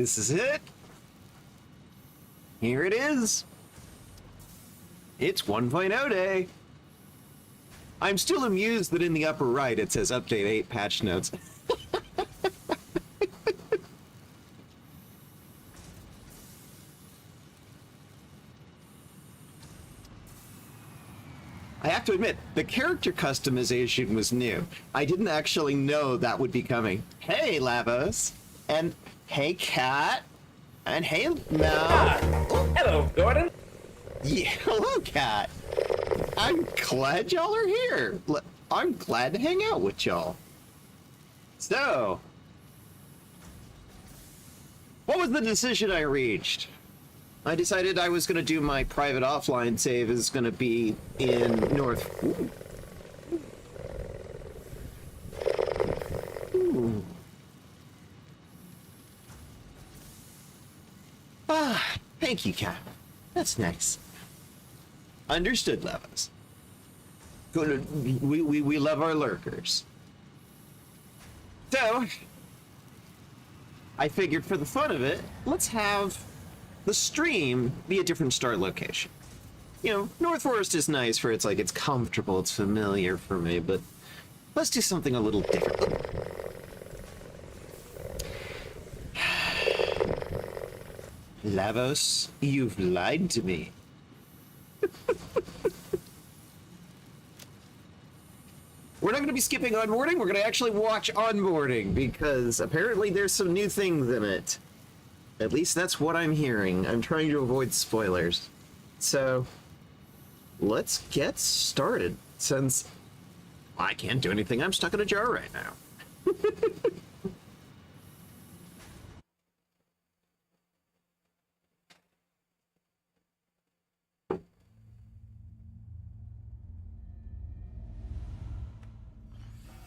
This is it. Here it is. It's 1.0 day. I'm still amused that in the upper right it says Update 8 patch notes. I have to admit, the character customization was new. I didn't actually know that would be coming. Hey, Lavos. And hey, Cat. And hey, Mel. Hello, Gordon. Yeah, hello, Cat. I'm glad y'all are here. I'm glad to hang out with y'all. So, what was the decision I reached? I decided I was going to do my private offline save is going to be in North... Ooh. Ah, thank you, Cap. That's nice. Understood, Levos. We love our lurkers. So, I figured for the fun of it, let's have the stream be a different start location. You know, North Forest is nice for it's comfortable, it's familiar for me, but let's do something a little different. Lavos, you've lied to me. We're not going to be skipping onboarding, we're going to actually watch onboarding, because apparently there's some new things in it. At least that's what I'm hearing. I'm trying to avoid spoilers. So, let's get started, since I can't do anything. I'm stuck in a jar right now.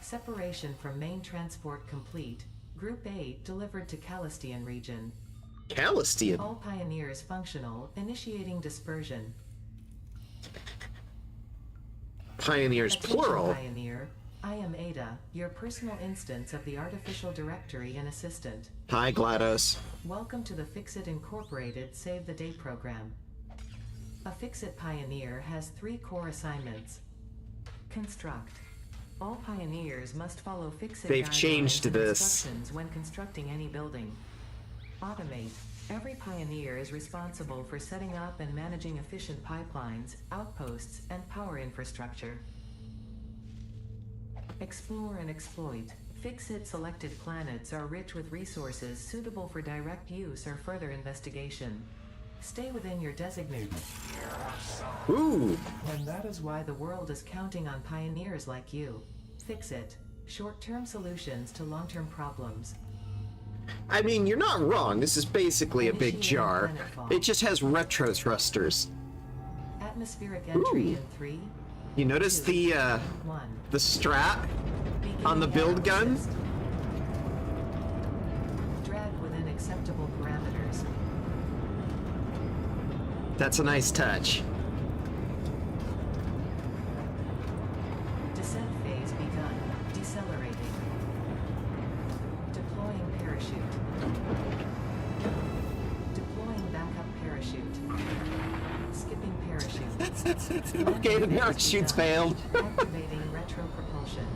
Separation from main transport complete. Group 8 delivered to Callistian region. Callistian? All pioneers functional, initiating dispersion. Pioneers, Attention, plural. Pioneer, I am Ada, your personal instance of the artificial directory and assistant. Hi, GLaDOS. Welcome to the Fixit Incorporated Save the Day program. A Fixit Pioneer has 3 core assignments. Construct. All pioneers must follow Fixit They've guidelines changed and this. instructions when constructing any building. Automate. Every pioneer is responsible for setting up and managing efficient pipelines, outposts, and power infrastructure. Explore and exploit. Fixit selected planets are rich with resources suitable for direct use or further investigation. Stay within your designated. Ooh. And that is why the world is counting on pioneers like you. Fixit. Short-term solutions to long-term problems. I mean, you're not wrong. This is basically a big Initiating jar. planetfall. It just has retro thrusters. Atmospheric entry Ooh. in 3, You notice 2, the 1. strap Beginning on the build gun? assist. Drag within acceptable parameters. That's a nice touch. Descent phase begun. Decelerating. Deploying parachute. Deploying backup parachute. Skipping parachute. Okay, the parachute's failed. Activating retro propulsion.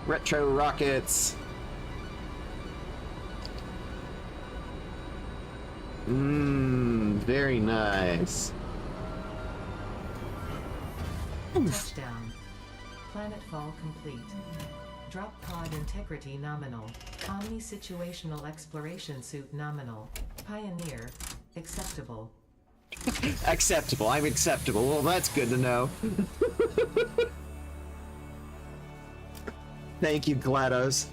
Retro rockets. Very nice. Touchdown. Planetfall complete. Drop pod integrity nominal. Omni situational exploration suit nominal. Pioneer. Acceptable. Acceptable. I'm acceptable. Well, that's good to know. Thank you, GLaDOS.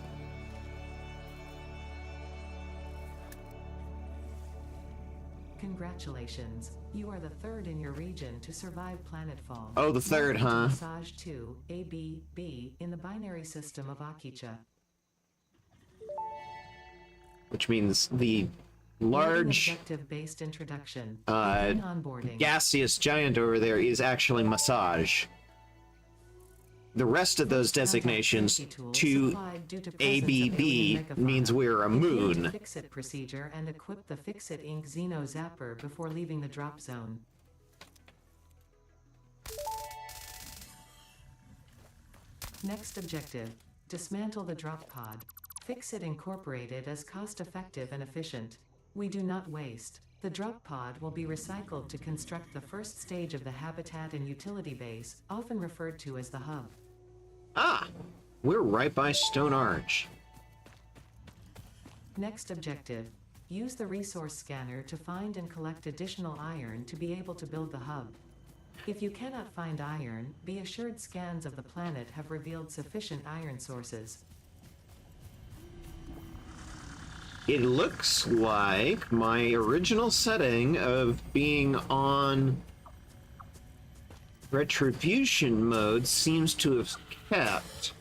Congratulations. You are the 3rd in your region to survive planetfall. Oh, the 3rd, Welcome to huh? Massage 2, AB, in the binary system of Akicha. Which means the large objective-based introduction. uh, Begin onboarding. gaseous giant over there is actually Massage. the rest of those designations Safety tools to supplied due to presence of alien ABB means megafauna. we're a Adhere to moon. Fix-It procedure and equip the Fix-It Inc. Xeno Zapper before leaving the drop zone. Next objective, dismantle the drop pod. Fix-It Incorporated is cost-effective and efficient. We do not waste. The drop pod will be recycled to construct the first stage of the habitat and utility base, often referred to as the hub. Ah, we're right by Stone Arch. Next objective, use the resource scanner to find and collect additional iron to be able to build the hub. If you cannot find iron, be assured scans of the planet have revealed sufficient iron sources. It looks like my original setting of being on retribution mode seems to have kept.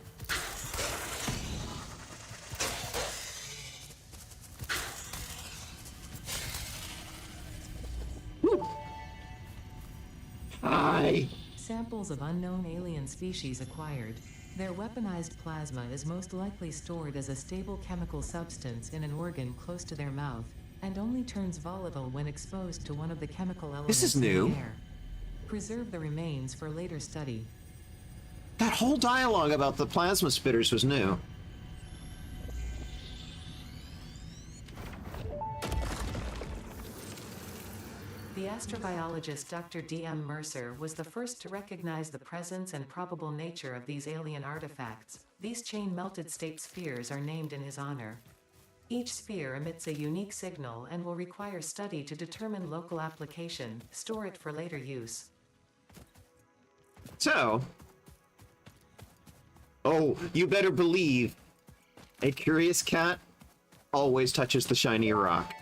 Woo. Hi. Samples of unknown alien species acquired. Their weaponized plasma is most likely stored as a stable chemical substance in an organ close to their mouth, and only turns volatile when exposed to one of the chemical elements is in new. the air. Preserve the remains for later study. That whole dialogue about the plasma spitters was new. The astrobiologist Dr. D.M. Mercer was the first to recognize the presence and probable nature of these alien artifacts. These chain-melted state spheres are named in his honor. Each sphere emits a unique signal and will require study to determine local application. Store it for later use. So, oh, you better believe a curious cat always touches the shiny rock.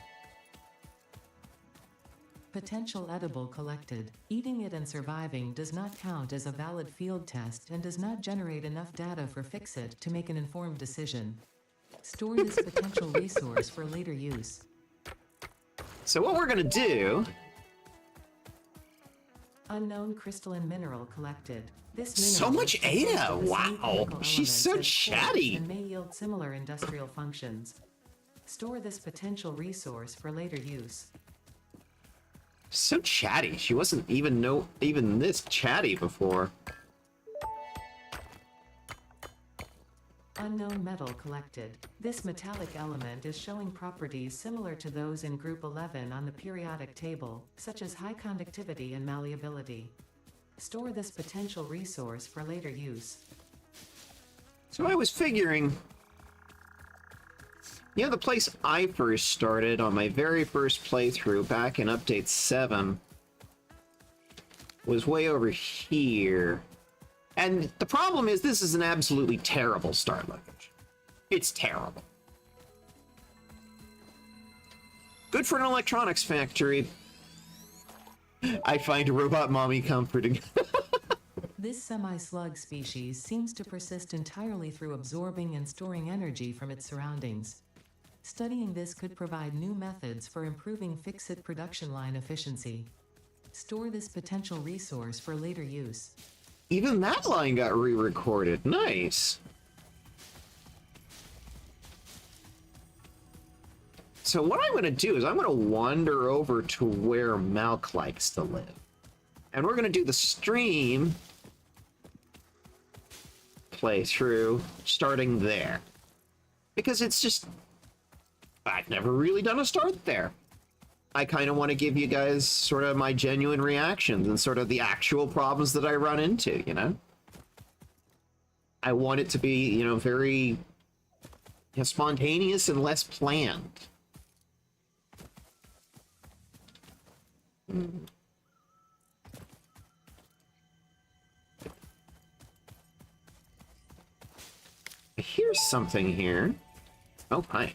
Potential edible collected. Eating it and surviving does not count as a valid field test and does not generate enough data for Fix-It to make an informed decision. Store this potential resource for later use. So what we're gonna do... Unknown crystalline mineral collected. This mineral So much is composed Ada! of the same Wow, chemical she's so elements as quartz chatty. and may yield similar industrial functions. Store this potential resource for later use. So chatty. She wasn't even this chatty before. Unknown metal collected. This metallic element is showing properties similar to those in Group 11 on the periodic table, such as high conductivity and malleability. Store this potential resource for later use. So I was figuring... Yeah, the place I first started on my very first playthrough back in Update 7 was way over here. And the problem is this is an absolutely terrible start location. It's terrible. Good for an electronics factory. I find robot mommy comforting. This semi-slug species seems to persist entirely through absorbing and storing energy from its surroundings. Studying this could provide new methods for improving Fix-It production line efficiency. Store this potential resource for later use. Even that line got re-recorded. Nice. So what I'm going to do is I'm going to wander over to where Malk likes to live. And we're going to do the stream playthrough starting there. Because it's just... I've never really done a start there. I kind of want to give you guys sort of my genuine reactions and sort of the actual problems that I run into, you know? I want it to be, you know, very spontaneous and less planned. Here's something here. Oh, hi.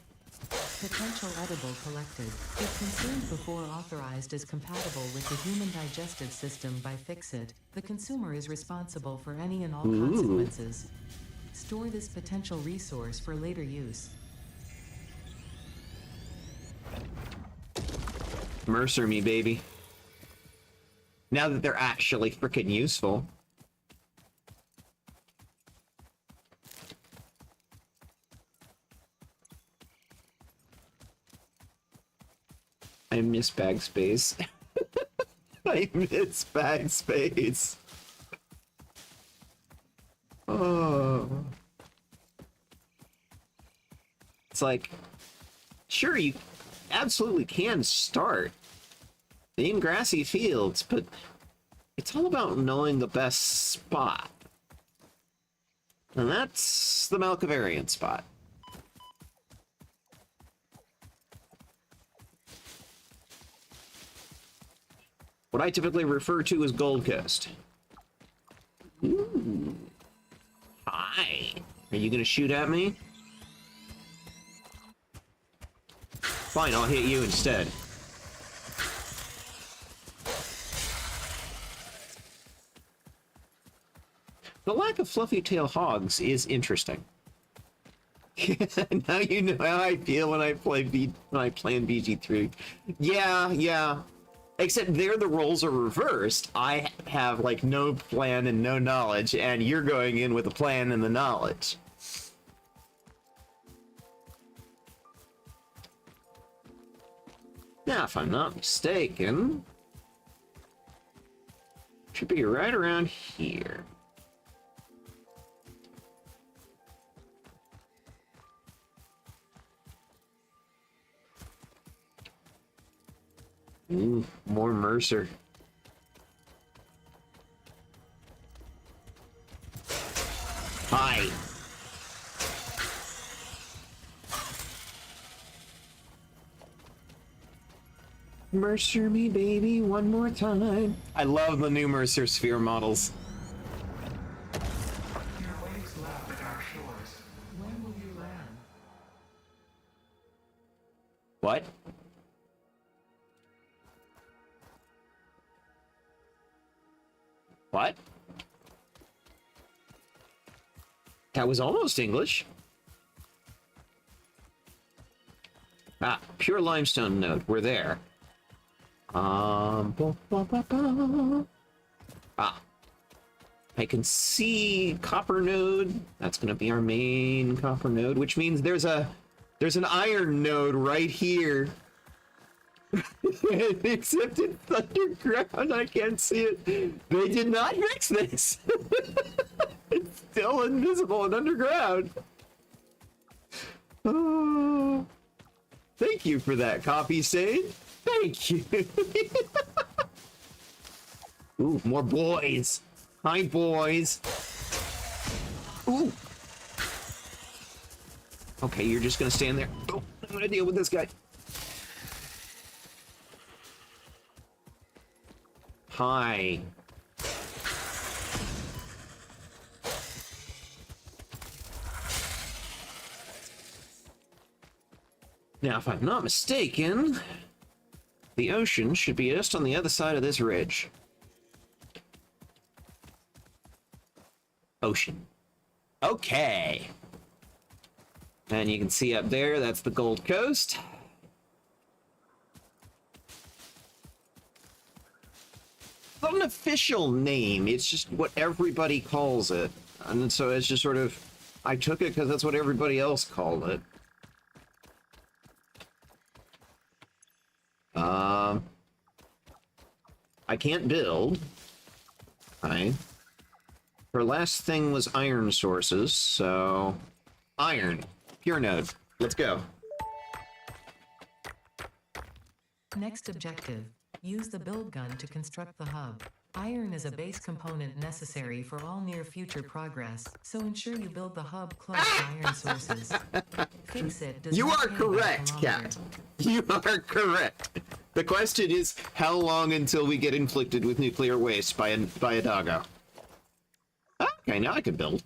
Potential edible collected. If consumed before authorized as compatible with the human digestive system by Fix-It, the consumer is responsible for any and all consequences. Store this potential resource for later use. Mercer me, baby. Now that they're actually freaking useful. I miss bag space. I miss bag space. Oh. It's like, sure, you absolutely can start in grassy fields, but it's all about knowing the best spot. And that's the Malkavarian spot. What I typically refer to as Gold Coast. Ooh. Hi. Are you gonna shoot at me? Fine, I'll hit you instead. The lack of fluffy tail hogs is interesting. Now you know how I feel when I play when I play in BG3. Yeah. Except there the roles are reversed. I have like no plan and no knowledge, and you're going in with a plan and the knowledge. Now, if I'm not mistaken, should be right around here. Ooh, more Mercer. Hi. Mercer me, baby, one more time. I love the new Mercer sphere models. Your waves lap at our shores. When will you land? What? What? That was almost English. Ah, pure limestone node. We're there. Ah, I can see copper node. That's gonna be our main copper node, which means there's an iron node right here. Except it's underground. I can't see it. They did not fix this. It's still invisible and underground. Oh, thank you for that copy, Sage. Thank you. Ooh, more boys. Hi, boys. Ooh. Okay, you're just gonna stand there. Oh, I'm gonna deal with this guy. Hi. Now, if I'm not mistaken, the ocean should be just on the other side of this ridge. Ocean. Okay. And you can see up there, that's the Gold Coast. It's not an official name, it's just what everybody calls it. And so it's just sort of, I took it because that's what everybody else called it. I can't build. Her last thing was iron sources, so iron. Pure node. Let's go. Next objective. Use the build gun to construct the hub. Iron is a base component necessary for all near future progress, so ensure you build the hub close to iron sources. Fix it does You not are pay by correct, kilometer. Cat. You are correct. The question is, how long until we get inflicted with nuclear waste by a doggo? Okay, now I can build.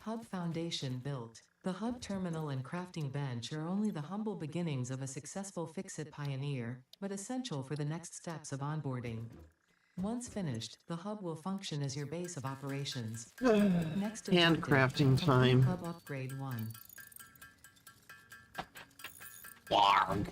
Hub foundation built. The hub terminal and crafting bench are only the humble beginnings of a successful Fix-It pioneer, but essential for the next steps of onboarding. Once finished, the hub will function as your base of operations. Next objective, Handcrafting complete time. Hub upgrade 1. Warg.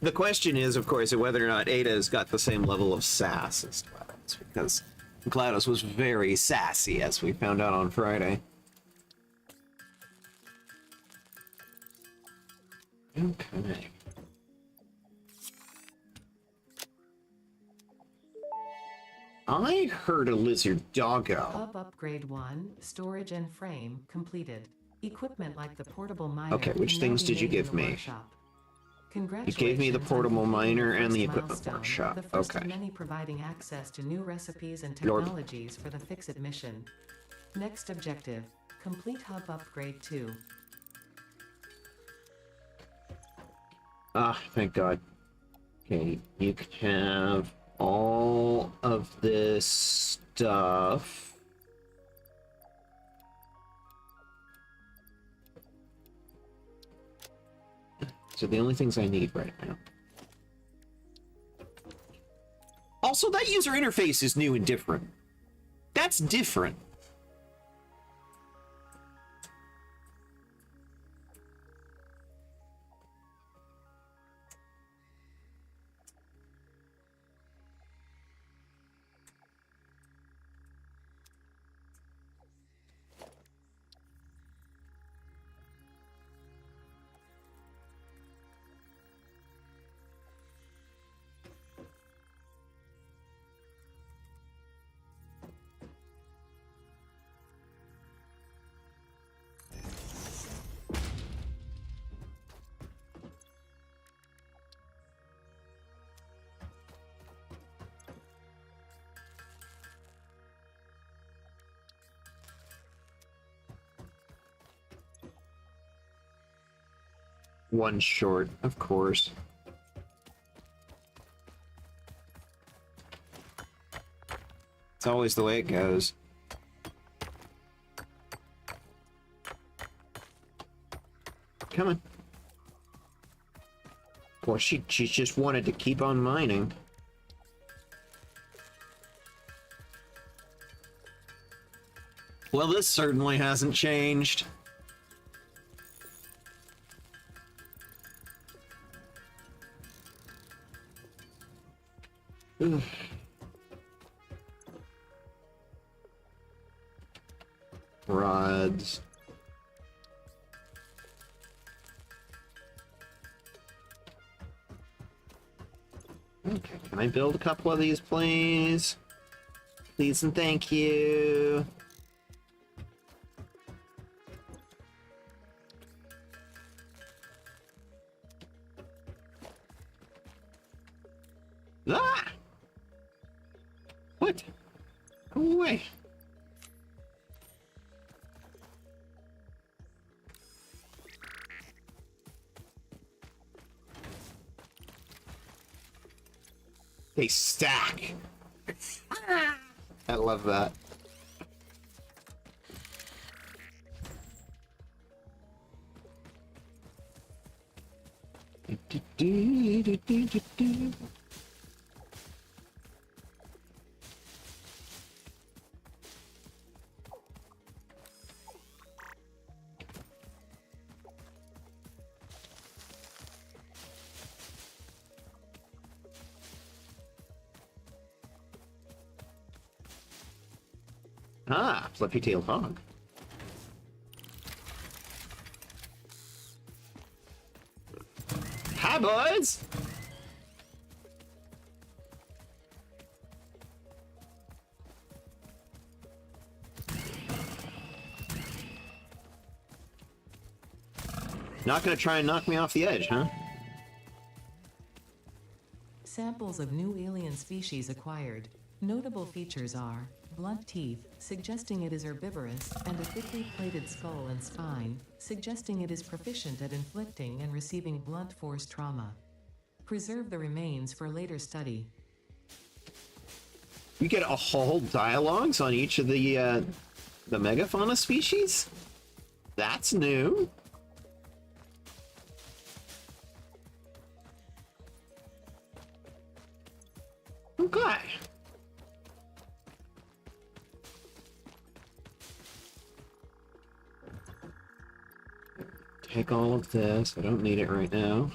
The question is, of course, whether or not Ada's got the same level of sass as GLaDOS, because GLaDOS was very sassy, as we found out on Friday. Okay. I heard a lizard doggo. Hub upgrade 1, storage and frame completed. Equipment like the portable miner. Okay, which can now things be did you made in give the me? workshop. You gave me the Congratulations on portable completing miner and first the equipment milestone, workshop. The first Okay. of many providing access to new recipes and Lord. technologies for the Fix-It mission. Next objective, complete hub upgrade 2. Ah, thank God. Okay, you can have all of this stuff. So the only things I need right now. Also, that user interface is new and different. That's different. One short, of course. It's always the way it goes. Come on. Boy, she just wanted to keep on mining. Well, this certainly hasn't changed. Ugh. Rods. Okay, can I build a couple of these, please? Please and thank you. Ah! What? Go away. They stack. I love that. Ah, fluffy-tailed hog. Hi, boys! Not gonna try and knock me off the edge, huh? Samples of new alien species acquired. Notable features are blunt teeth, suggesting it is herbivorous, and a thickly plated skull and spine, suggesting it is proficient at inflicting and receiving blunt force trauma. Preserve the remains for later study. You get a whole dialogues on each of the megafauna species? That's new. Okay. Take all of this. I don't need it right now.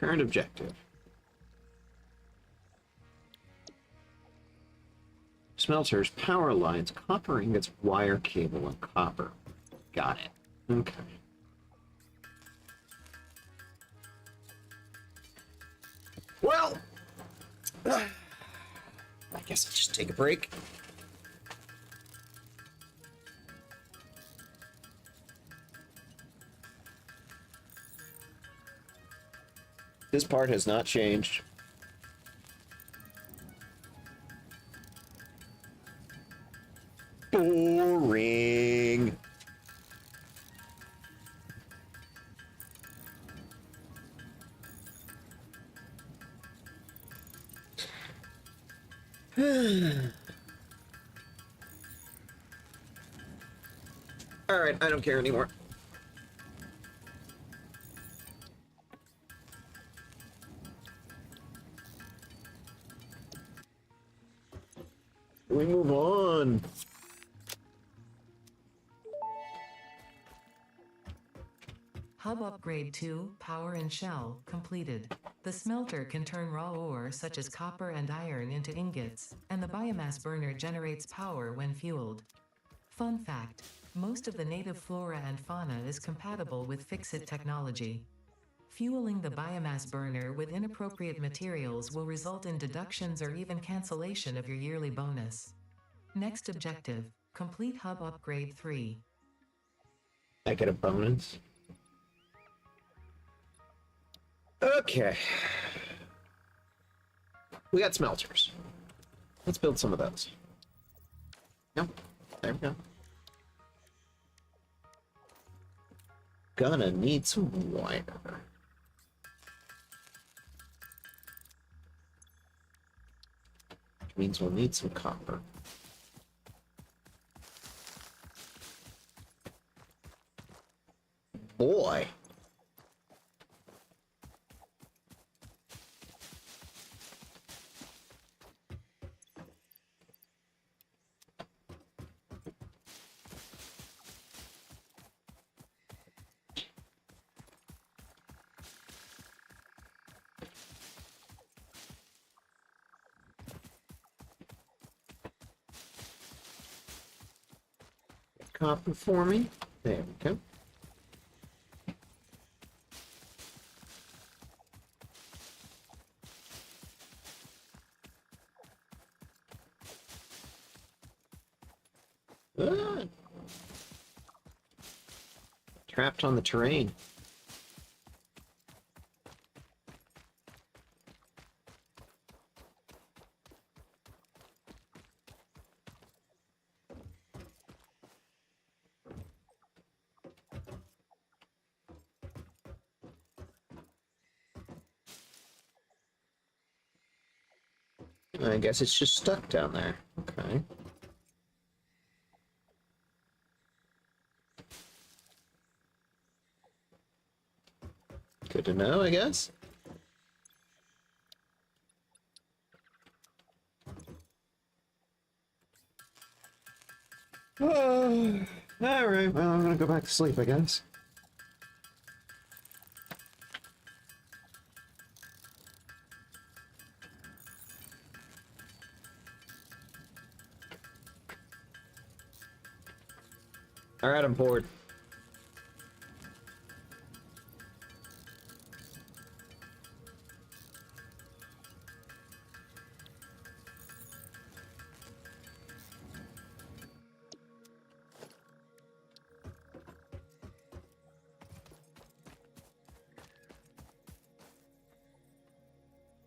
Current objective. Smelters, power lines, copper ingots, wire cable, and copper. Got it. Okay. Well, I guess I'll just take a break. This part has not changed. Boring. All right, I don't care anymore. We move on. Hub Upgrade 2, Power and Shell, completed. The smelter can turn raw ore such as copper and iron into ingots, and the biomass burner generates power when fueled. Fun fact, most of the native flora and fauna is compatible with Fix-It technology. Fueling the biomass burner with inappropriate materials will result in deductions or even cancellation of your yearly bonus. Next objective, complete Hub Upgrade 3. I get a bonus. Okay. We got smelters. Let's build some of those. No, there we go. Gonna need some wire. Which means we'll need some copper. Boy. Copper for me. There we go. Ah. Trapped on the terrain. I guess it's just stuck down there. Okay. Good to know, I guess. Oh, all right, well, I'm gonna go back to sleep, I guess. All right, I'm bored.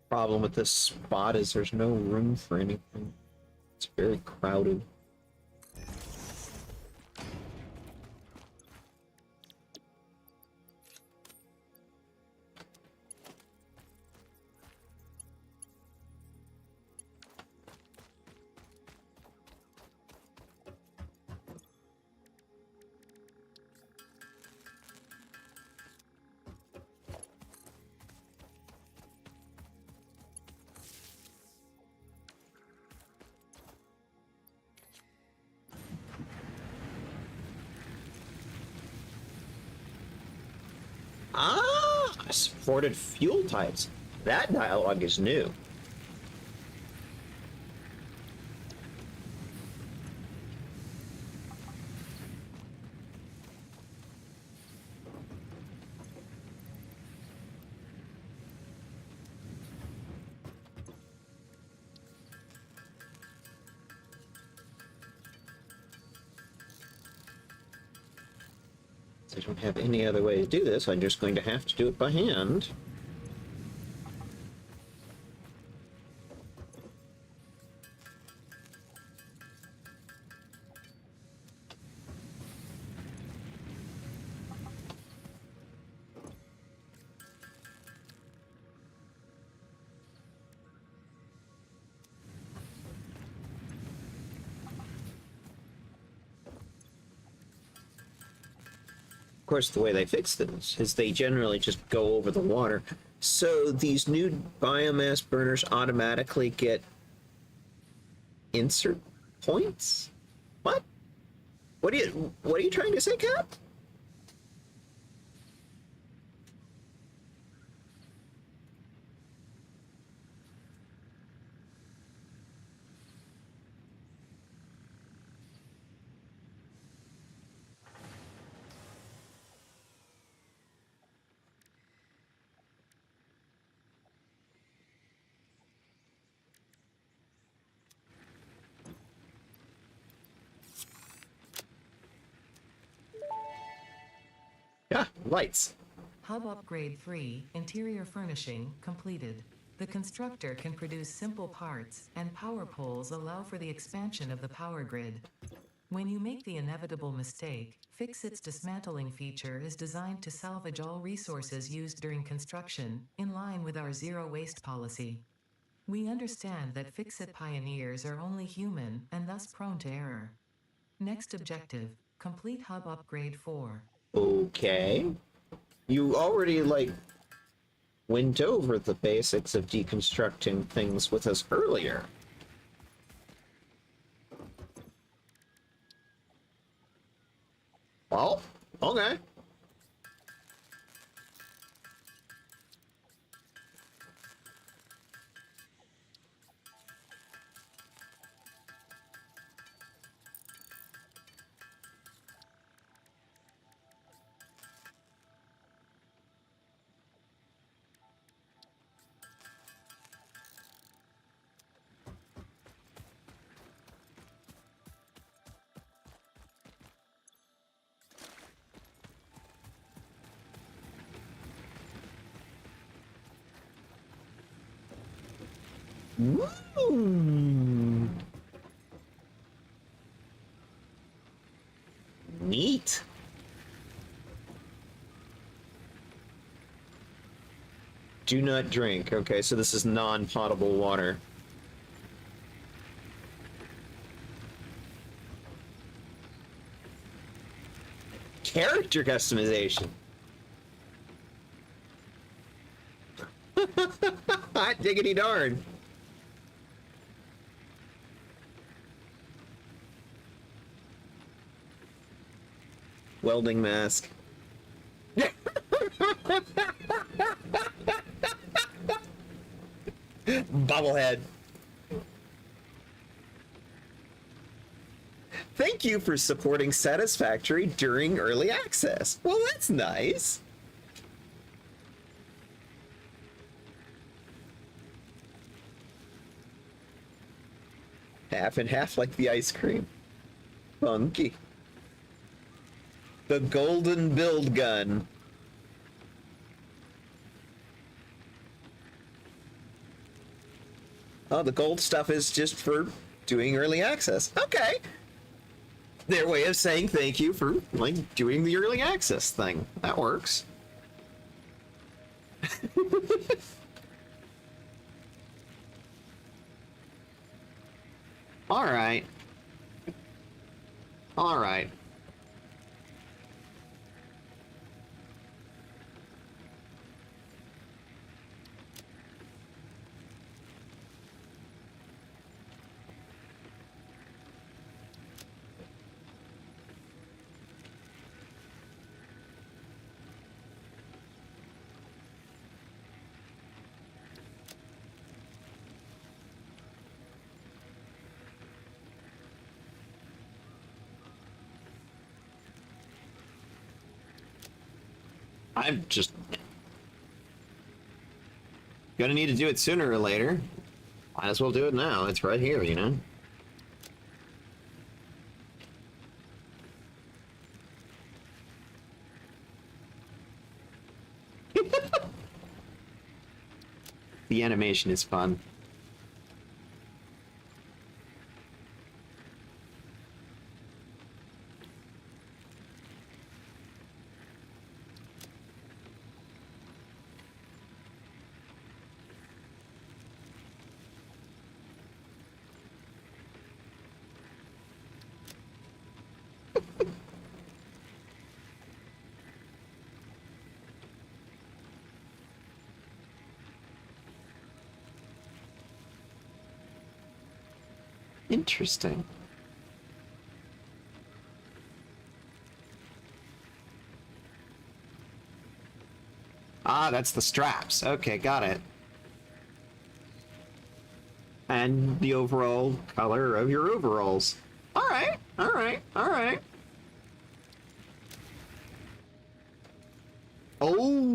Problem with this spot is there's no room for anything. It's very crowded. Supported fuel types. That dialogue is new. I don't have any other way to do this. I'm just going to have to do it by hand. Of course, the way they fix this is they generally just go over the water. So these new biomass burners automatically get insert points? What? What are you trying to say, Cap? Yeah, lights. Hub Upgrade 3, Interior Furnishing, completed. The constructor can produce simple parts, and power poles allow for the expansion of the power grid. When you make the inevitable mistake, Fix-It's dismantling feature is designed to salvage all resources used during construction, in line with our zero-waste policy. We understand that Fix-It pioneers are only human, and thus prone to error. Next objective, complete Hub Upgrade 4. Okay. You already, like, went over the basics of deconstructing things with us earlier. Well, okay. Woo! Neat. Do not drink. Okay, so this is non-potable water. Character customization. Hot diggity darn. Welding mask. Bobblehead. Thank you for supporting Satisfactory during early access. Well, that's nice. Half and half like the ice cream. Funky. The golden build gun. Oh, the gold stuff is just for doing early access. Okay. Their way of saying thank you for, like, doing the early access thing. That works. All right. All right. I'm just gonna need to do it sooner or later. Might as well do it now. It's right here, you know? The animation is fun. Interesting. Ah, that's the straps. Okay, got it. And the overall color of your overalls. All right, all right, all right. Oh.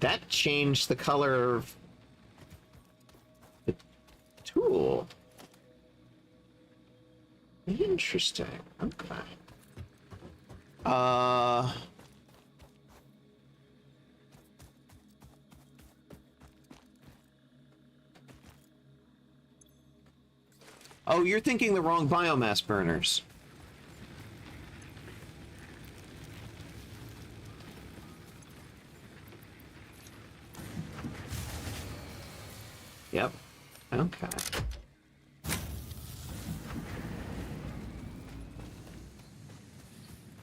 That changed the color of the tool. Interesting. Okay. Oh, you're thinking the wrong biomass burners. Yep. Okay.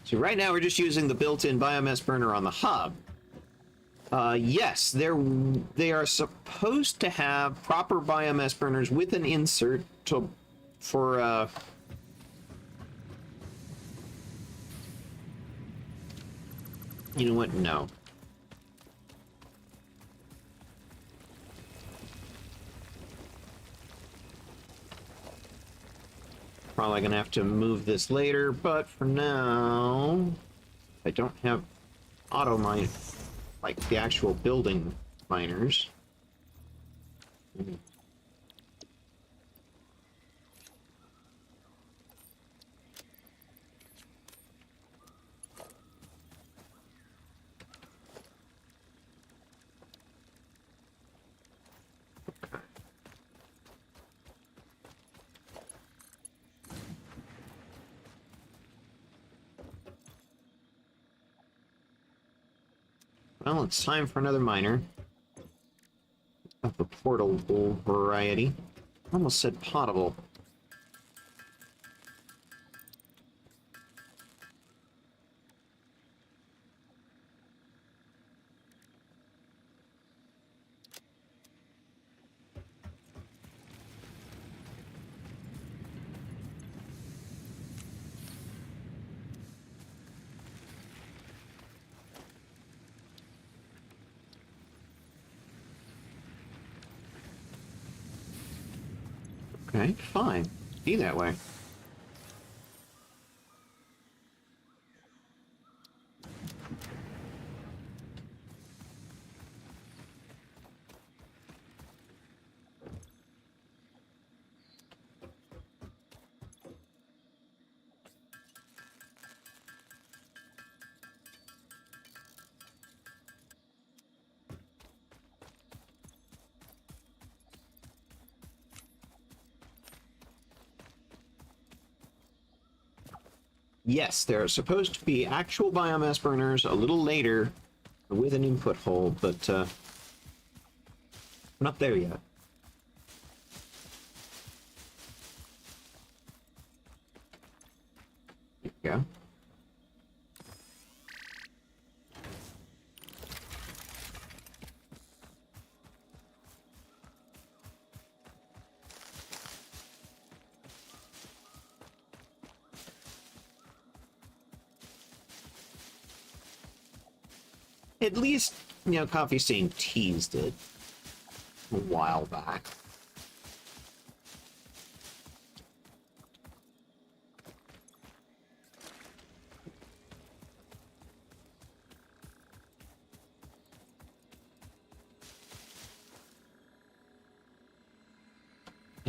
So right now we're just using the built-in biomass burner on the hub. Yes, they are supposed to have proper biomass burners with an insert for you know what? No. Probably gonna have to move this later, but for now, I don't have auto mine, like the actual building miners. Well, it's time for another miner of the portable variety. Almost said potable. Okay, fine. Be that way. Yes, there are supposed to be actual biomass burners a little later with an input hole, but we're not there yet. There you go. At least, you know, Coffee Stain teased it a while back.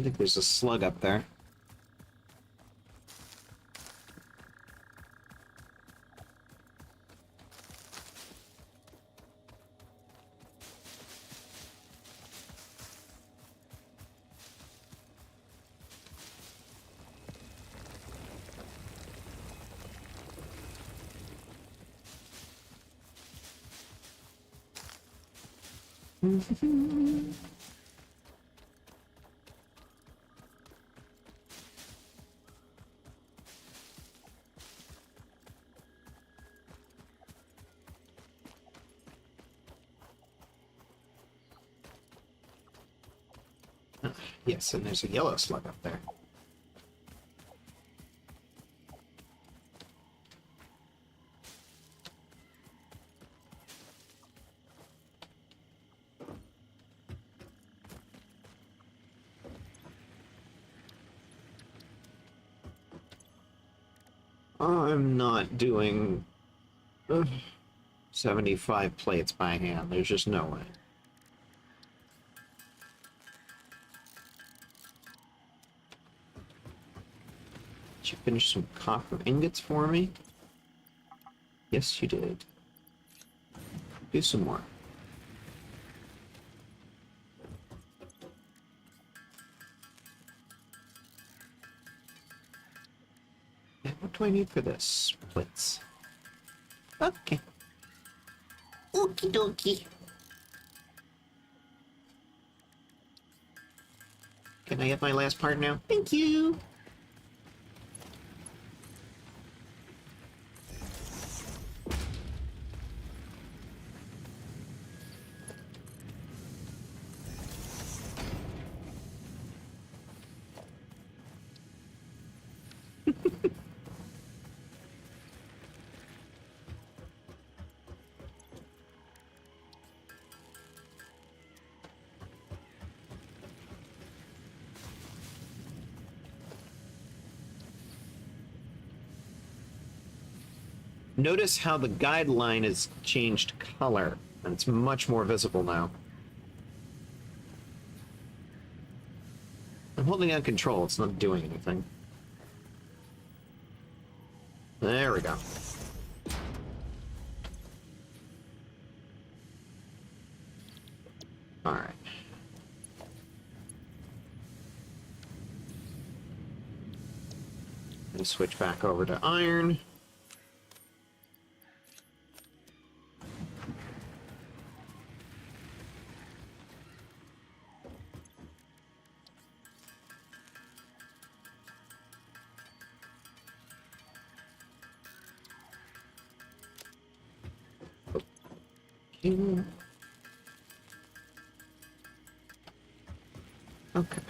think there's a slug up there. Yes, and there's a yellow slug up there. I'm not doing 75 plates by hand. There's just no way. Did you finish some copper ingots for me? Yes, you did. Do some more. And what do I need for this? Splits. Okay. Okie dokie. Can I get my last part now? Thank you. Notice how the guideline has changed color, and it's much more visible now. I'm holding on control, it's not doing anything. There we go. Alright. Let's switch back over to iron. Okay.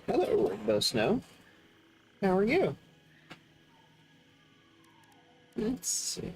Hello, Rainbow Snow. How are you? Let's see.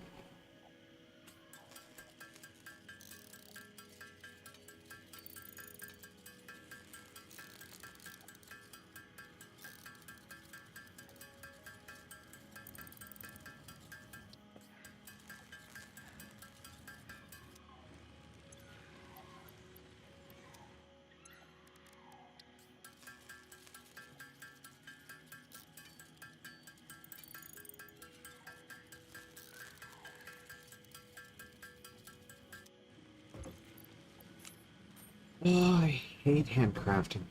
Oh, I hate handcrafting.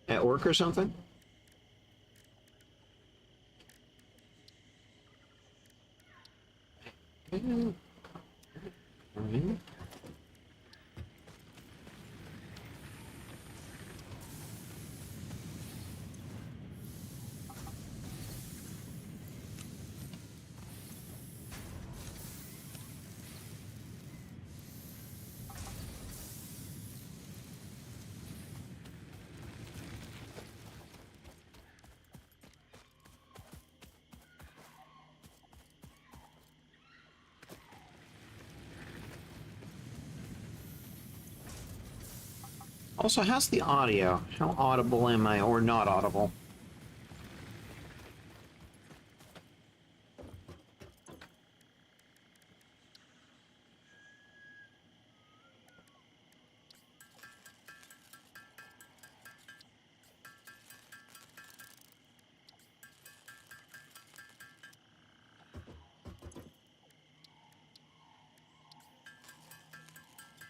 At work or something? Alright. Also, how's the audio? How audible am I, or not audible?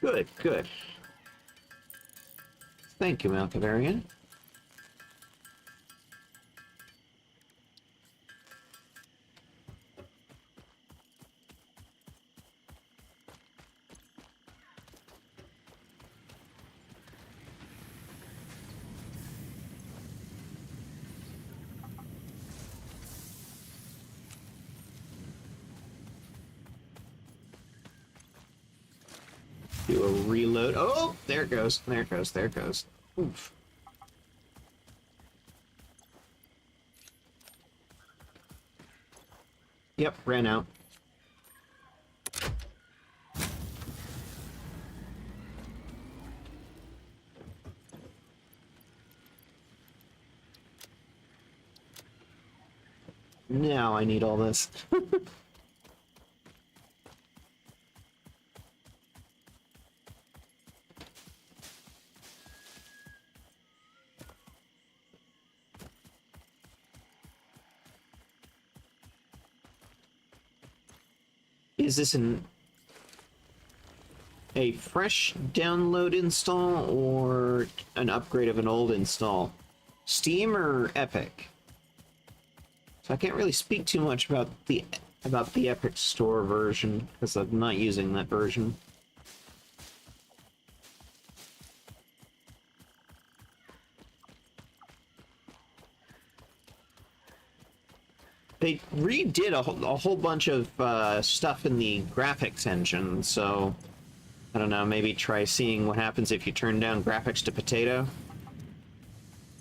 Good, good. Thank you, Malkavarian. Do a reload. Oh, there it goes. There it goes. There it goes. Oof. Yep, ran out. Now I need all this. Is this a fresh download install or an upgrade of an old install? Steam or Epic? So I can't really speak too much about the Epic Store version because I'm not using that version. They redid a whole bunch of stuff in the graphics engine, so I don't know, maybe try seeing what happens if you turn down graphics to potato.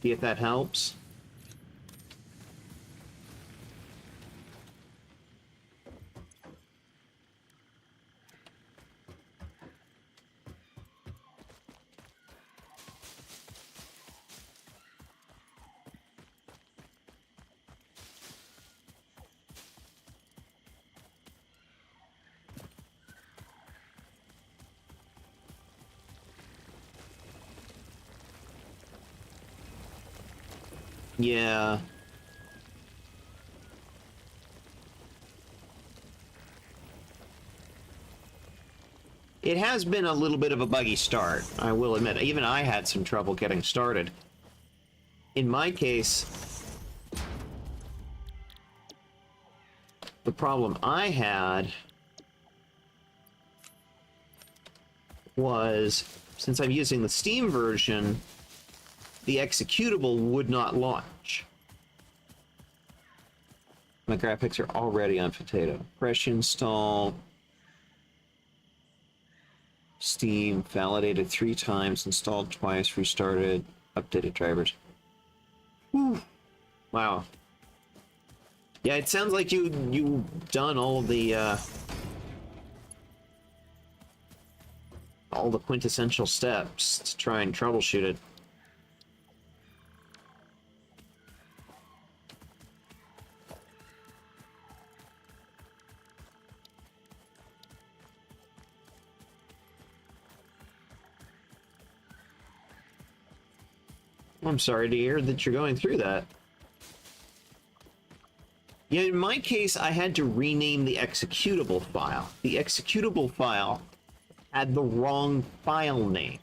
See if that helps. Yeah. It has been a little bit of a buggy start, I will admit. Even I had some trouble getting started. In my case, the problem I had was, since I'm using the Steam version, the executable would not launch. My graphics are already on potato. Fresh install. Steam, validated 3 times, installed twice, restarted, updated drivers. Whew. Wow. Yeah, it sounds like you done all the quintessential steps to try and troubleshoot it. I'm sorry to hear that you're going through that. Yeah, in my case, I had to rename the executable file. The executable file had the wrong file name.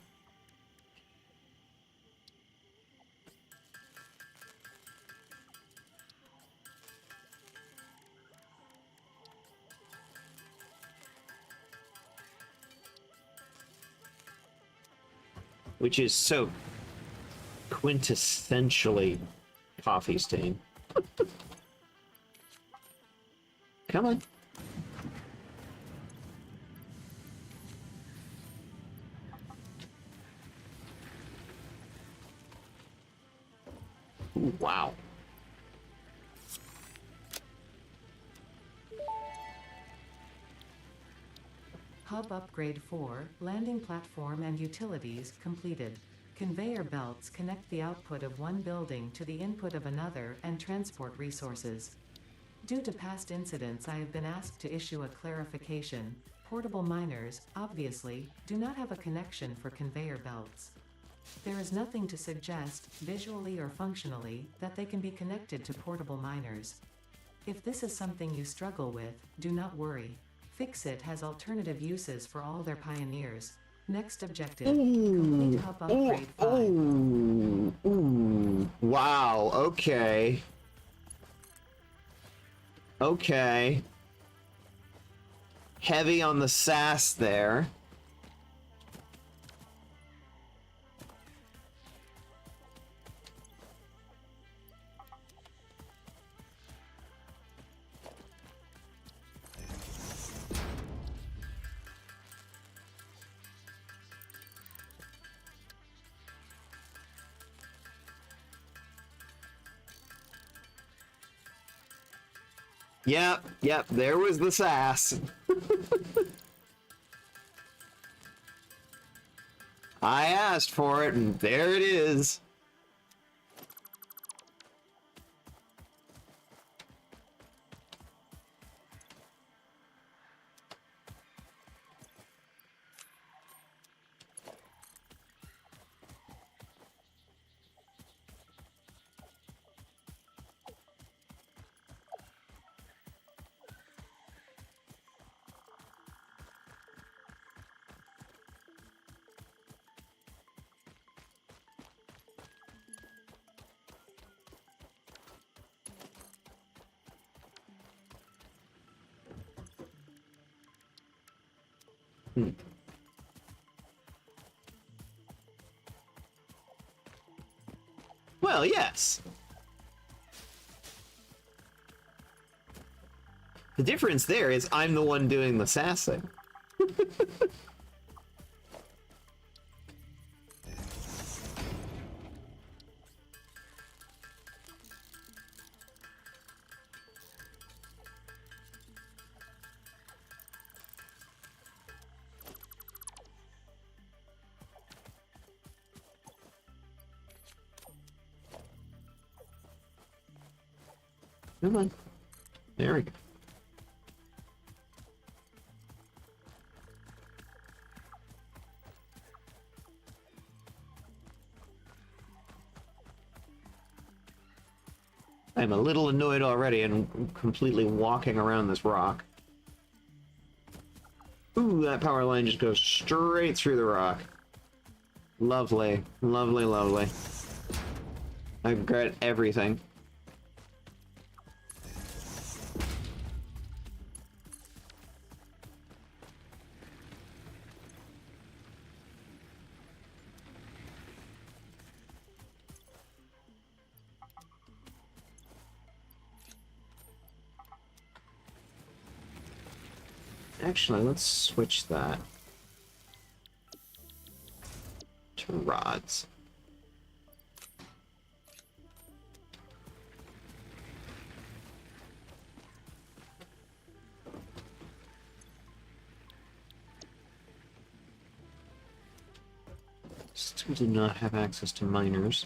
which is so quintessentially coffee stain. Come on. Ooh, wow. Hub Upgrade 4, landing platform and utilities completed. Conveyor belts connect the output of one building to the input of another and transport resources. Due to past incidents, I have been asked to issue a clarification. Portable miners, obviously, do not have a connection for conveyor belts. There is nothing to suggest, visually or functionally, that they can be connected to portable miners. If this is something you struggle with, do not worry. Fixit has alternative uses for all their pioneers. Next objective, complete Hub Upgrade 5. Ooh. Wow, okay. Okay. Heavy on the sass there. Yep, there was the sass. I asked for it, and there it is. Well, yes. The difference there is I'm the one doing the sassing. Come on. There we go. I'm a little annoyed already and completely walking around this rock. Ooh, that power line just goes straight through the rock. Lovely. Lovely, lovely. I regret everything. Actually, let's switch that to rods. Still do not have access to miners.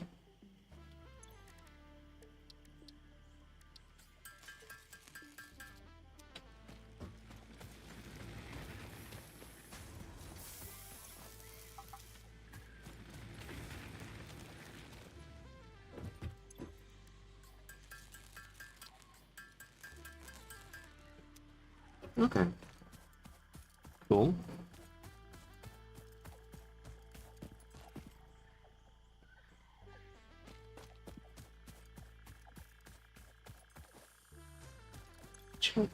Okay. Cool.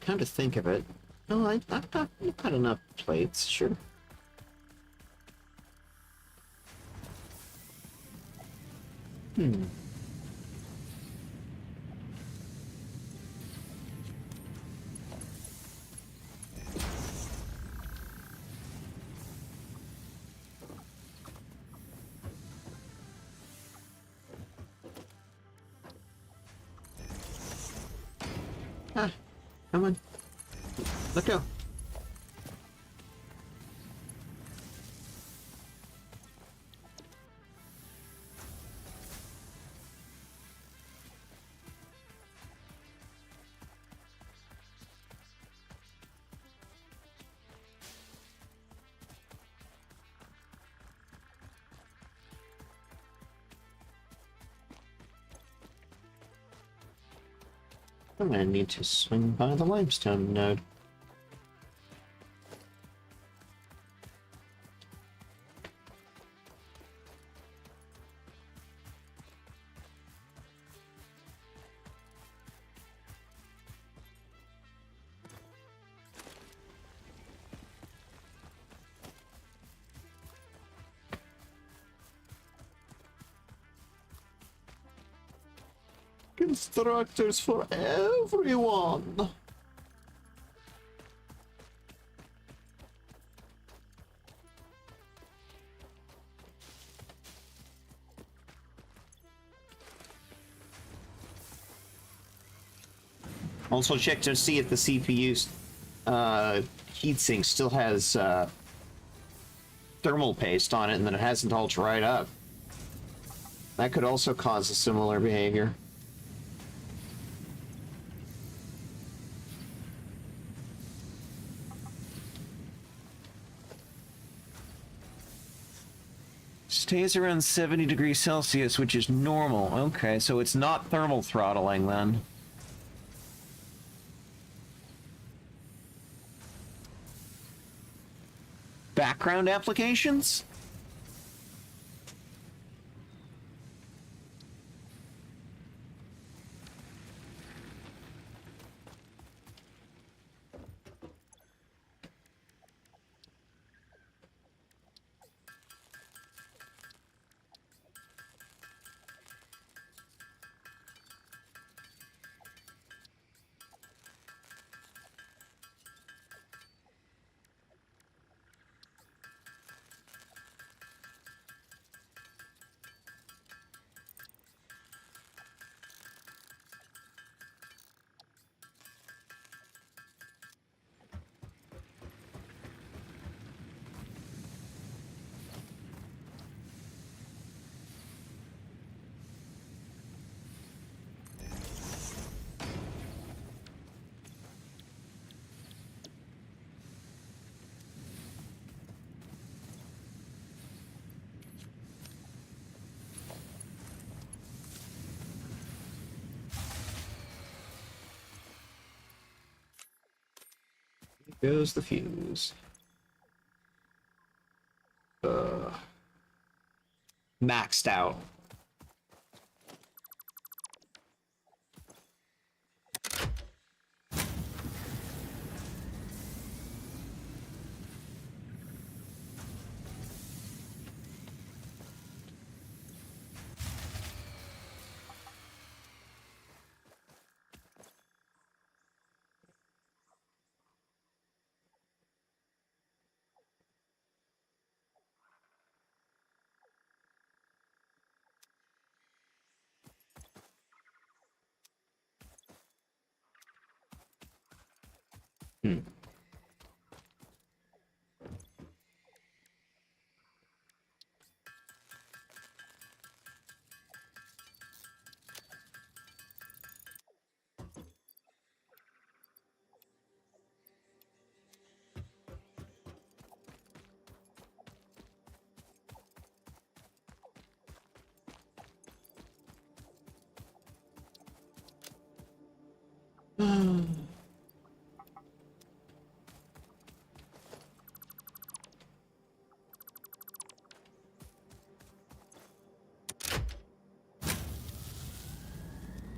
Come to think of it, no, I've got enough plates, sure. Ah, come on. Let go. I'm gonna need to swing by the limestone node. Constructors for everyone. Also check to see if the CPU's heatsink still has thermal paste on it and then it hasn't all dried up. That could also cause a similar behavior. Stays around 70 degrees Celsius, which is normal. Okay, so it's not thermal throttling then. Background applications? Goes the fuse. Maxed out.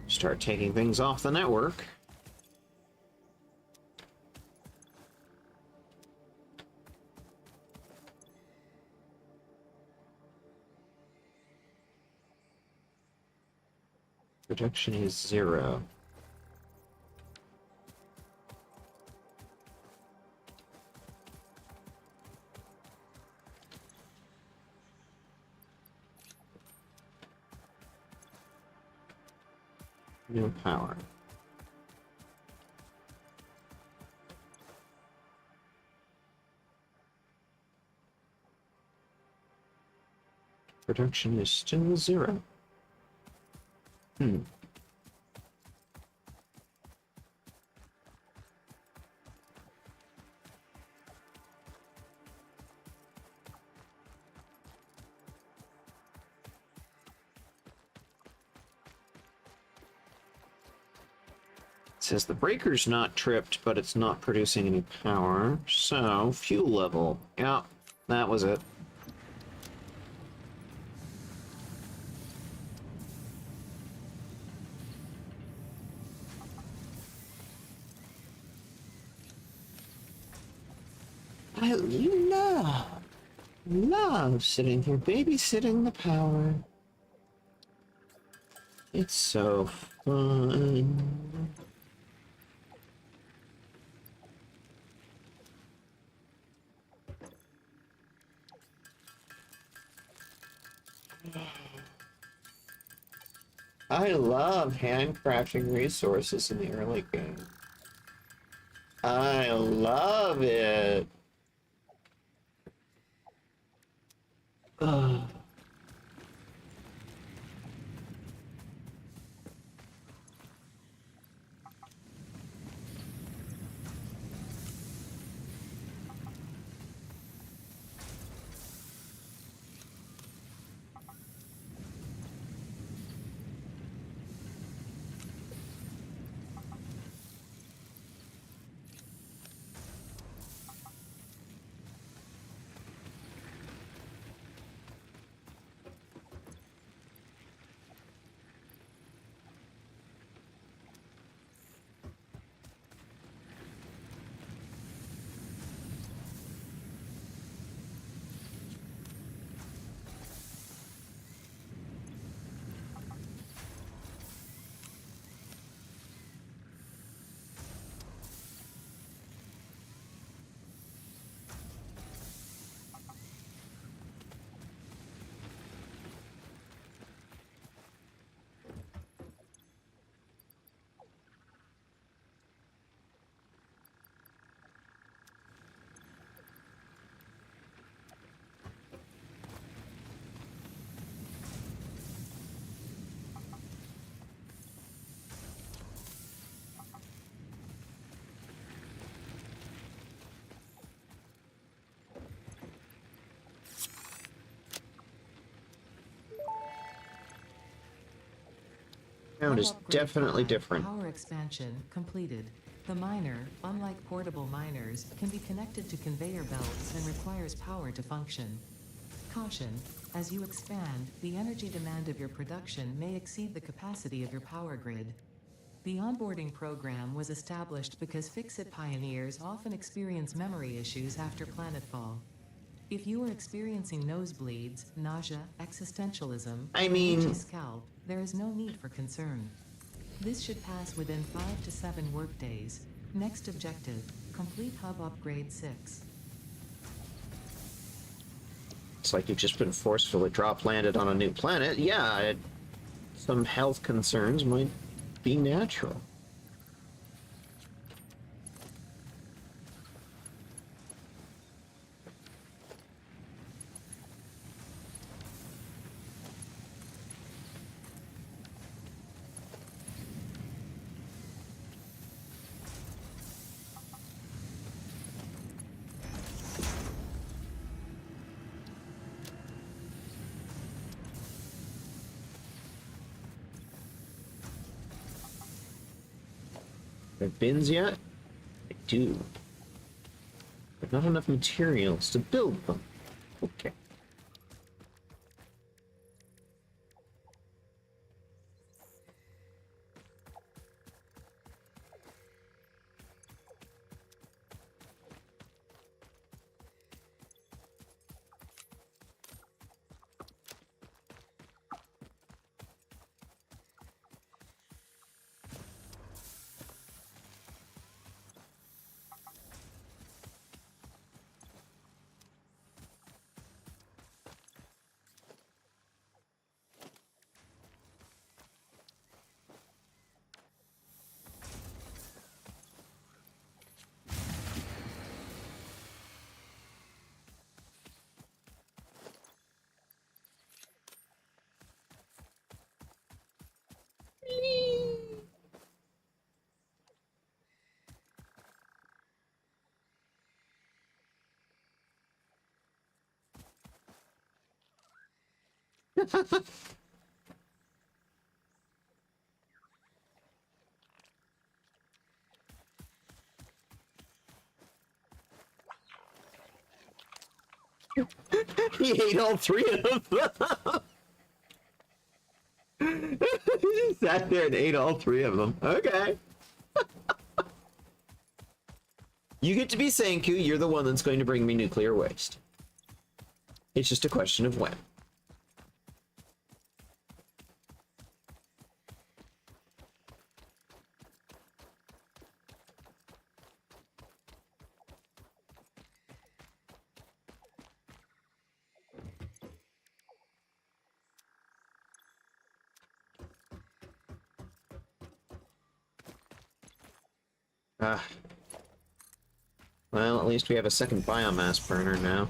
Start taking things off the network. Production is 0. No power. Production is still 0. It says the breaker's not tripped, but it's not producing any power. So, fuel level. Yeah, that was it. I love sitting here babysitting the power. It's so fun. I love handcrafting resources in the early game. I love it. Ugh. Sound is definitely different. Power expansion completed. The miner, unlike portable miners, can be connected to conveyor belts and requires power to function. Caution: as you expand, the energy demand of your production may exceed the capacity of your power grid. The onboarding program was established because Fix-It pioneers often experience memory issues after planetfall. If you are experiencing nosebleeds, nausea, existentialism, or itchy scalp, there is no need for concern. This should pass within 5 to 7 workdays. Next objective: complete hub upgrade 6. It's like you've just been forcefully drop landed on a new planet. Yeah, some health concerns might be natural. Have bins yet? I do. But not enough materials to build them. Okay. He ate all three of them. He just sat there and ate all three of them. Okay. You get to be Senku, you're the one that's going to bring me nuclear waste. It's just a question of when. Ah. Well, at least we have a second biomass burner now.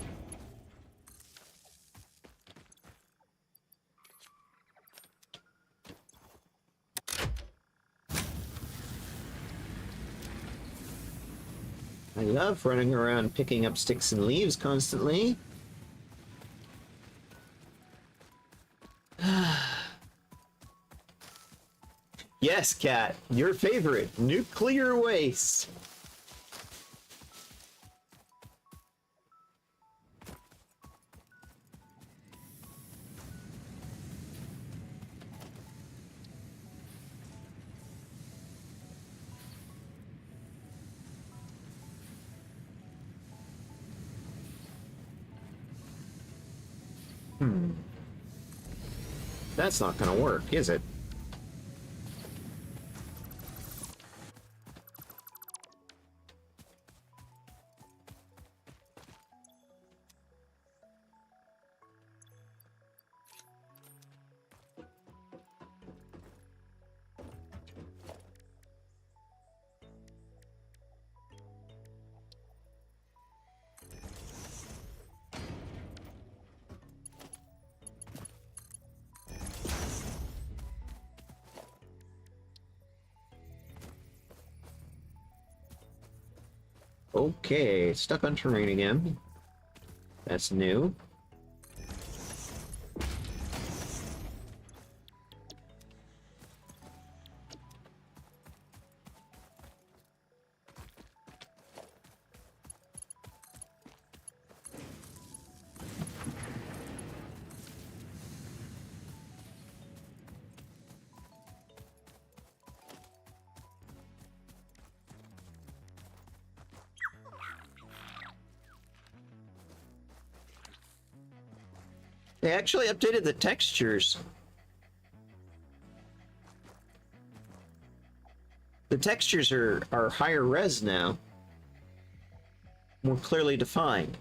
I love running around picking up sticks and leaves constantly. Yes, Cat, your favorite, nuclear waste. That's not gonna work, is it? Okay, stuck on terrain again. That's new. They actually updated the textures. The textures are higher res now. More clearly defined.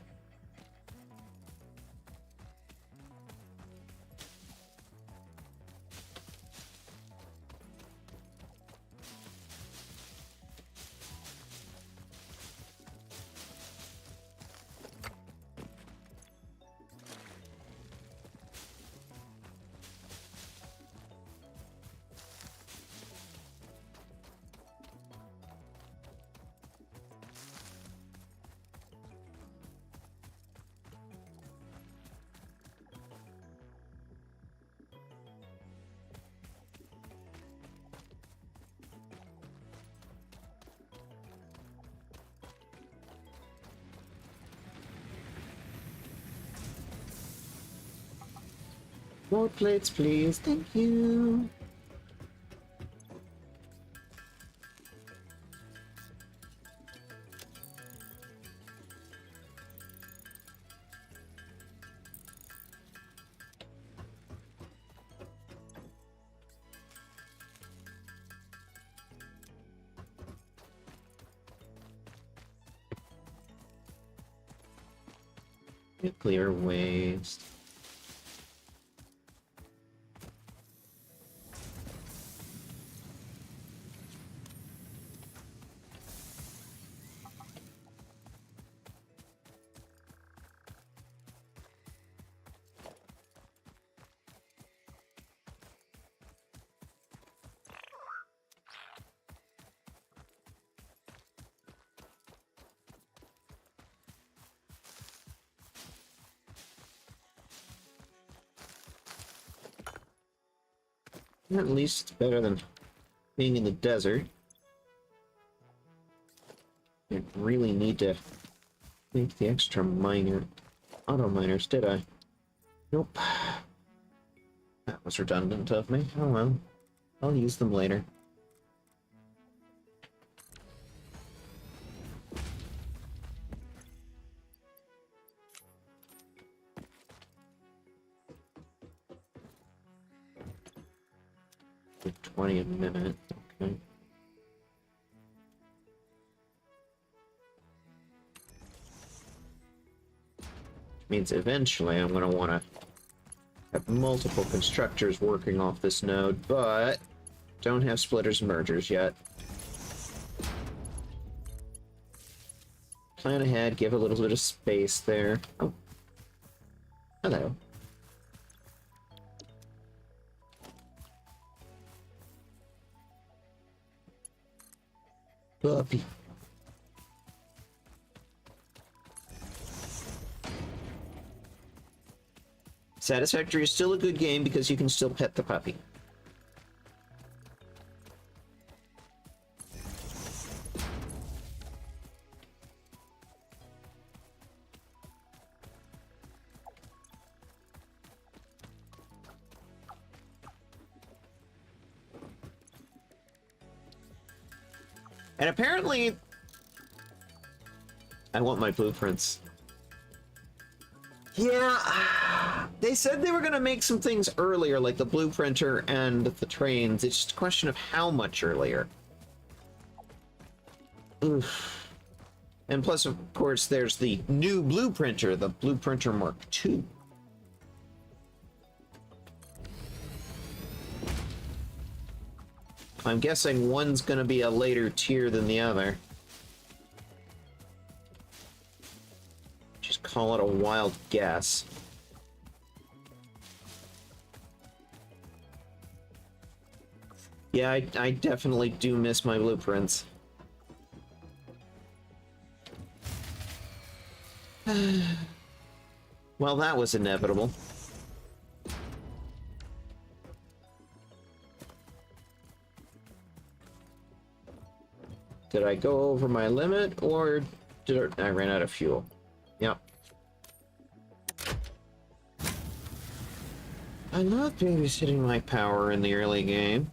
More plates, please. Thank you. Nuclear waste. At least better than being in the desert. I really need to make the extra auto miners, did I? Nope. That was redundant of me. Oh well. I'll use them later. For 20 a minute, okay. Means eventually I'm going to want to have multiple constructors working off this node, but don't have splitters and mergers yet. Plan ahead, give a little bit of space there. Oh. Hello. Puppy. Satisfactory is still a good game because you can still pet the puppy. And apparently, I want my blueprints. Yeah, they said they were going to make some things earlier, like the blueprinter and the trains. It's just a question of how much earlier. Oof. And plus, of course, there's the new blueprinter, the Blueprinter Mark II. I'm guessing one's going to be a later tier than the other. Just call it a wild guess. Yeah, I definitely do miss my blueprints. Well, that was inevitable. Did I go over my limit, or did I ran out of fuel? Yep. I love babysitting my power in the early game.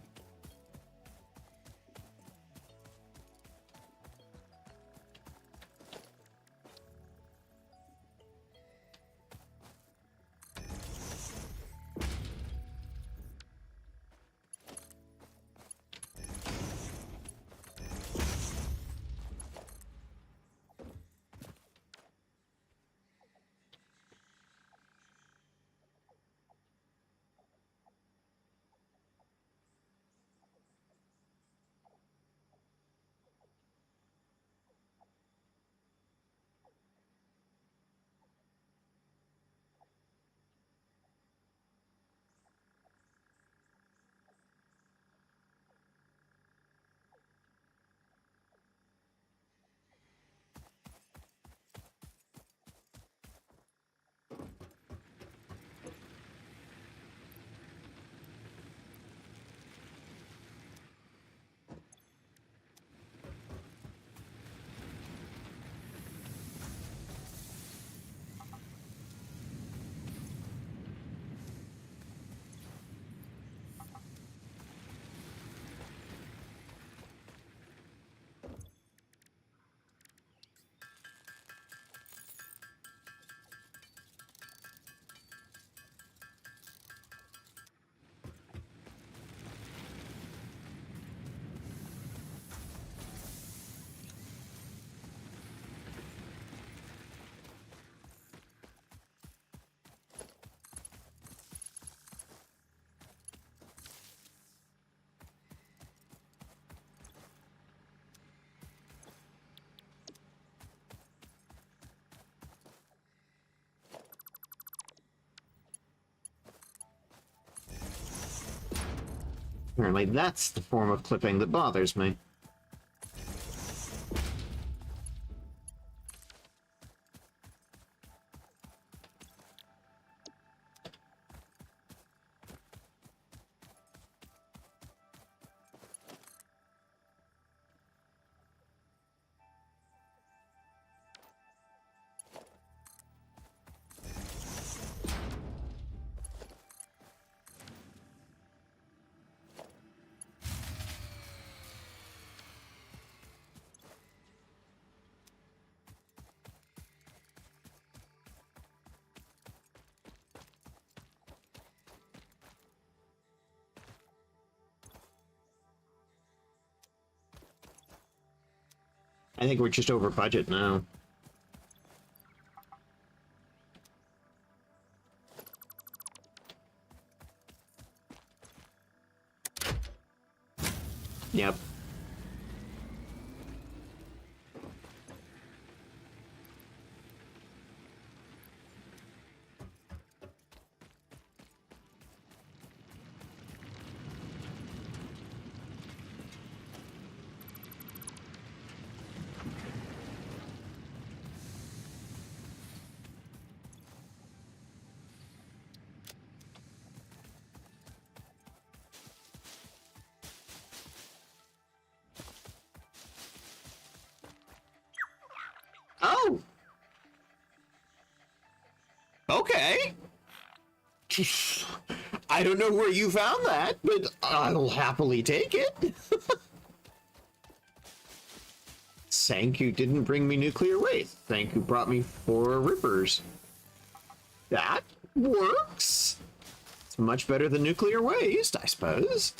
Apparently that's the form of clipping that bothers me. I think we're just over budget now. Yep. Oh! Okay. I don't know where you found that, but I'll happily take it. Sanku didn't bring me nuclear waste. Sanku brought me 4 rippers. That works. It's much better than nuclear waste, I suppose.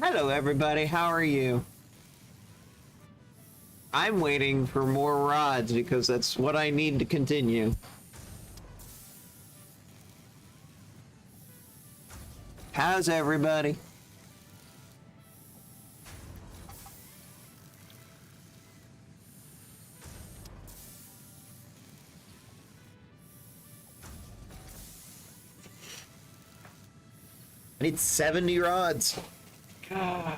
Hello, everybody. How are you? I'm waiting for more rods because that's what I need to continue. How's everybody? I need 70 rods. God.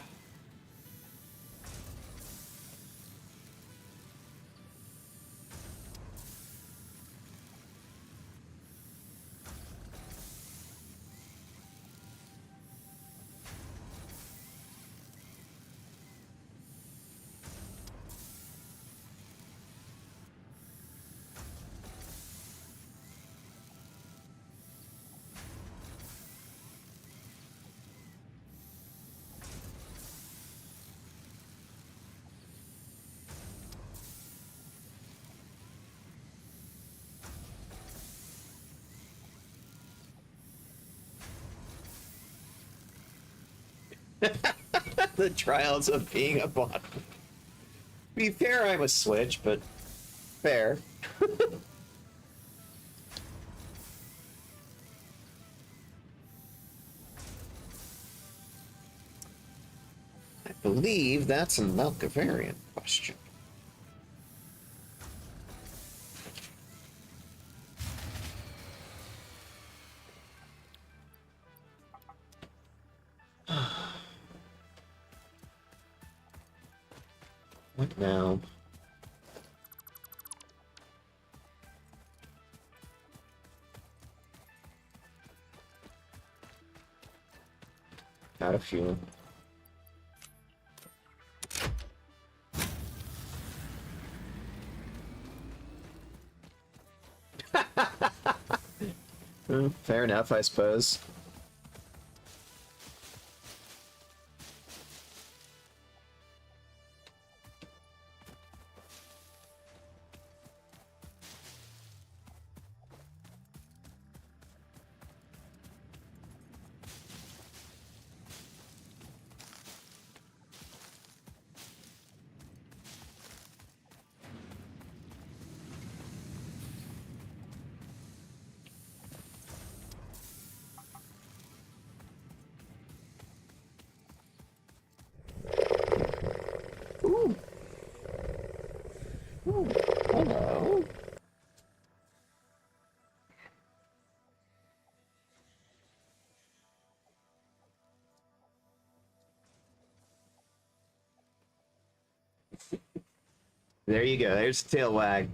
The trials of being a bot. Be fair, I'm a switch, but fair. I believe that's a Malkavarian question. What now? Got a few. Fair enough, I suppose. Ooh. Ooh. Hello. There you go. There's the tail wag.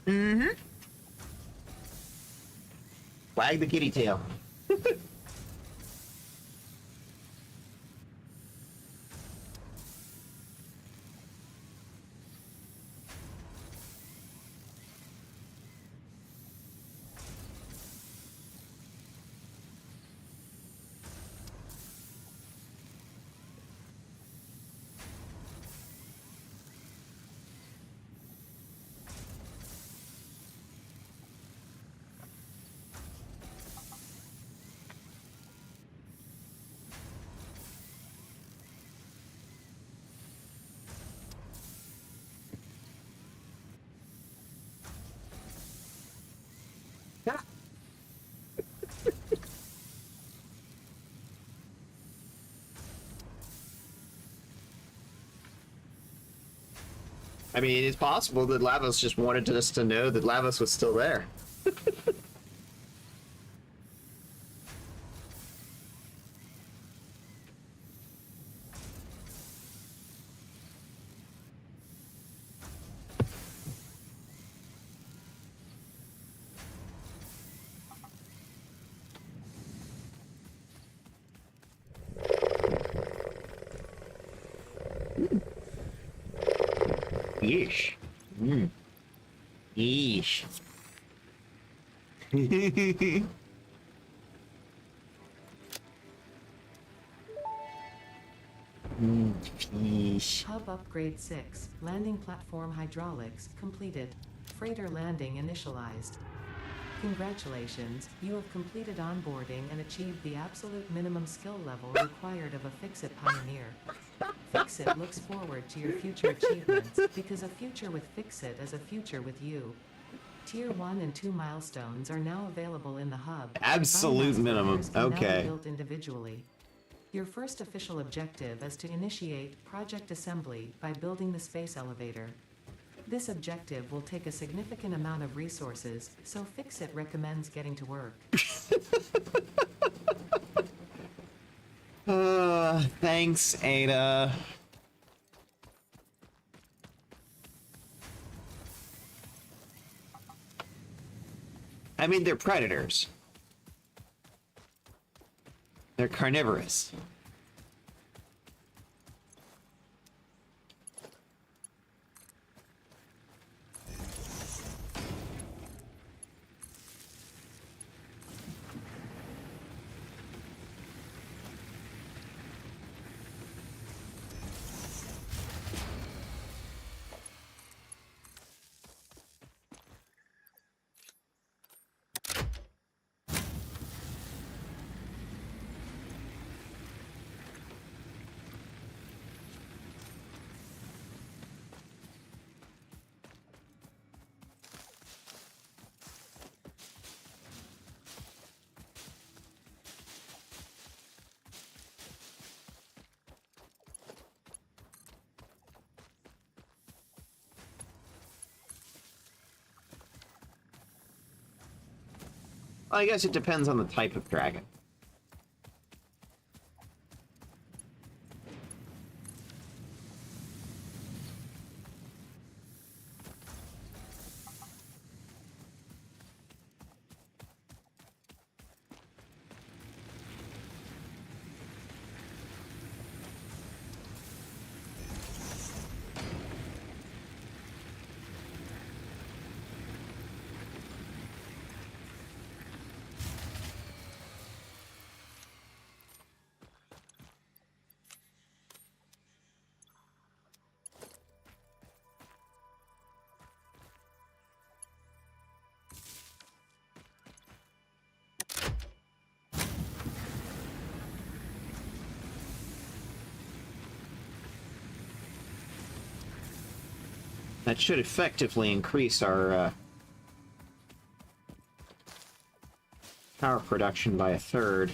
Mm-hmm. Wag the kitty tail. I mean, it's possible that Lavos just wanted us to know that Lavos was still there. Yeesh. Mm. Yeesh. Yeesh. Hub upgrade 6. Landing platform hydraulics completed. Freighter landing initialized. Congratulations, you have completed onboarding and achieved the absolute minimum skill level required of a Fix-It Pioneer. Fix-It looks forward to your future achievements, because a future with Fix-It is a future with you. Tier 1 and 2 milestones are now available in the hub. Absolute minimum. Can now be Okay. built individually. Your first official objective is to initiate project assembly by building the space elevator. This objective will take a significant amount of resources, so Fix-It recommends getting to work. Thanks, Ada. I mean, they're predators. They're carnivorous. Well, I guess it depends on the type of dragon. That should effectively increase our power production by a third.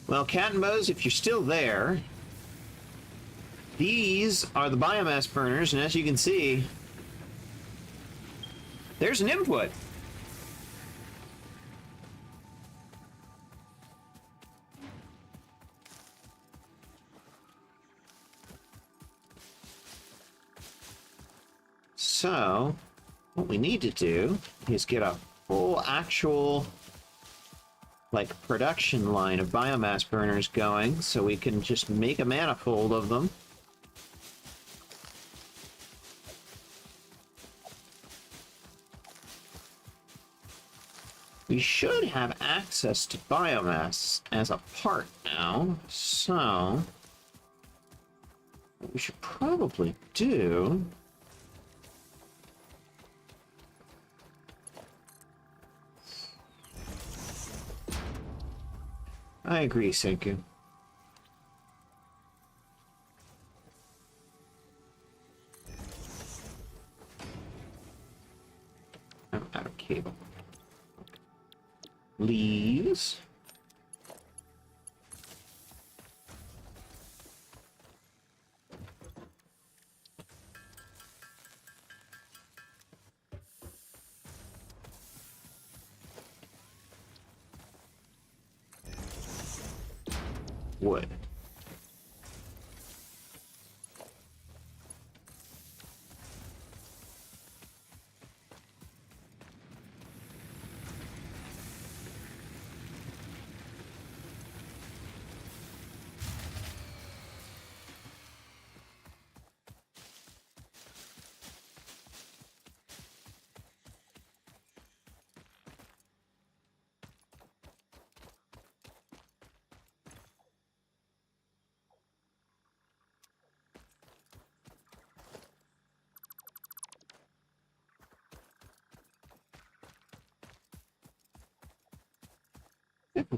Well, Cat and Moe's, if you're still there, these are the biomass burners, and as you can see, there's an input. So, what we need to do is get a full actual, like, production line of biomass burners going so we can just make a manifold of them. We should have access to biomass as a part now, so what we should probably do I agree, Senku. I'm out of cable. Leaves. Wood.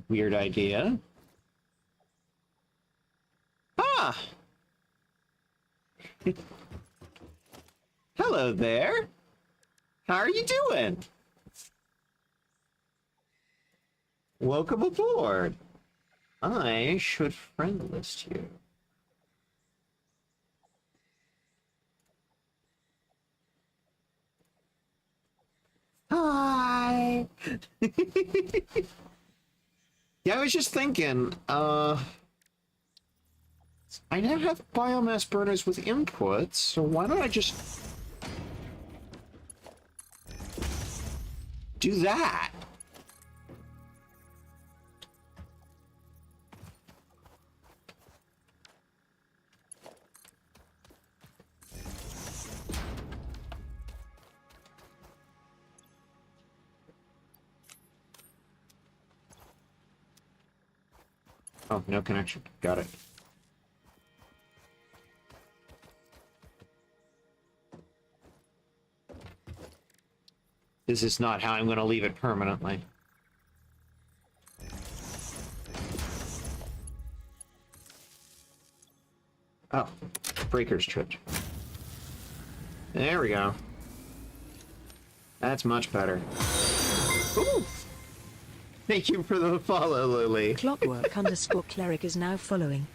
Weird idea. Ah! Hello there. How are you doing? Welcome aboard. I should friend list you. Hi. Yeah, I was just thinking, I now have biomass burners with inputs, so why don't I just do that? Oh, no connection. Got it. This is not how I'm going to leave it permanently. Oh, breaker's tripped. There we go. That's much better. Ooh! Thank you for the follow, Lily. Clockwork_cleric is now following.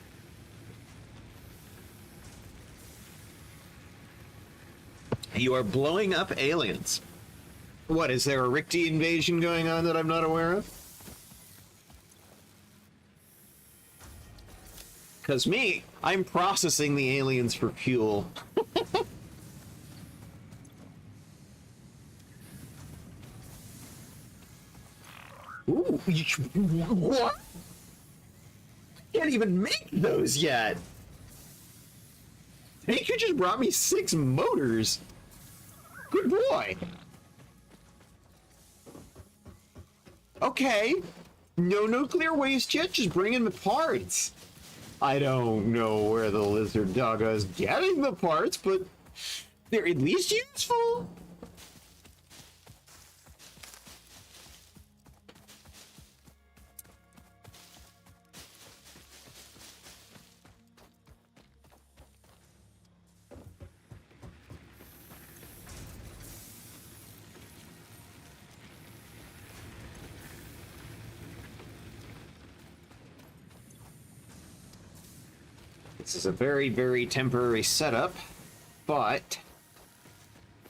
You are blowing up aliens. What, is there a Ricti invasion going on that I'm not aware of? Because me, I'm processing the aliens for fuel. Ooh, what? Can't even make those yet. Hey, you just brought me 6 motors. Good boy. Okay. No nuclear waste yet, just bring in the parts. I don't know where the lizard doggo is getting the parts, but they're at least useful. This is a very, very temporary setup, but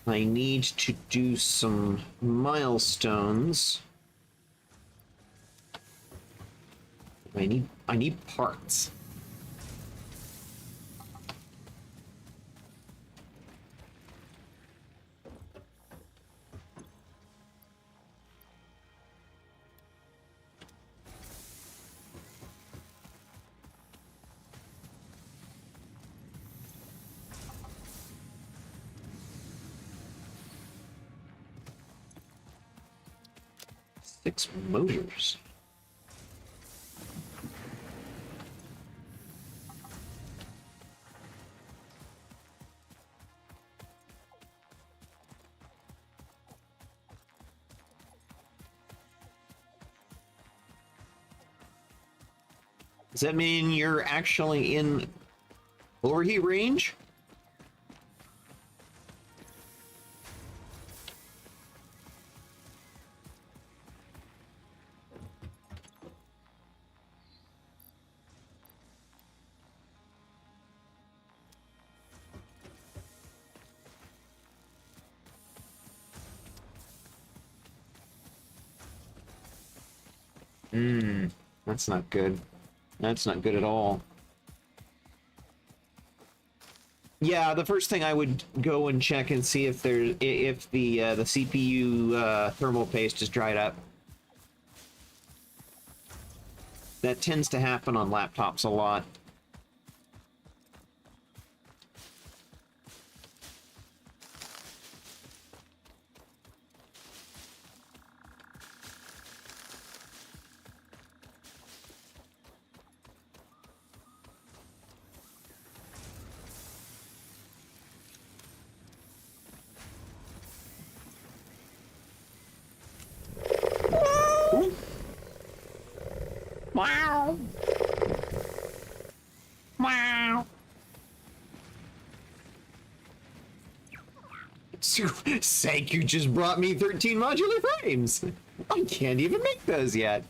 I need to do some milestones. I need parts. Six motors. Does that mean you're actually in overheat range? That's not good. That's not good at all. Yeah, the first thing I would go and check and see if the CPU thermal paste is dried up. That tends to happen on laptops a lot. Wow. Wow. Sank, you just brought me 13 modular frames. I can't even make those yet.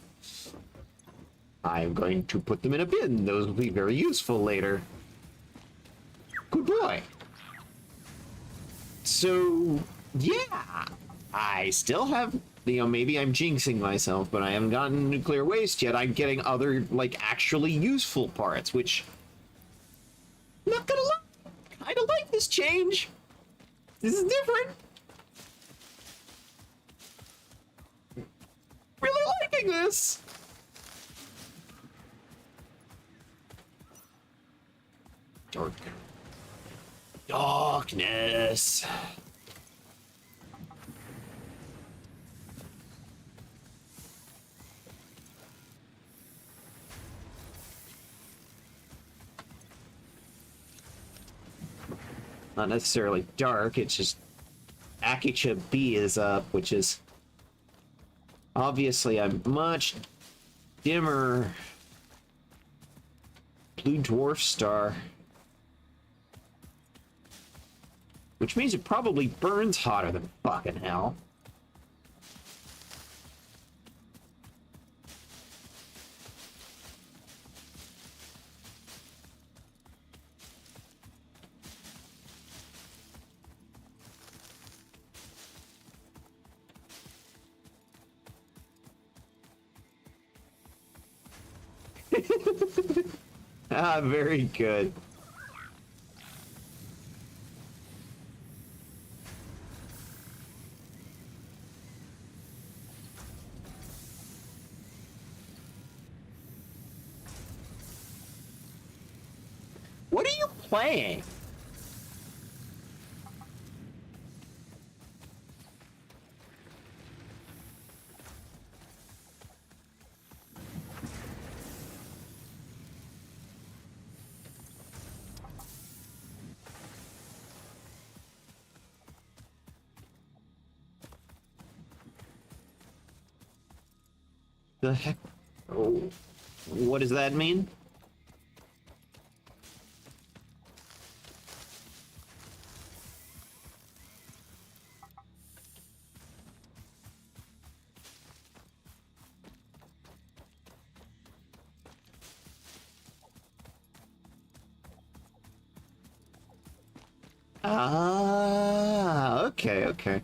I'm going to put them in a bin. Those will be very useful later. Good boy. So, yeah. I still have, maybe I'm jinxing myself, but I haven't gotten nuclear waste yet. I'm getting other, actually useful parts, which, I'm not gonna lie, I kind of like this change. This is different. Really liking this. Darkness. Not necessarily dark, it's just Akicha B is up, which is obviously a much dimmer blue dwarf star. Which means it probably burns hotter than fucking hell. Ah, very good. What are you playing? The heck? Oh, what does that mean? Ah, okay, okay.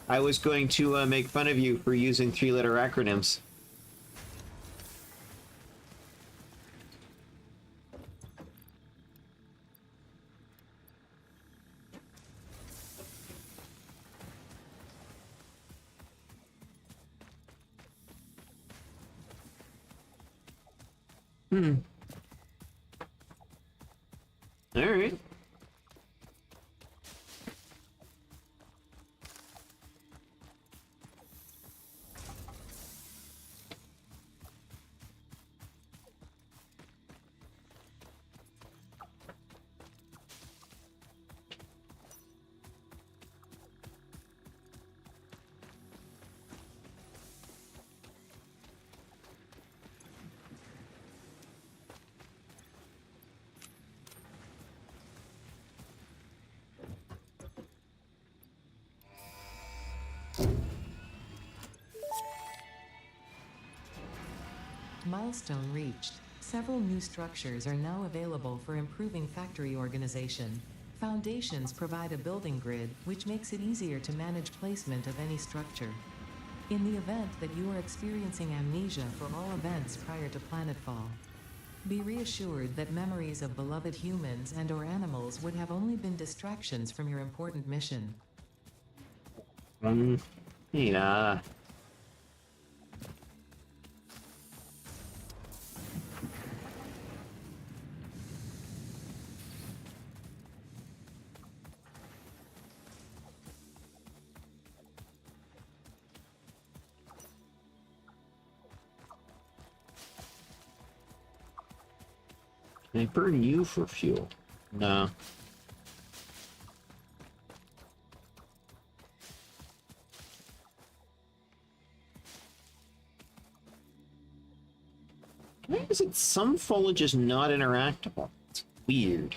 I was going to make fun of you for using three-letter acronyms. Hmm. All right. Milestone reached. Several new structures are now available for improving factory organization. Foundations provide a building grid, which makes it easier to manage placement of any structure. In the event that you are experiencing amnesia for all events prior to planetfall, be reassured that memories of beloved humans and/or animals would have only been distractions from your important mission. Yeah. Can I burn you for fuel? No. Why is it some foliage is not interactable? It's weird.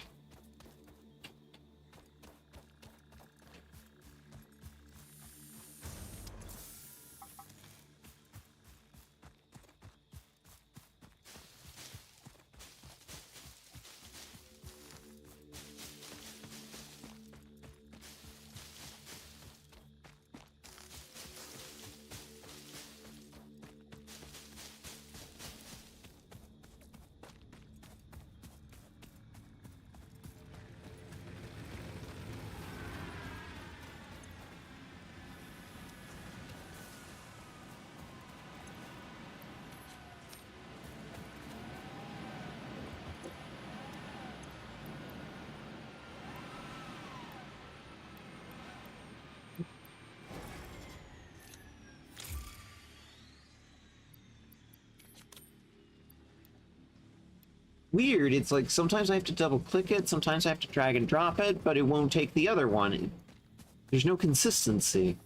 Weird, it's like sometimes I have to double click it, sometimes I have to drag and drop it, but it won't take the other one. There's no consistency.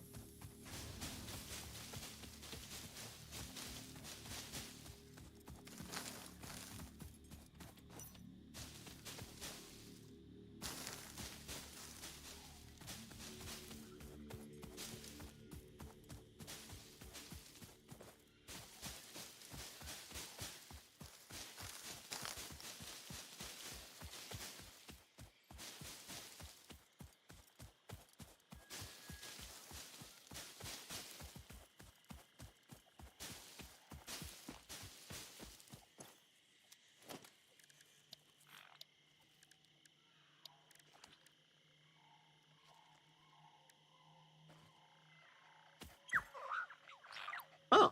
Oh,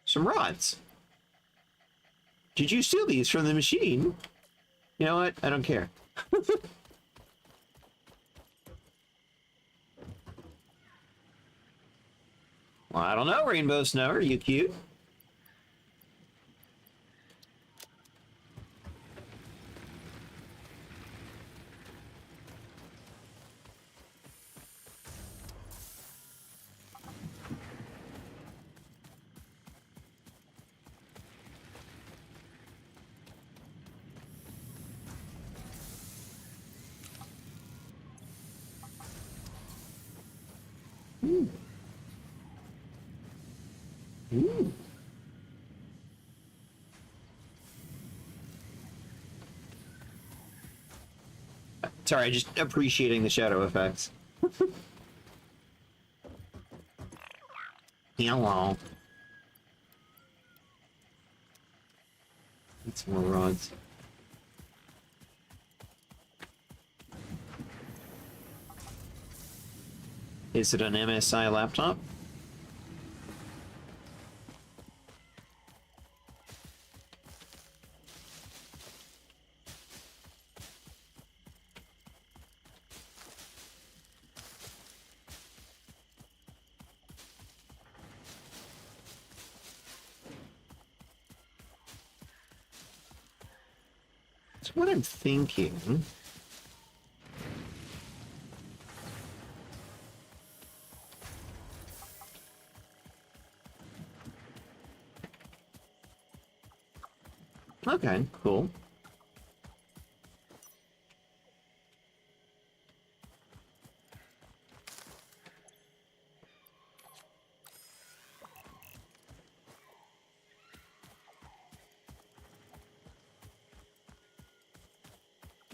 some rods. Did you steal these from the machine? You know what? I don't care. Well, I don't know, Rainbow Snow. Are you cute? Ooh. Ooh. Sorry, just appreciating the shadow effects. Hello. Need some more rods. Is it an MSI laptop? That's what I'm thinking. Okay, cool.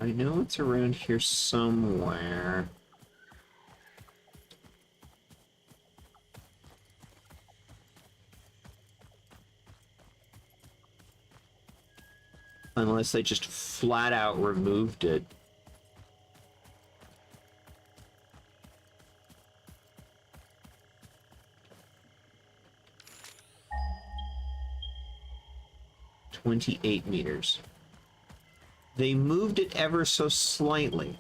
I know it's around here somewhere. Unless they just flat out removed it. "28 meters. They moved it ever so slightly.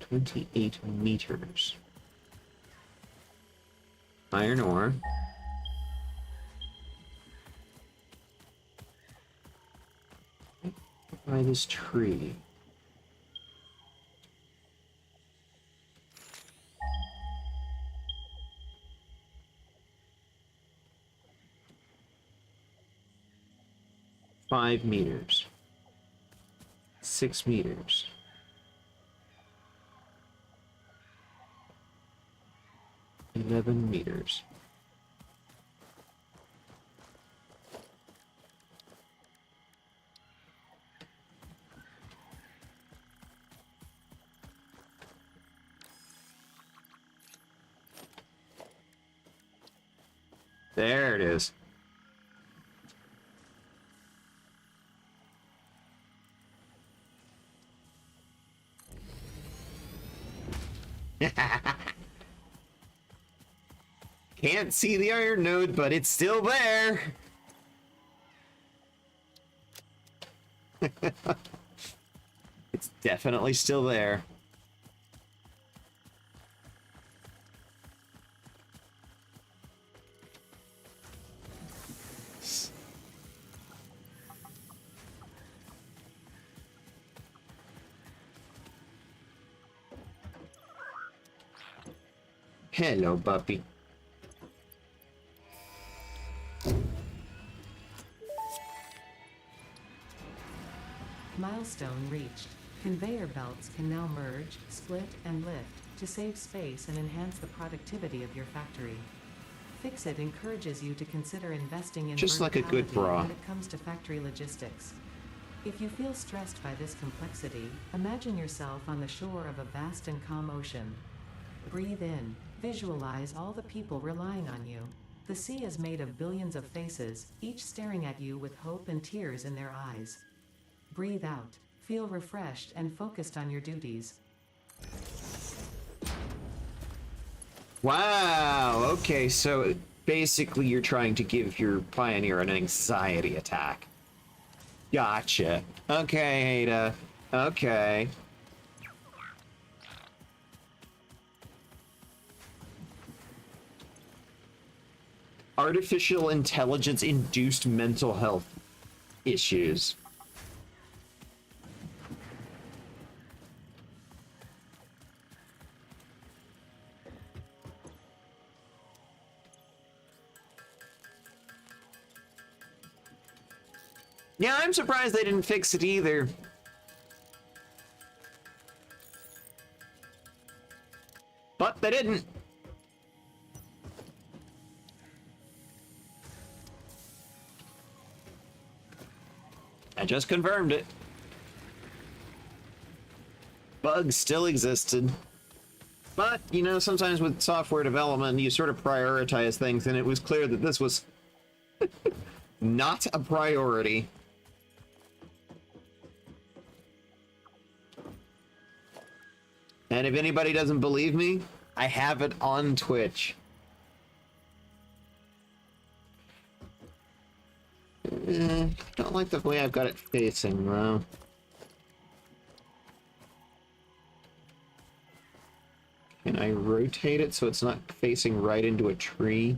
"28 meters. Iron ore. By this tree. "5 meters. 6 meters. 11 meters. There it is. Can't see the iron node, but it's still there. It's definitely still there. Hello, puppy. Milestone reached. Conveyor belts can now merge, split, and lift to save space and enhance the productivity of your factory. Fixit encourages you to consider investing in Just like a good verticality bra. when it comes to factory logistics. If you feel stressed by this complexity, imagine yourself on the shore of a vast and calm ocean. Breathe in. Visualize all the people relying on you. The sea is made of billions of faces, each staring at you with hope and tears in their eyes. Breathe out. Feel refreshed and focused on your duties. Wow, okay, so basically you're trying to give your Pioneer an anxiety attack. Gotcha. Okay, Ada. Okay. Artificial intelligence induced mental health issues. Yeah, I'm surprised they didn't fix it either. But they didn't. I just confirmed it. Bugs still existed. But, you know, sometimes with software development, you sort of prioritize things, and it was clear that this was not a priority. And if anybody doesn't believe me, I have it on Twitch. Don't like the way I've got it facing, though. Can I rotate it so it's not facing right into a tree?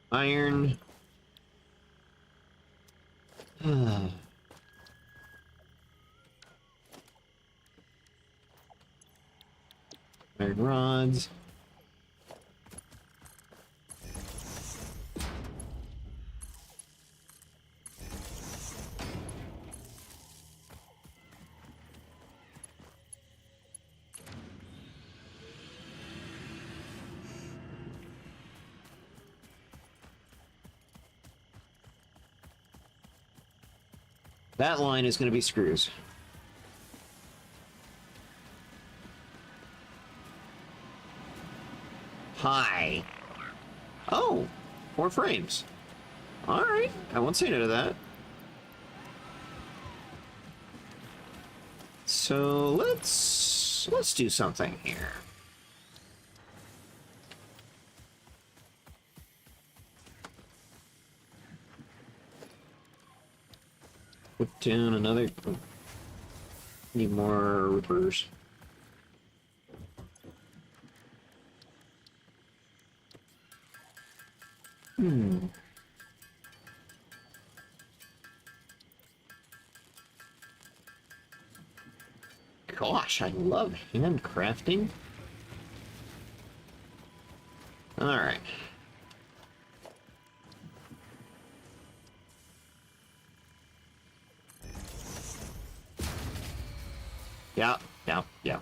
Iron. Iron rods. That line is going to be screws. Hi. Oh, 4 frames. All right, I won't say no to that. So let's do something here. Put down another. Need more rippers. Gosh, I love handcrafting. All right. Yeah.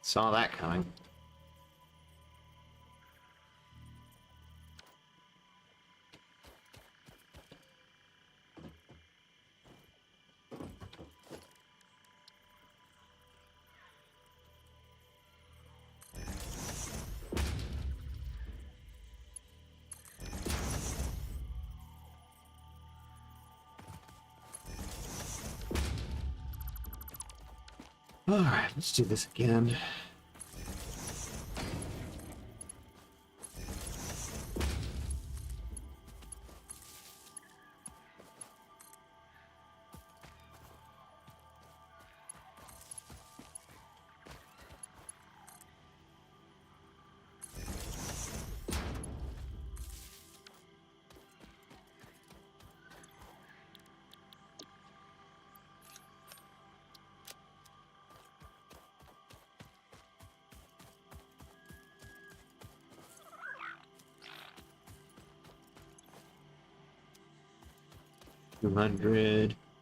Saw that coming. All right, let's do this again.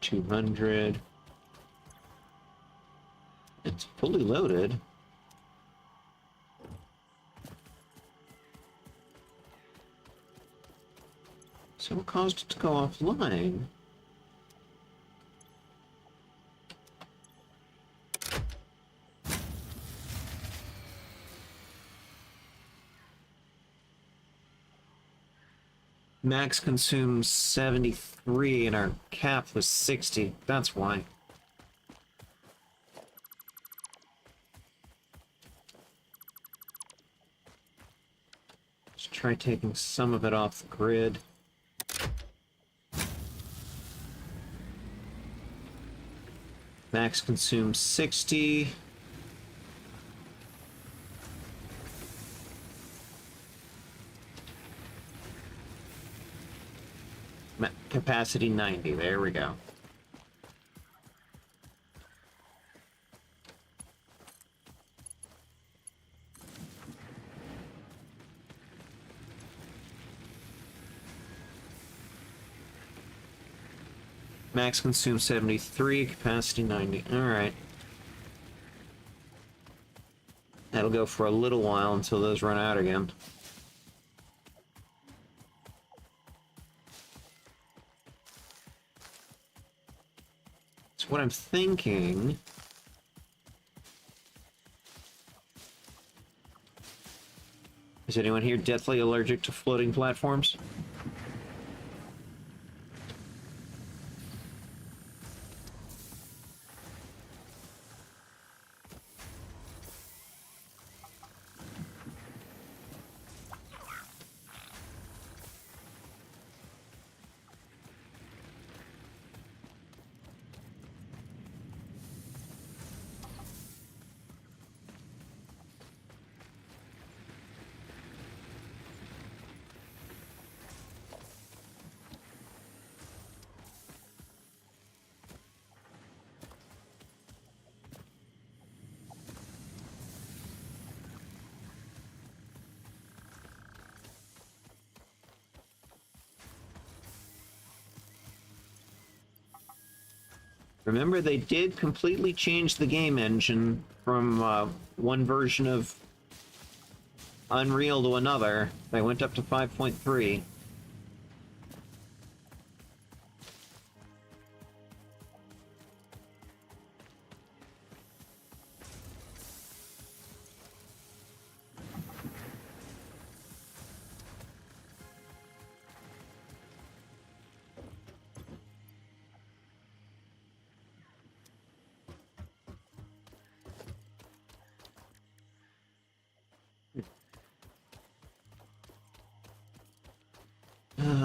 $200. It's fully loaded. So what caused it to go offline? Max consumes 73 and our cap was 60. That's why. try taking some of it off the grid. Max consumes 60. Capacity 90. There we go. Max consume 73, capacity 90. Alright. That'll go for a little while until those run out again. So what I'm thinking... Is anyone here deathly allergic to floating platforms? Remember, they did completely change the game engine from one version of Unreal to another. They went up to 5.3.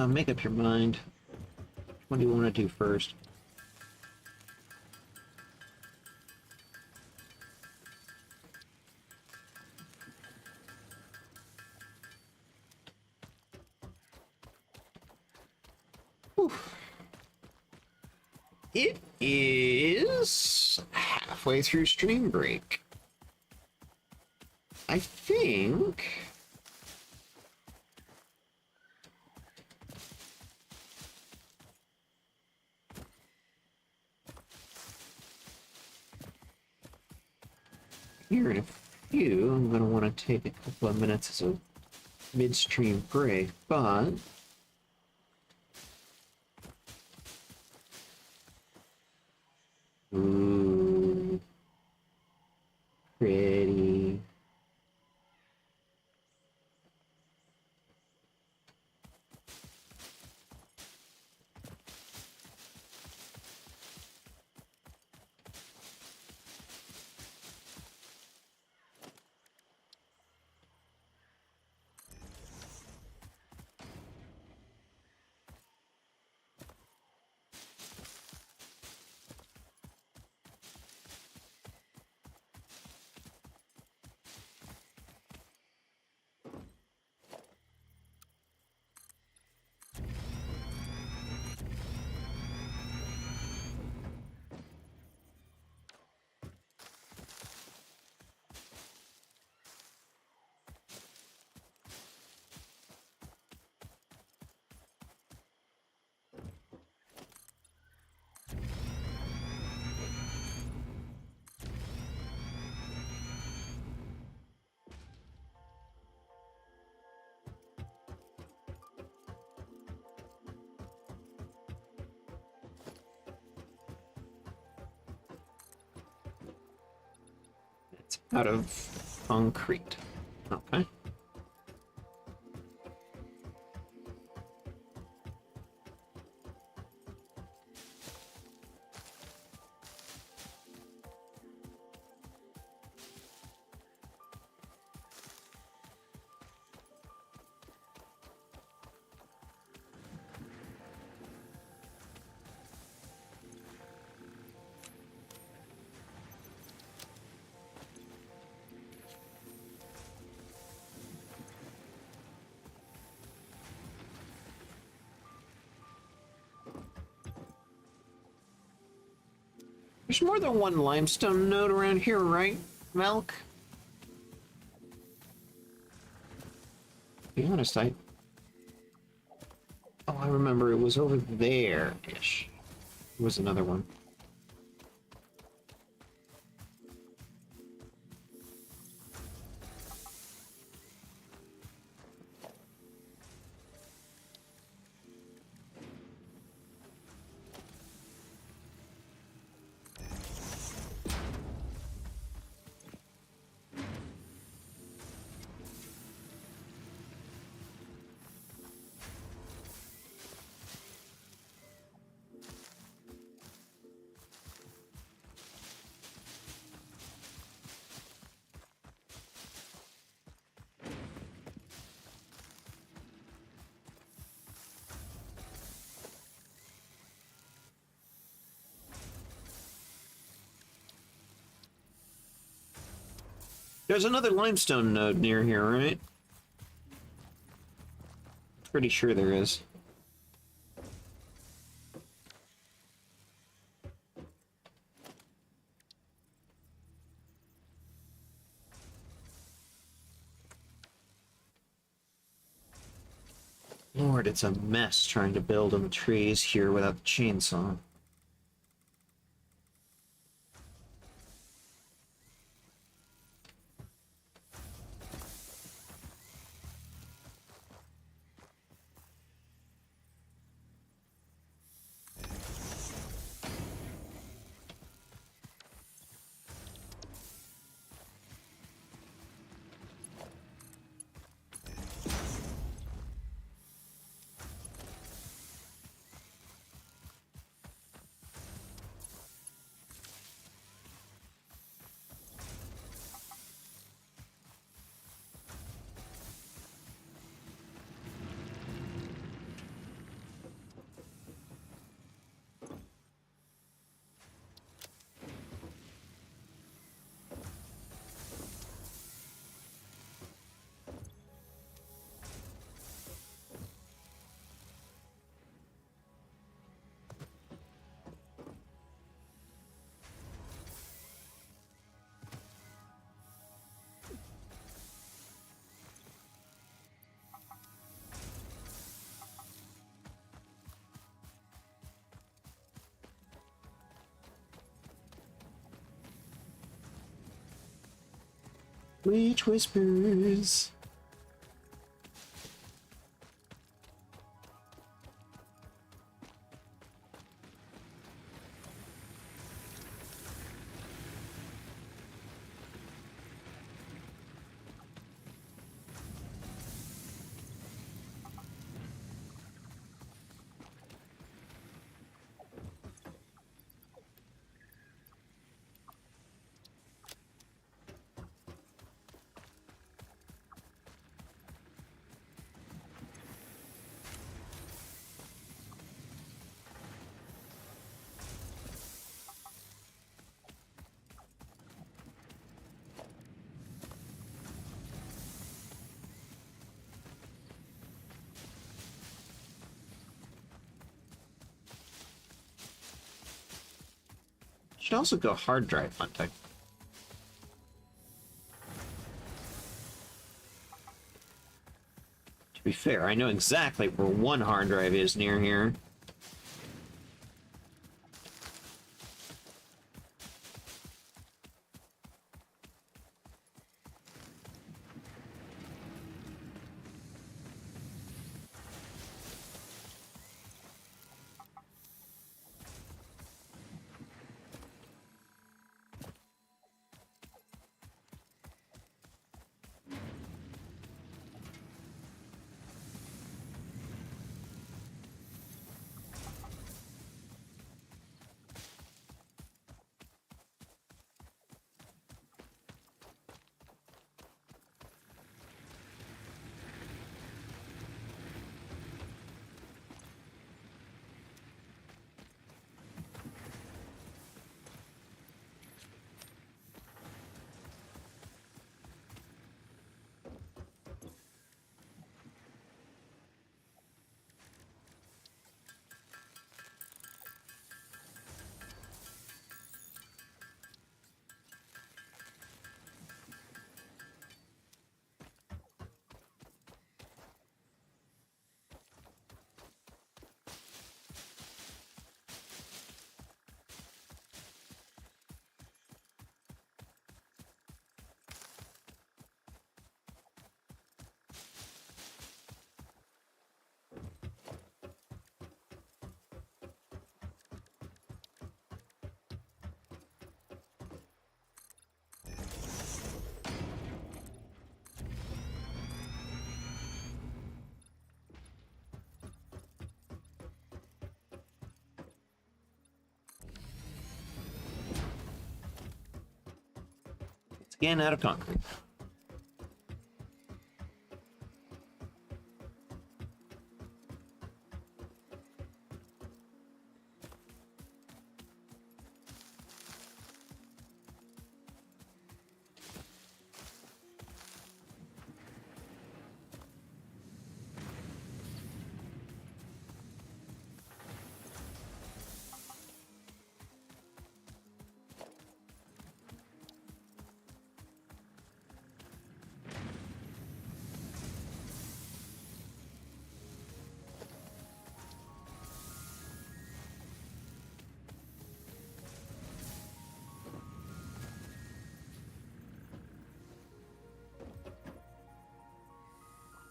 Make up your mind. What do you want to do first? Whew. It is halfway through stream break. I think... Here in a few, I'm going to want to take a couple of minutes as a midstream break, but... Ooh. Pretty. It's out of concrete. Okay. There's more than one limestone node around here, right, Malk? To be honest, oh, I remember it was over there-ish. There was another one. There's another limestone node near here, right? Pretty sure there is. Lord, it's a mess trying to build on the trees here without the chainsaw. Witch whispers. Should also go hard drive hunting. To be fair, I know exactly where one hard drive is near here. Skin out of concrete.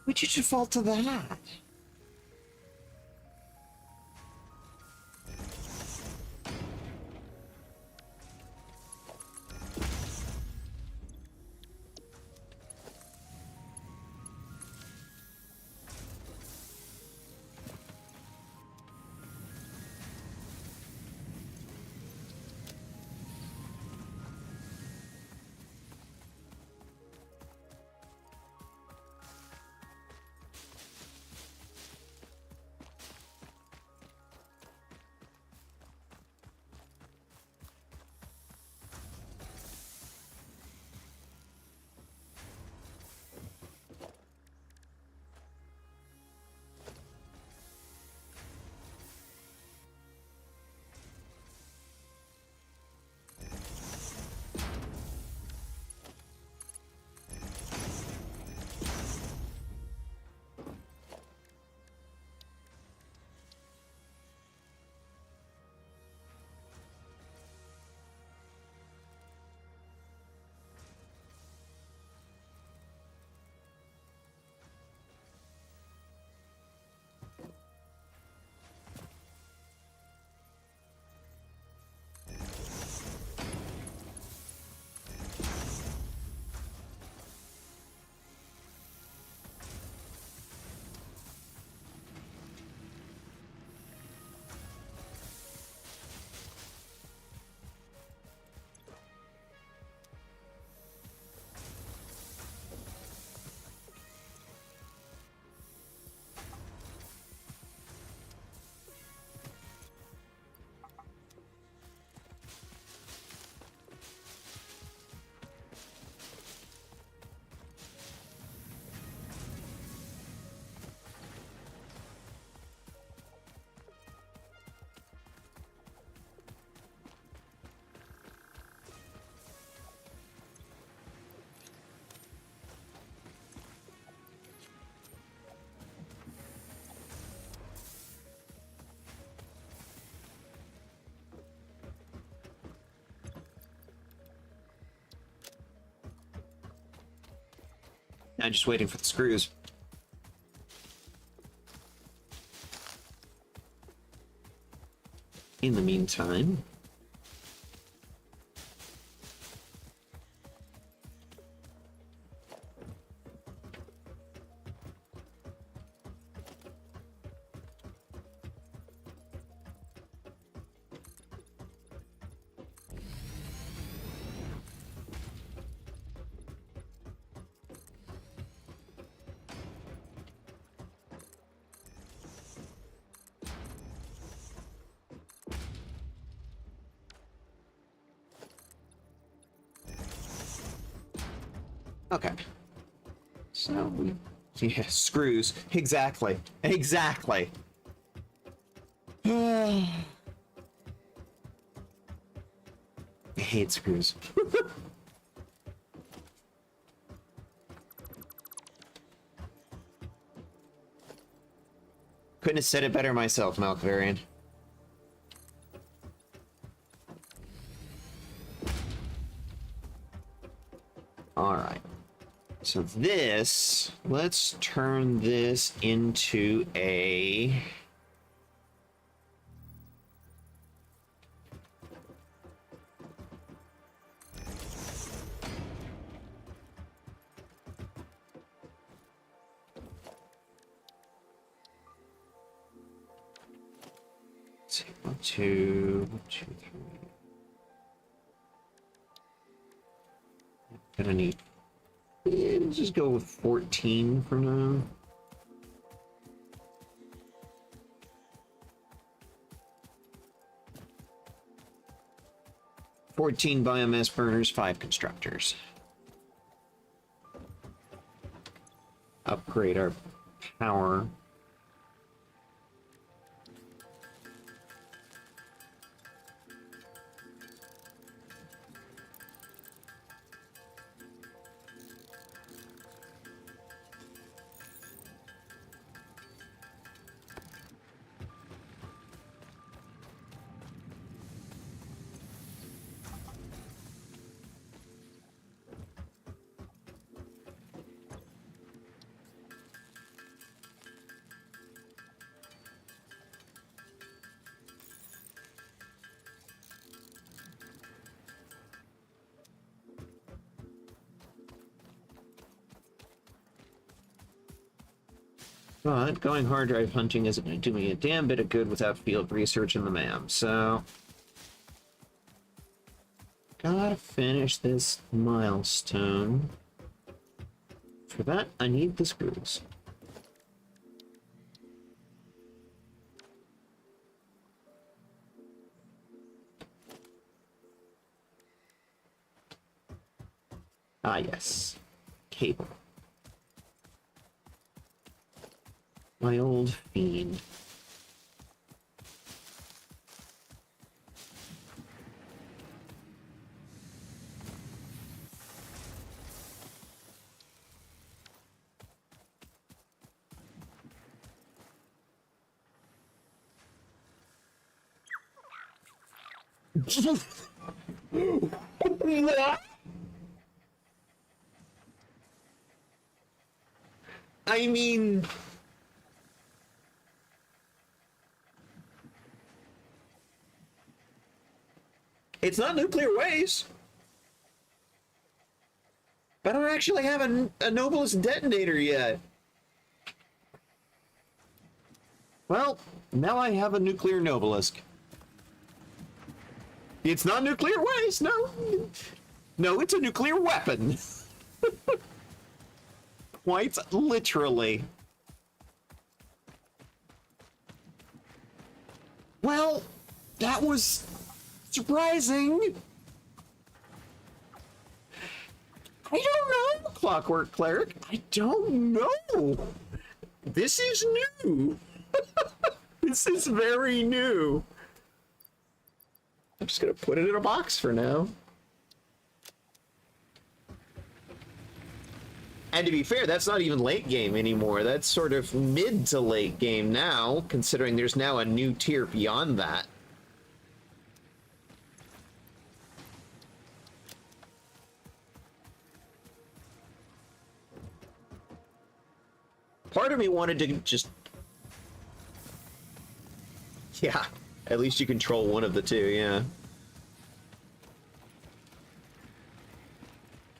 Would you default to that? I'm just waiting for the screws. In the meantime, okay. So, yeah, screws. Exactly. Exactly. I hate screws. Couldn't have said it better myself, Malkavarian. Alright. So this, let's turn this into a... Let's see, 1, 2, 1, 2, 3. Gonna need... Let's just go with 14 for now. "14 biomass burners, 5 constructors." Upgrade our power. But going hard drive hunting isn't going to do me a damn bit of good without field research in the MAM, so... Gotta finish this milestone. For that, I need the screws. Ah, yes. Cable. My old fiend. I mean... It's not nuclear waste. But I don't actually have a Modless detonator yet. Well, now I have a nuclear Modless. It's not nuclear waste, no. No, it's a nuclear weapon. Quite literally. Well, that was surprising. I don't know, Clockwork Cleric. I don't know. This is new. This is very new. I'm just gonna put it in a box for now. And to be fair, that's not even late game anymore. That's sort of mid to late game now, considering there's now a new tier beyond that. Part of me wanted to just... Yeah, at least you control one of the two, yeah.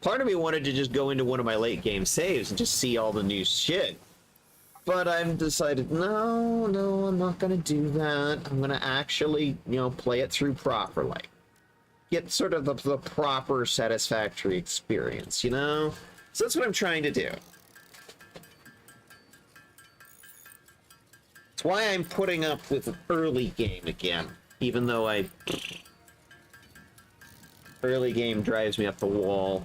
Part of me wanted to just go into one of my late game saves and just see all the new shit. But I've decided, no, I'm not gonna do that. I'm gonna actually, play it through properly. Get sort of the proper Satisfactory experience, you know? So that's what I'm trying to do. That's why I'm putting up with early game again, even though early game drives me up the wall.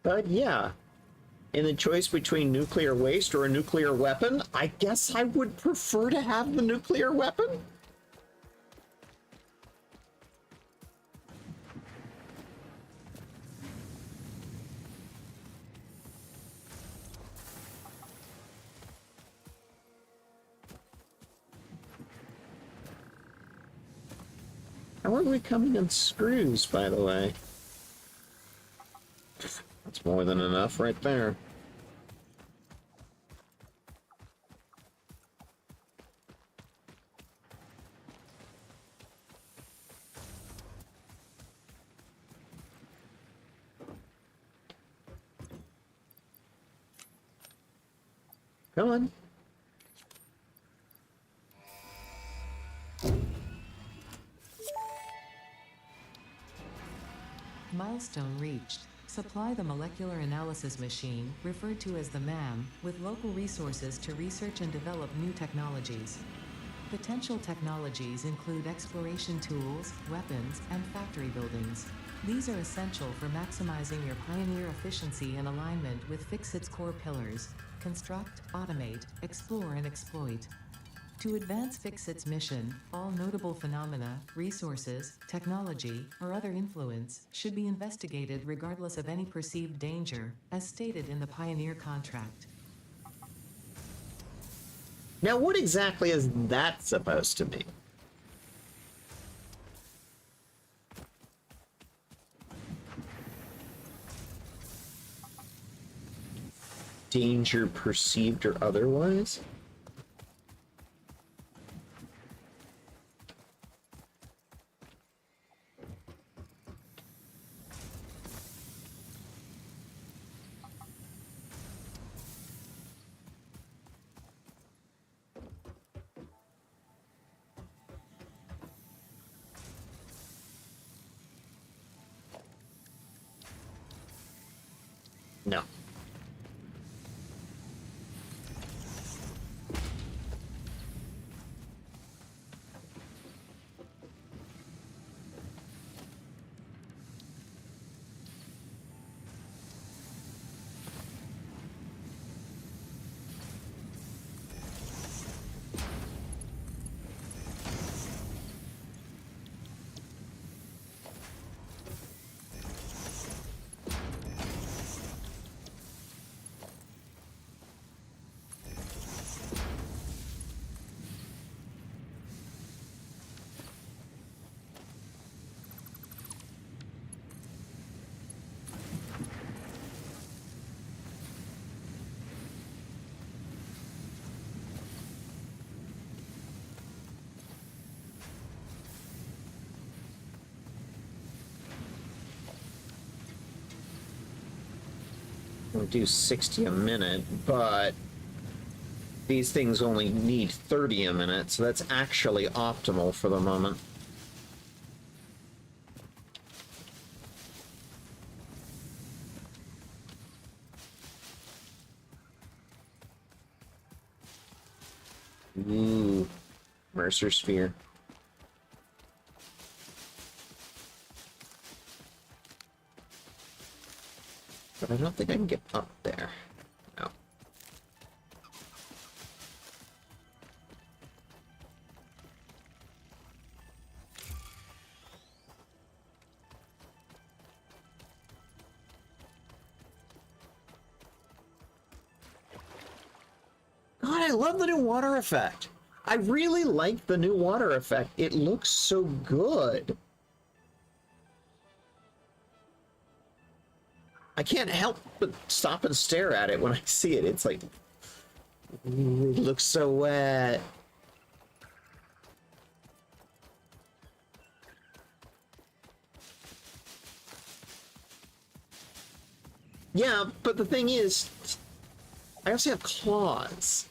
But yeah, in the choice between nuclear waste or a nuclear weapon, I guess I would prefer to have the nuclear weapon. How are we coming on screws, by the way? That's more than enough right there. Come on. Milestone reached. Supply the molecular analysis machine, referred to as the MAM, with local resources to research and develop new technologies. Potential technologies include exploration tools, weapons, and factory buildings. These are essential for maximizing your Pioneer efficiency in alignment with Fixit's core pillars: construct, automate, explore, and exploit. To advance Fixit's mission, all notable phenomena, resources, technology, or other influence should be investigated regardless of any perceived danger, as stated in the Pioneer contract. Now, what exactly is that supposed to be? Danger perceived or otherwise? No. We'll do 60 a minute, but these things only need 30 a minute, so that's actually optimal for the moment. Ooh, Mercer Sphere. But I don't think I can get up there. No. God, I love the new water effect. I really like the new water effect. It looks so good. I can't help but stop and stare at it when I see it. It's like, ooh, it looks so wet. Yeah, but the thing is, I also have claws.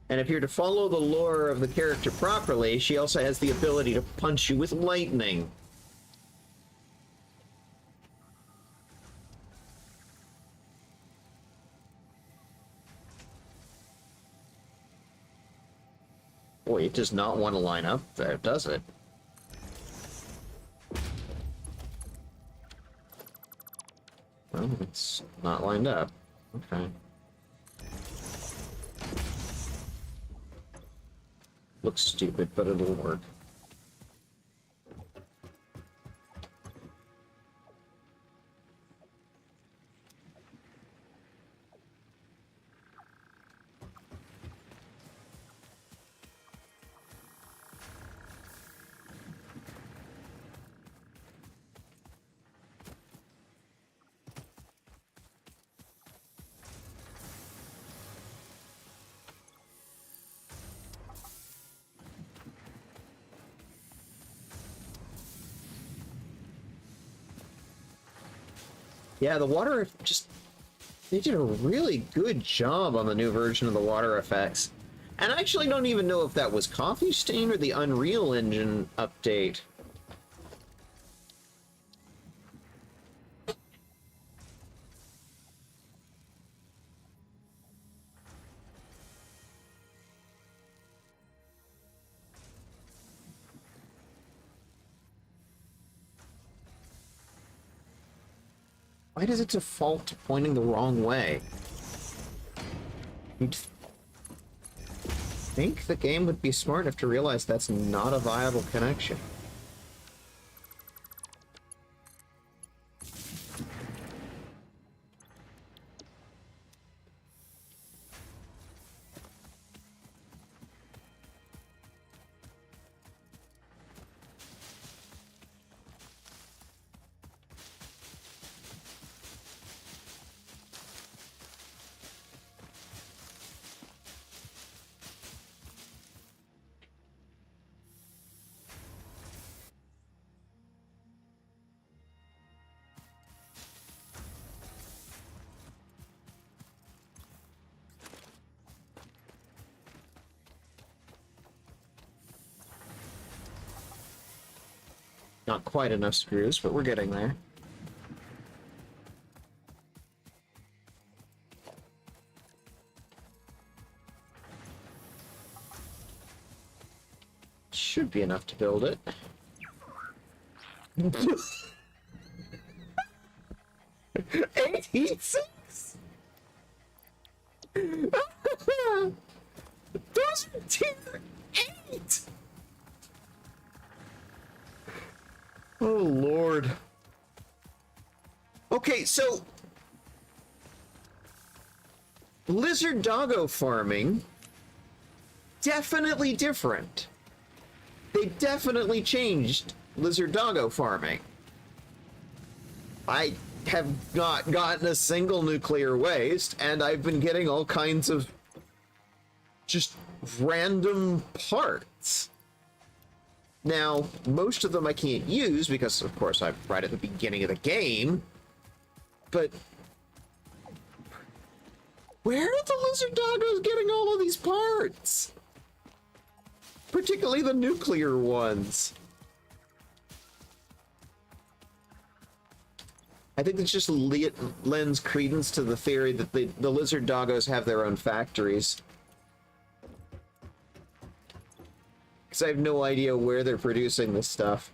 And if you're to follow the lore of the character properly, she also has the ability to punch you with lightning. Boy, it does not want to line up there, does it? Well, it's not lined up. Okay. Looks stupid, but it'll work. Yeah, the water just... They did a really good job on the new version of the water effects. And I actually don't even know if that was Coffee Stain or the Unreal Engine update. Why does it default to pointing the wrong way? You'd think the game would be smart enough to realize that's not a viable connection. Not quite enough screws, but we're getting there. Should be enough to build it. 86? Those are tier 8! Oh, Lord. Okay, so... Lizard doggo farming... Definitely different. They definitely changed lizard doggo farming. I have not gotten a single nuclear waste, and I've been getting all kinds of... just random parts. Now, most of them I can't use because, of course, I'm right at the beginning of the game. But where are the lizard doggos getting all of these parts? Particularly the nuclear ones. I think this just lends credence to the theory that the lizard doggos have their own factories. Because I have no idea where they're producing this stuff.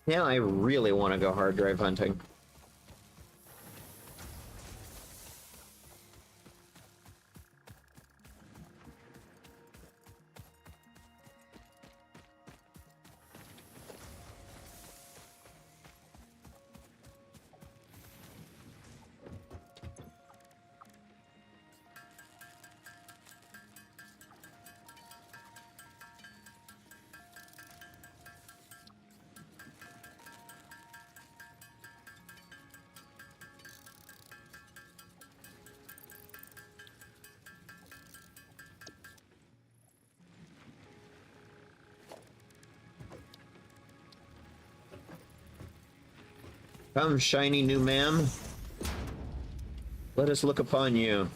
Now I really want to go hard drive hunting. Come, shiny new ma'am. Let us look upon you.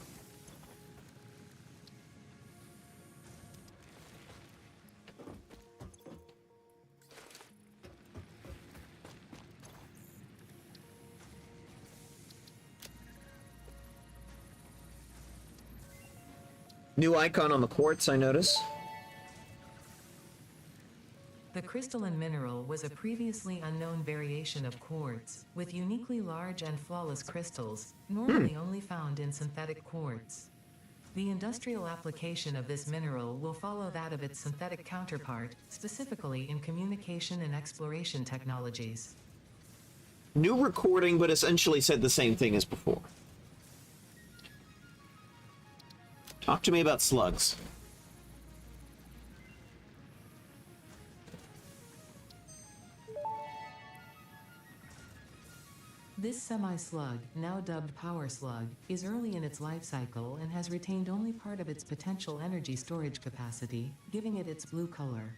New icon on the quartz, I notice. The The crystalline mineral was a previously unknown variation of quartz, with uniquely large and flawless crystals, normally only found in synthetic quartz. The industrial application of this mineral will follow that of its synthetic counterpart, specifically in communication and exploration technologies. New recording, but essentially said the same thing as before. Talk to me about slugs. This semi-slug, now dubbed power slug, is early in its life cycle and has retained only part of its potential energy storage capacity, giving it its blue color.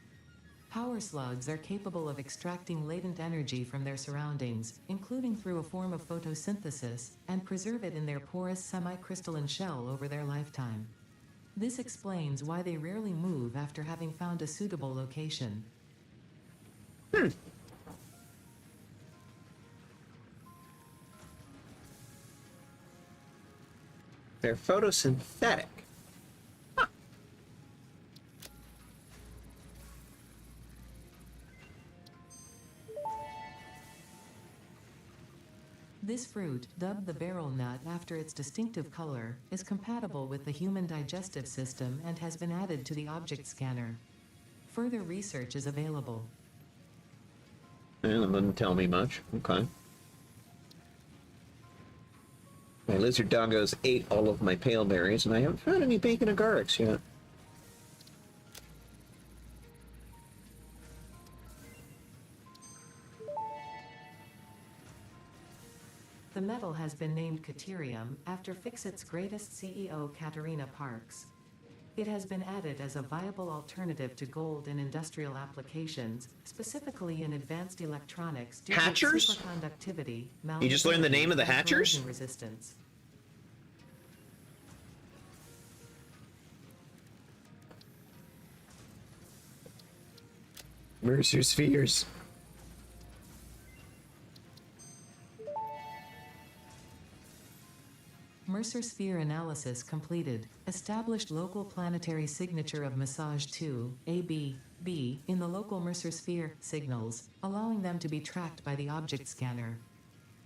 Power slugs are capable of extracting latent energy from their surroundings, including through a form of photosynthesis, and preserve it in their porous semi-crystalline shell over their lifetime. This explains why they rarely move after having found a suitable location. They're photosynthetic. Huh. This fruit, dubbed the barrel nut after its distinctive color, is compatible with the human digestive system and has been added to the object scanner. Further research is available. Well, it doesn't tell me much. Okay. My lizard doggos ate all of my pale berries, and I haven't found any bacon agarics yet. The metal has been named Caterium after Fixit's greatest CEO Katerina Parks. It has been added as a viable alternative to gold in industrial applications, specifically in advanced electronics due to Hatchers? its superconductivity, You just learned the name of the and hatchers? corrosion resistance. Mercer spheres. Mercer sphere analysis completed. Established local planetary signature of massage 2, AB, B, in the local Mercer sphere signals, allowing them to be tracked by the object scanner.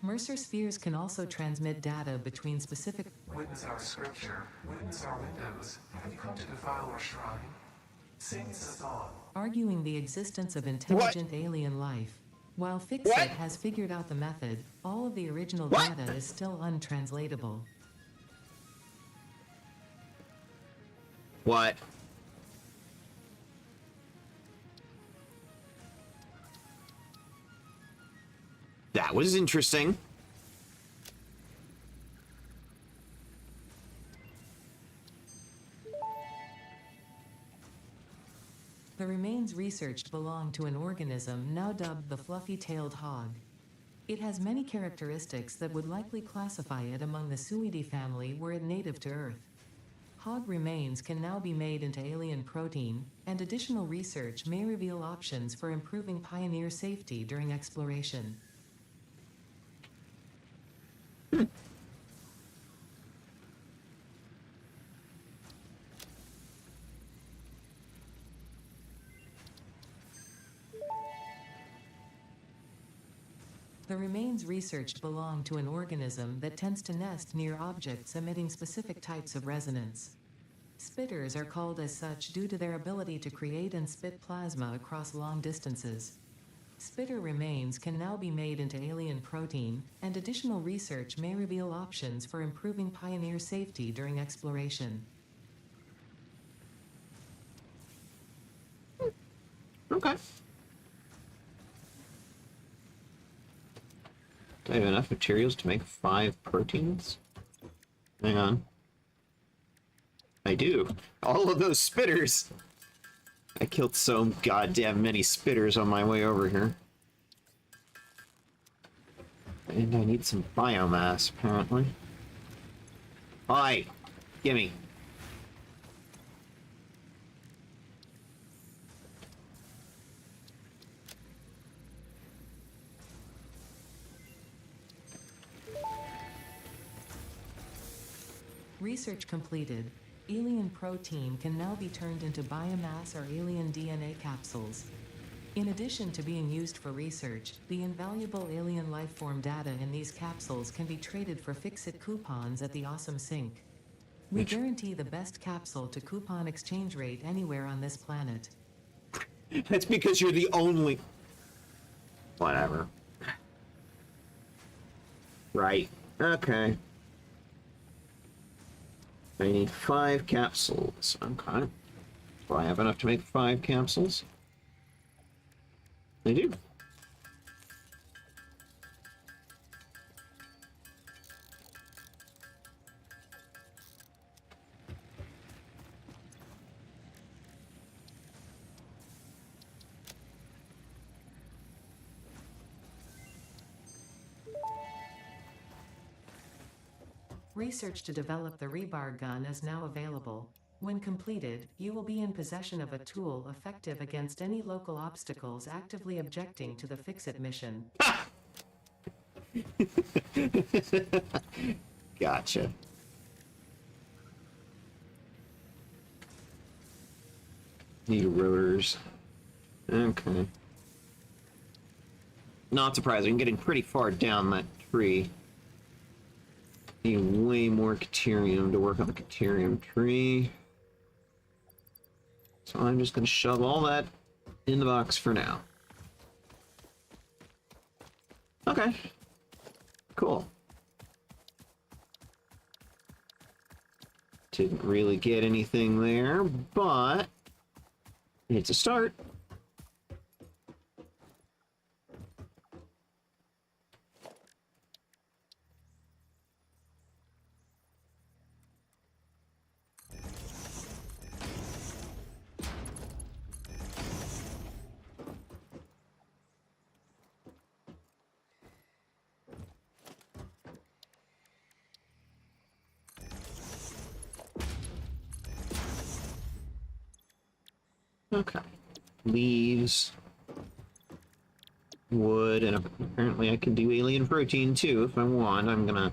Mercer spheres can also transmit data between specific. Witness our scripture, witness our windows. Have you come to defile our shrine? Sing us a song. Arguing the existence of intelligent alien life. While Fixit What? has figured out the method, all of the original What? data is still untranslatable. What? That was interesting. The remains researched belong to an organism now dubbed the fluffy-tailed hog. It has many characteristics that would likely classify it among the Suidae family were it native to Earth. Hog remains can now be made into alien protein, and additional research may reveal options for improving pioneer safety during exploration. The remains researched belong to an organism that tends to nest near objects emitting specific types of resonance. Spitters are called as such due to their ability to create and spit plasma across long distances. Spitter remains can now be made into alien protein, and additional research may reveal options for improving pioneer safety during exploration. Okay. Do I have enough materials to make 5 proteins? Hang on. I do. All of those spitters! I killed so goddamn many spitters on my way over here. And I need some biomass, apparently. Hi! Gimme. Research completed. Alien protein can now be turned into biomass or alien DNA capsules. In addition to being used for research, the invaluable alien lifeform data in these capsules can be traded for Fix-It coupons at the Awesome Sink. We guarantee the best capsule to coupon exchange rate anywhere on this planet. That's because you're the only... Whatever. Right. Okay. I need 5 capsules. Okay. Do I have enough to make 5 capsules? I do. Research to develop the rebar gun is now available. When completed, you will be in possession of a tool effective against any local obstacles actively objecting to the Fix-It mission. Gotcha. Need rotors. Okay. Not surprising. I'm getting pretty far down that tree. Need way more Caterium to work on the Caterium tree. So I'm just going to shove all that in the box for now. Okay. Cool. Didn't really get anything there, but it's a start. Okay. Leaves. Wood, and apparently I can do alien protein too if I want. I'm gonna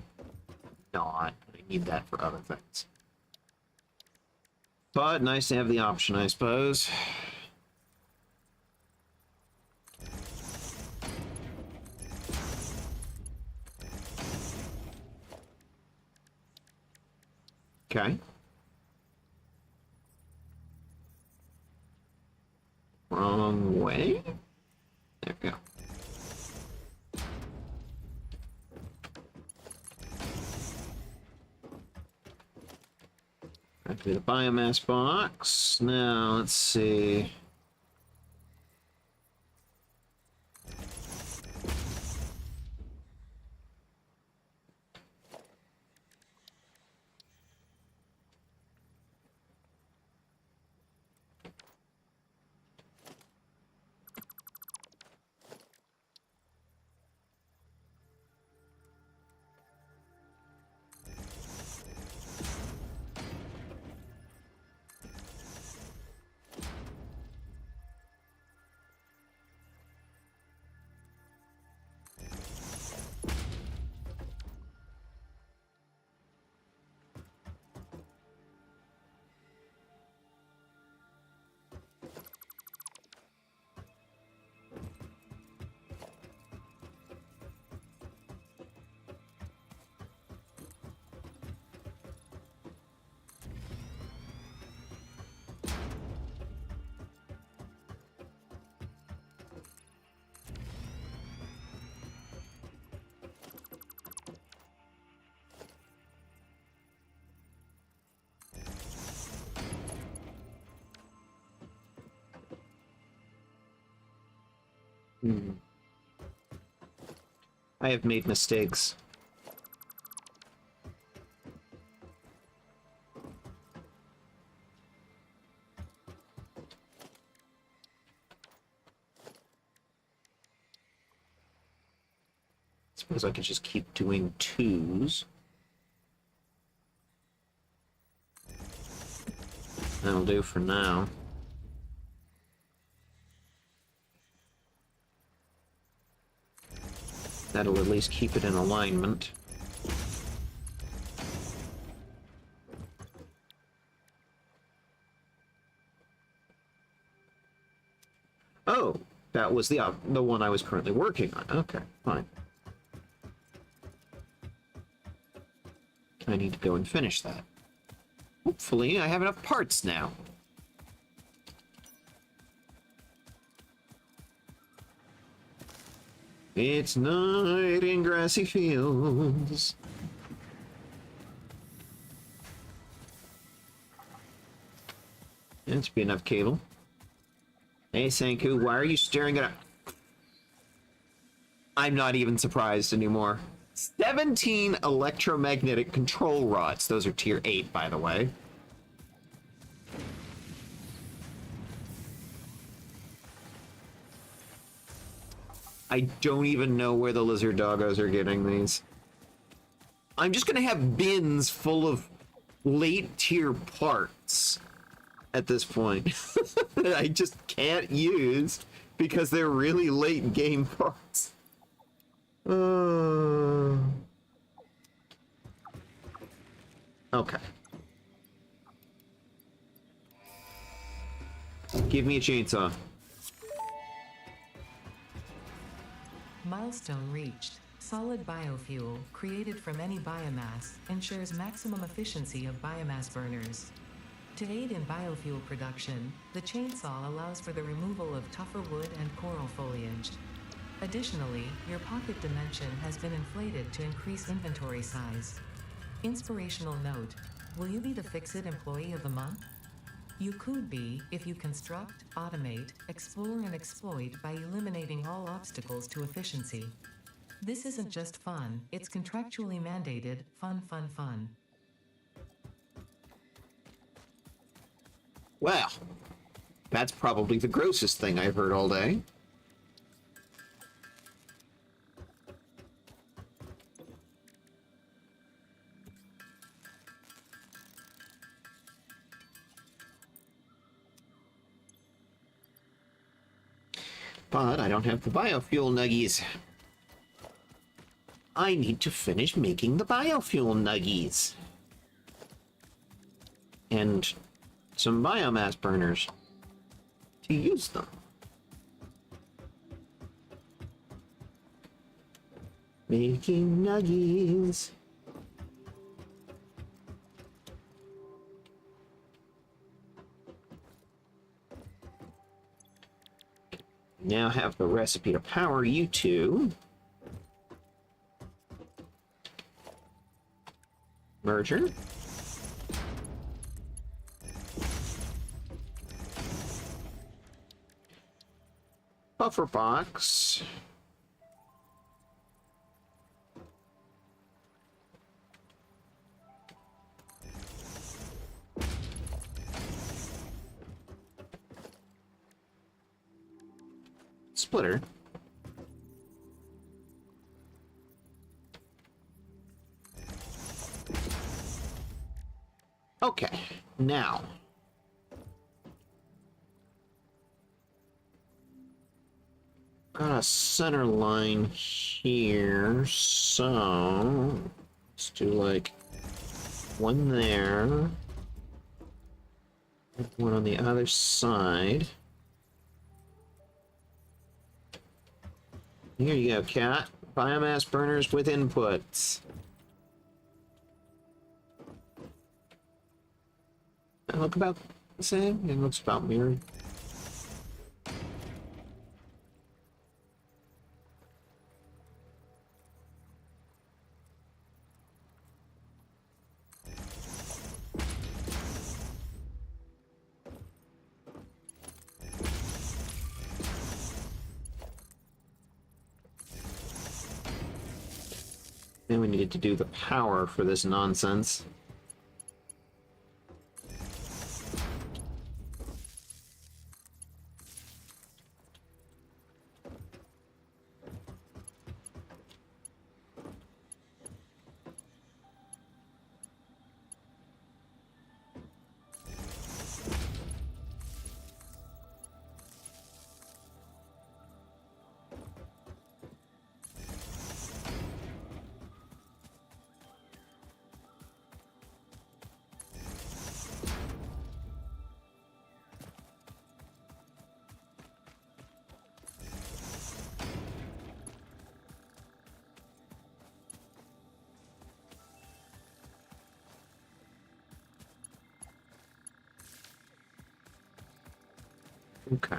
not. I need that for other things. But nice to have the option, I suppose. Okay. Wrong way? There we go. Back to the biomass box. Now, let's see. I have made mistakes. Suppose I could just keep doing 2s. That'll do for now. That'll at least keep it in alignment. Oh, that was the one I was currently working on. Okay, fine. I need to go and finish that. Hopefully, I have enough parts now. It's night in grassy fields. That should be enough cable. Hey, Senku, why are you staring at a... I'm not even surprised anymore. 17 electromagnetic control rods. Those are tier 8, by the way. I don't even know where the lizard doggos are getting these. I'm just gonna have bins full of late tier parts at this point that I just can't use because they're really late game parts. Okay. Give me a chainsaw. Milestone reached. Solid biofuel, created from any biomass, ensures maximum efficiency of biomass burners. To aid in biofuel production, the chainsaw allows for the removal of tougher wood and coral foliage. Additionally, your pocket dimension has been inflated to increase inventory size. Inspirational note: will you be the Fix-It Employee of the Month? You could be if you construct, automate, explore, and exploit by eliminating all obstacles to efficiency. This isn't just fun, it's contractually mandated, fun, fun, fun. Well, that's probably the grossest thing I've heard all day. But I don't have the biofuel nuggies. I need to finish making the biofuel nuggies. And some biomass burners to use them. Making nuggies. Now have the recipe to power you two. Merger. Buffer box. Splitter. Okay, now. Got a center line here, so let's do like one there, one on the other side. Here you go, cat. Biomass burners with inputs. That look about the same? It looks about mirrored. Then we needed to do the power for this nonsense. Okay.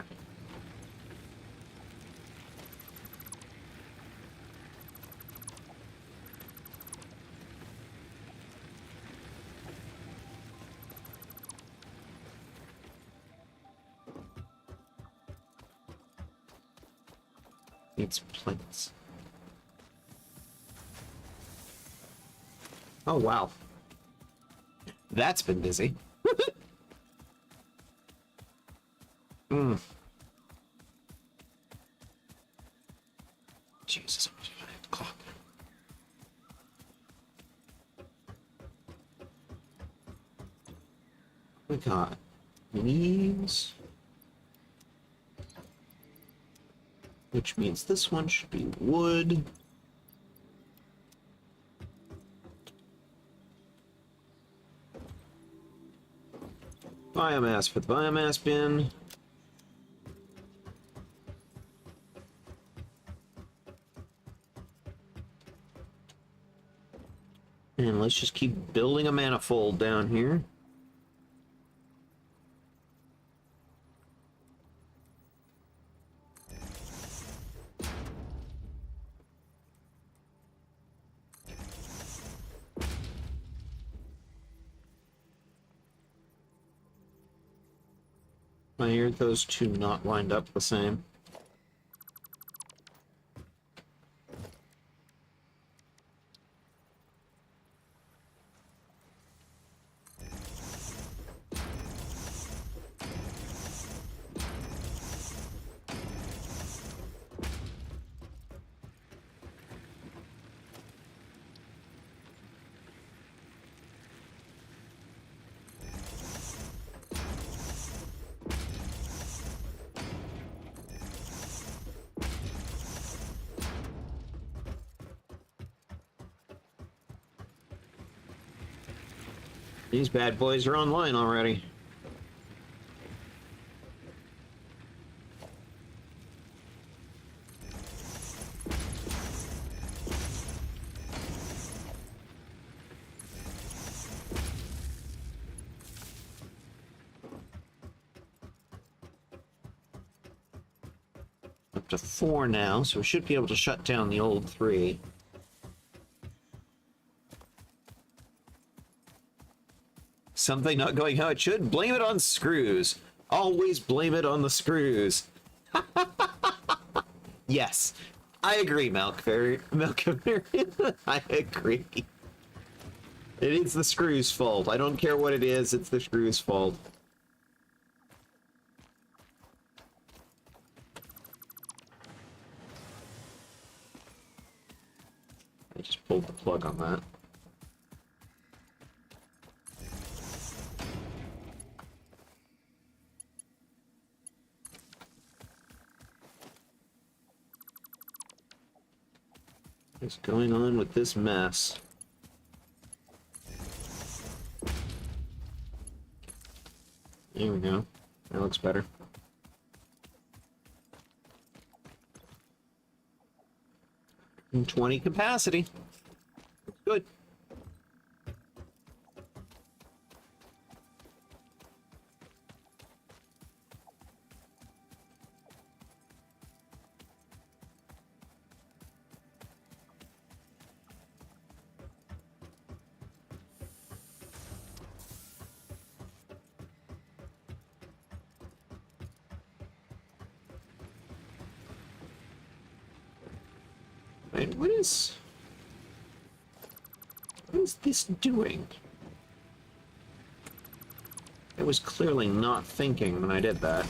Needs plates. Oh, wow. That's been busy. Mm. Jesus, I'm trying to clock. We got leaves, which means this one should be wood. Biomass for the biomass bin. And let's just keep building a manifold down here. I hear those two not lined up the same. These bad boys are online already. Up to 4 now, so we should be able to shut down the old 3. Something not going how it should? Blame it on screws. Always blame it on the screws. Yes, I agree, Malkberry. I agree. It is the screws' fault. I don't care what it is, it's the screws' fault. I just pulled the plug on that. What's going on with this mess? There we go. That looks better. And 20 capacity. Good. Wait, what is this doing? I was clearly not thinking when I did that.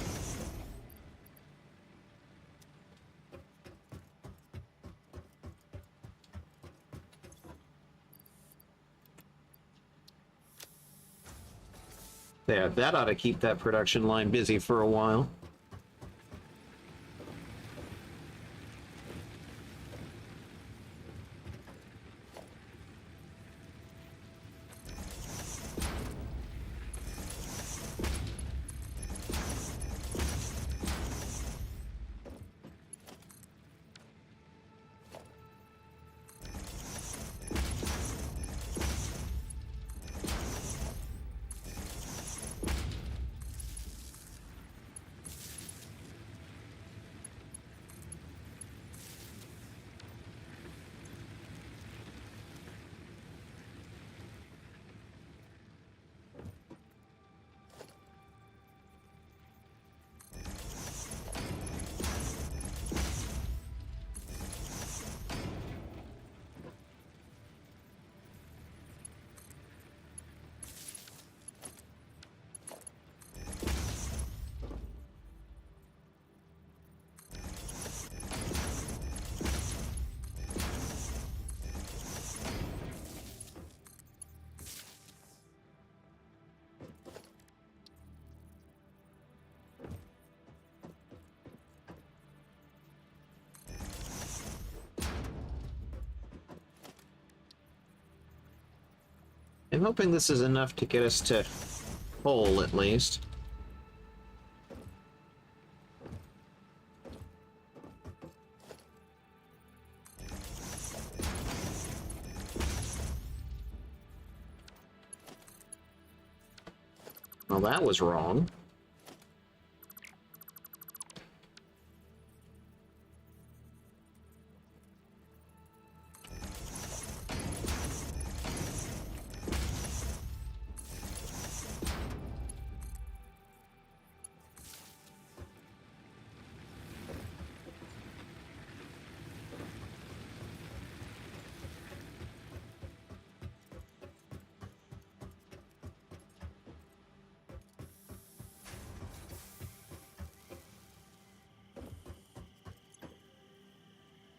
There, that ought to keep that production line busy for a while. I'm hoping this is enough to get us to Hull, at least. Well, that was wrong.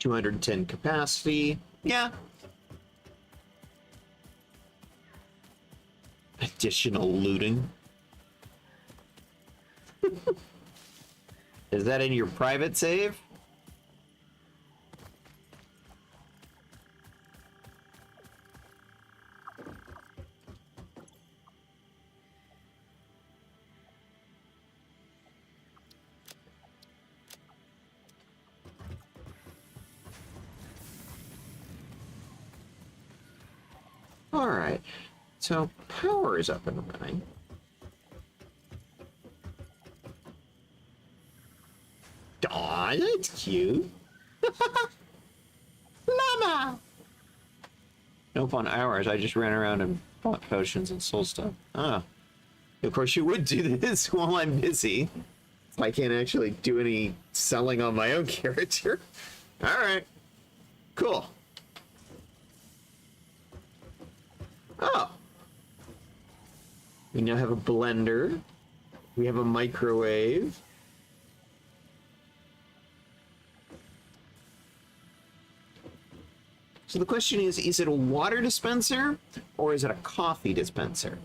$210 capacity. Yeah. Additional looting. Is that in your private save? All right. So power is up and running. Aw, that's cute. Llama! Nope, on hours, I just ran around and bought potions and sold stuff. Ah. Of course you would do this while I'm busy. I can't actually do any selling on my own character. Alright. Cool. Oh. We now have a blender. We have a microwave. So the question is it a water dispenser or is it a coffee dispenser?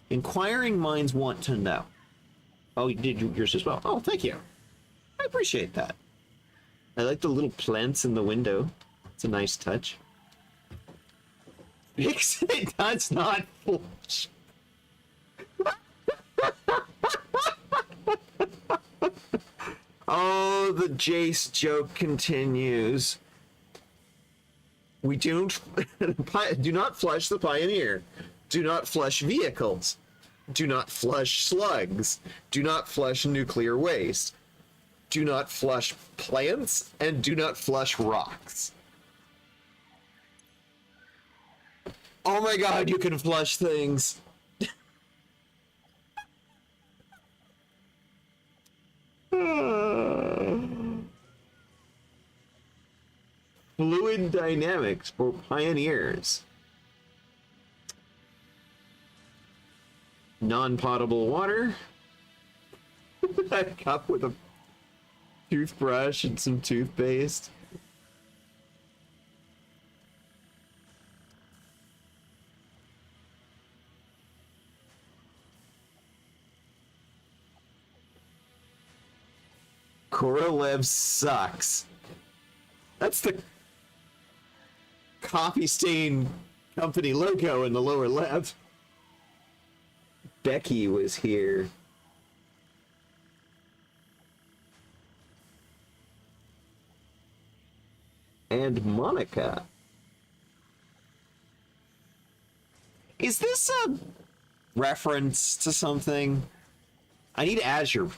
Inquiring minds want to know. Oh, you did yours as well. Oh, thank you. I appreciate that. I like the little plants in the window. It's a nice touch. Fix it does not flush. Oh, the Jace joke continues. We do not flush the Pioneer. Do not flush vehicles. Do not flush slugs. Do not flush nuclear waste. Do not flush plants, and do not flush rocks. Oh my god, you can flush things. Fluid dynamics for pioneers. Non-potable water. A cup with a toothbrush and some toothpaste. Korolev sucks. That's the coffee stain company logo in the lower left. Becky was here. And Monica. Is this a reference to something? I need Azure.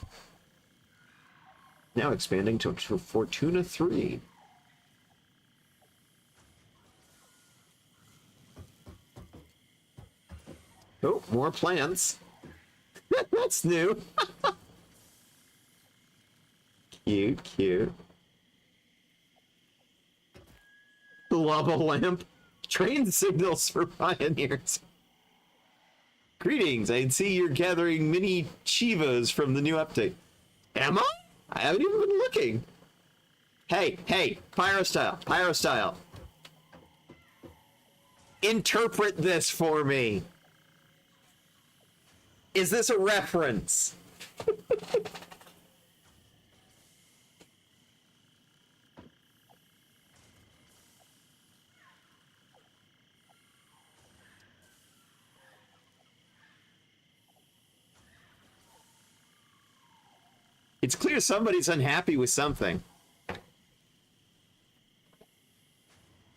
Now expanding to Fortuna 3. Oh, more plants. That's new. Cute, cute. The lava lamp. Train signals for pioneers. Greetings, I see you're gathering mini Chivas from the new update. Am I? I haven't even been looking. Hey, hey, Pyrostyle, Pyrostyle. Interpret this for me. Is this a reference? It's clear somebody's unhappy with something.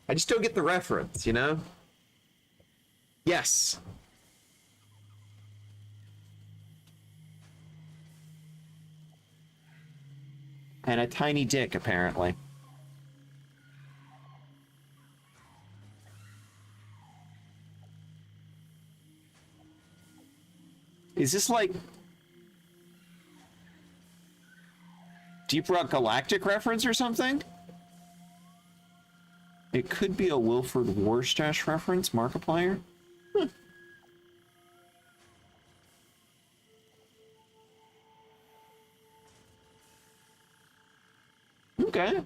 I just don't get the reference, you know? Yes. And a tiny dick, apparently. Is this like Deep Rock Galactic reference or something? It could be a Wilford Warstash reference, Markiplier. Okay.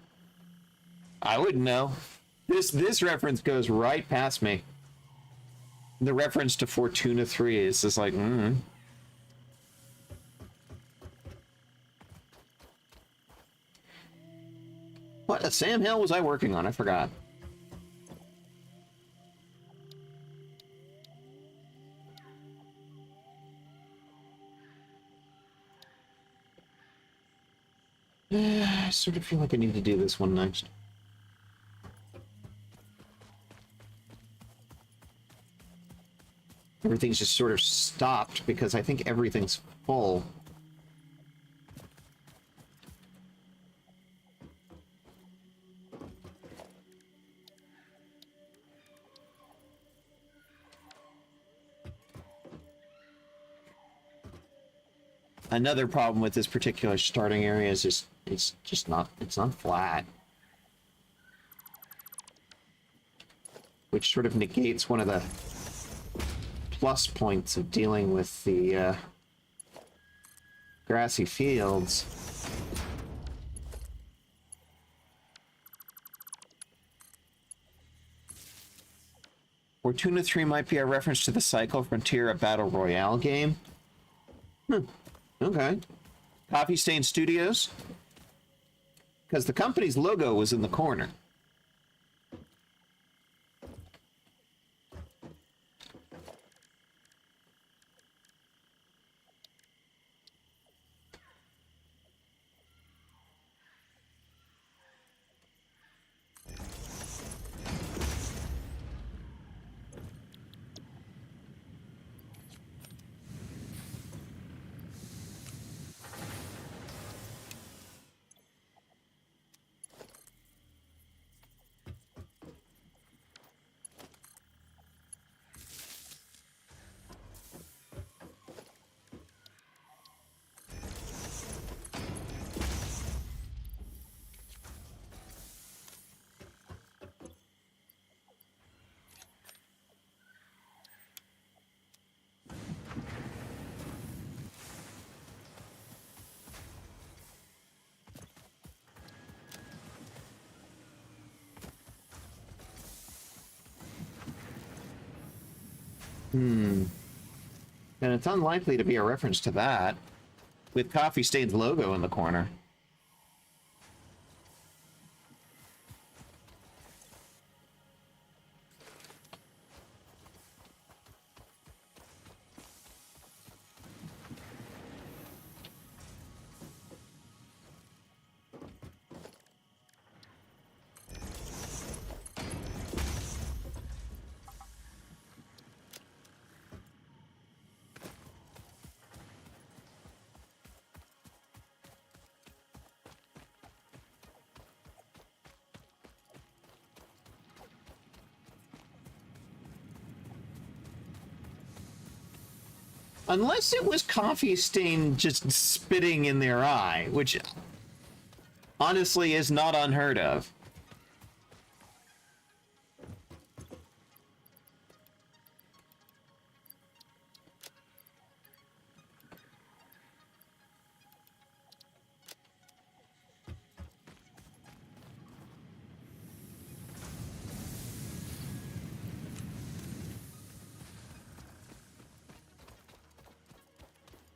I wouldn't know. This reference goes right past me. The reference to Fortuna 3 is just like, What Sam Hill was I working on? I forgot. I sort of feel like I need to do this one next. Everything's just sort of stopped because I think everything's full. Another problem with this particular starting area is just it's not flat. Which sort of negates one of the plus points of dealing with the grassy fields. Fortuna 3 might be a reference to the Cycle Frontier, a battle royale game. Okay. Coffee Stain Studios? Because the company's logo was in the corner. And it's unlikely to be a reference to that, with Coffee Stain's logo in the corner. Unless it was Coffee Stain just spitting in their eye, which honestly is not unheard of.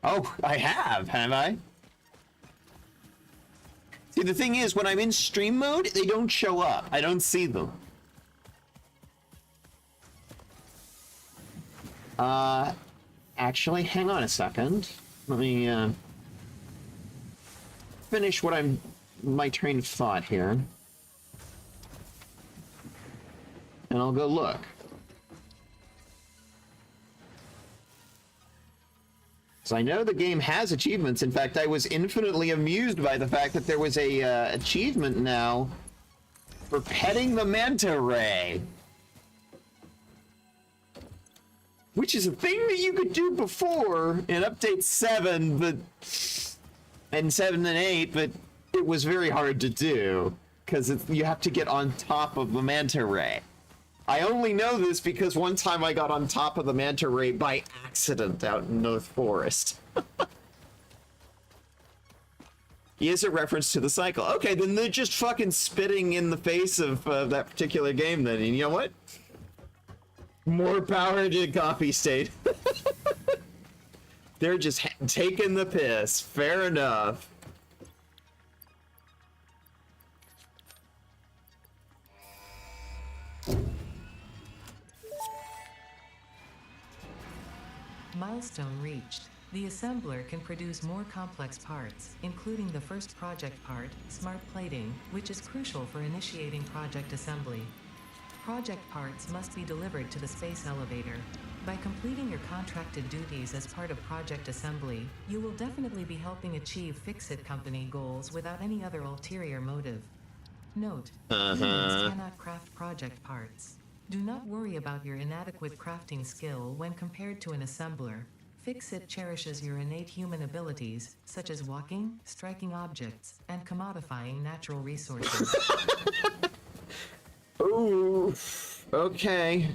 Oh, I have I? See, the thing is, when I'm in stream mode, they don't show up. I don't see them. Actually, hang on a second. Let me, finish my train of thought here. And I'll go look. So I know the game has achievements. In fact, I was infinitely amused by the fact that there was a achievement now for petting the manta ray. Which is a thing that you could do before in update 7, and 7 and 8, but it was very hard to do because you have to get on top of the manta ray. I only know this because one time I got on top of the manta ray by accident out in North Forest. He is a reference to the cycle. Okay, then they're just fucking spitting in the face of that particular game then. And you know what? More power to Coffee State. They're just taking the piss. Fair enough. Milestone reached. The assembler can produce more complex parts, including the first project part, smart plating, which is crucial for initiating project assembly. Project parts must be delivered to the space elevator. By completing your contracted duties as part of project assembly, you will definitely be helping achieve Fix-It Company goals without any other ulterior motive. Note, humans cannot craft project parts. Do not worry about your inadequate crafting skill when compared to an assembler. Fix-It cherishes your innate human abilities, such as walking, striking objects, and commodifying natural resources. Ooh, okay.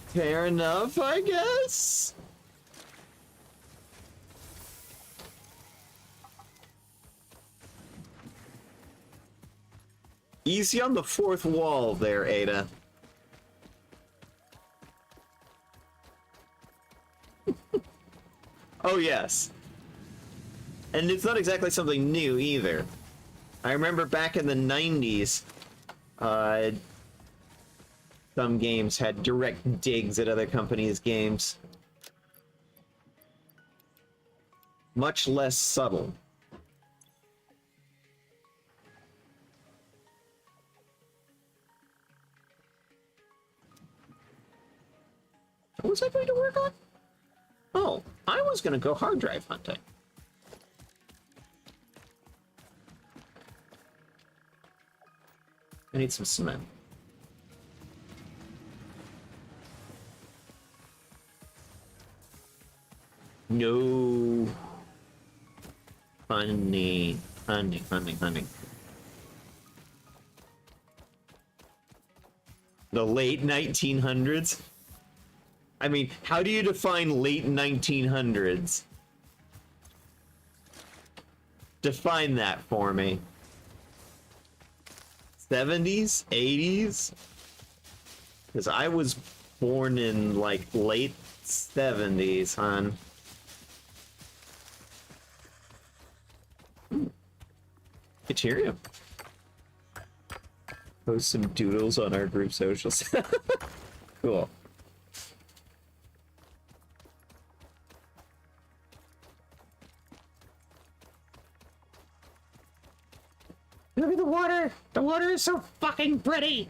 Fair enough, I guess. Easy on the fourth wall there, Ada. Oh, yes. And it's not exactly something new, either. I remember back in the 90s, some games had direct digs at other companies' games. Much less subtle. What was I going to work on? Oh, I was going to go hard drive hunting. I need some cement. No. Honey. Honey, honey, honey. The late 1900s? I mean, how do you define late 1900s? Define that for me. 70s? 80s? Because I was born in, like, late 70s, hon. Ethereum. Post some doodles on our group socials. Cool. Look at the water! The water is so fucking pretty!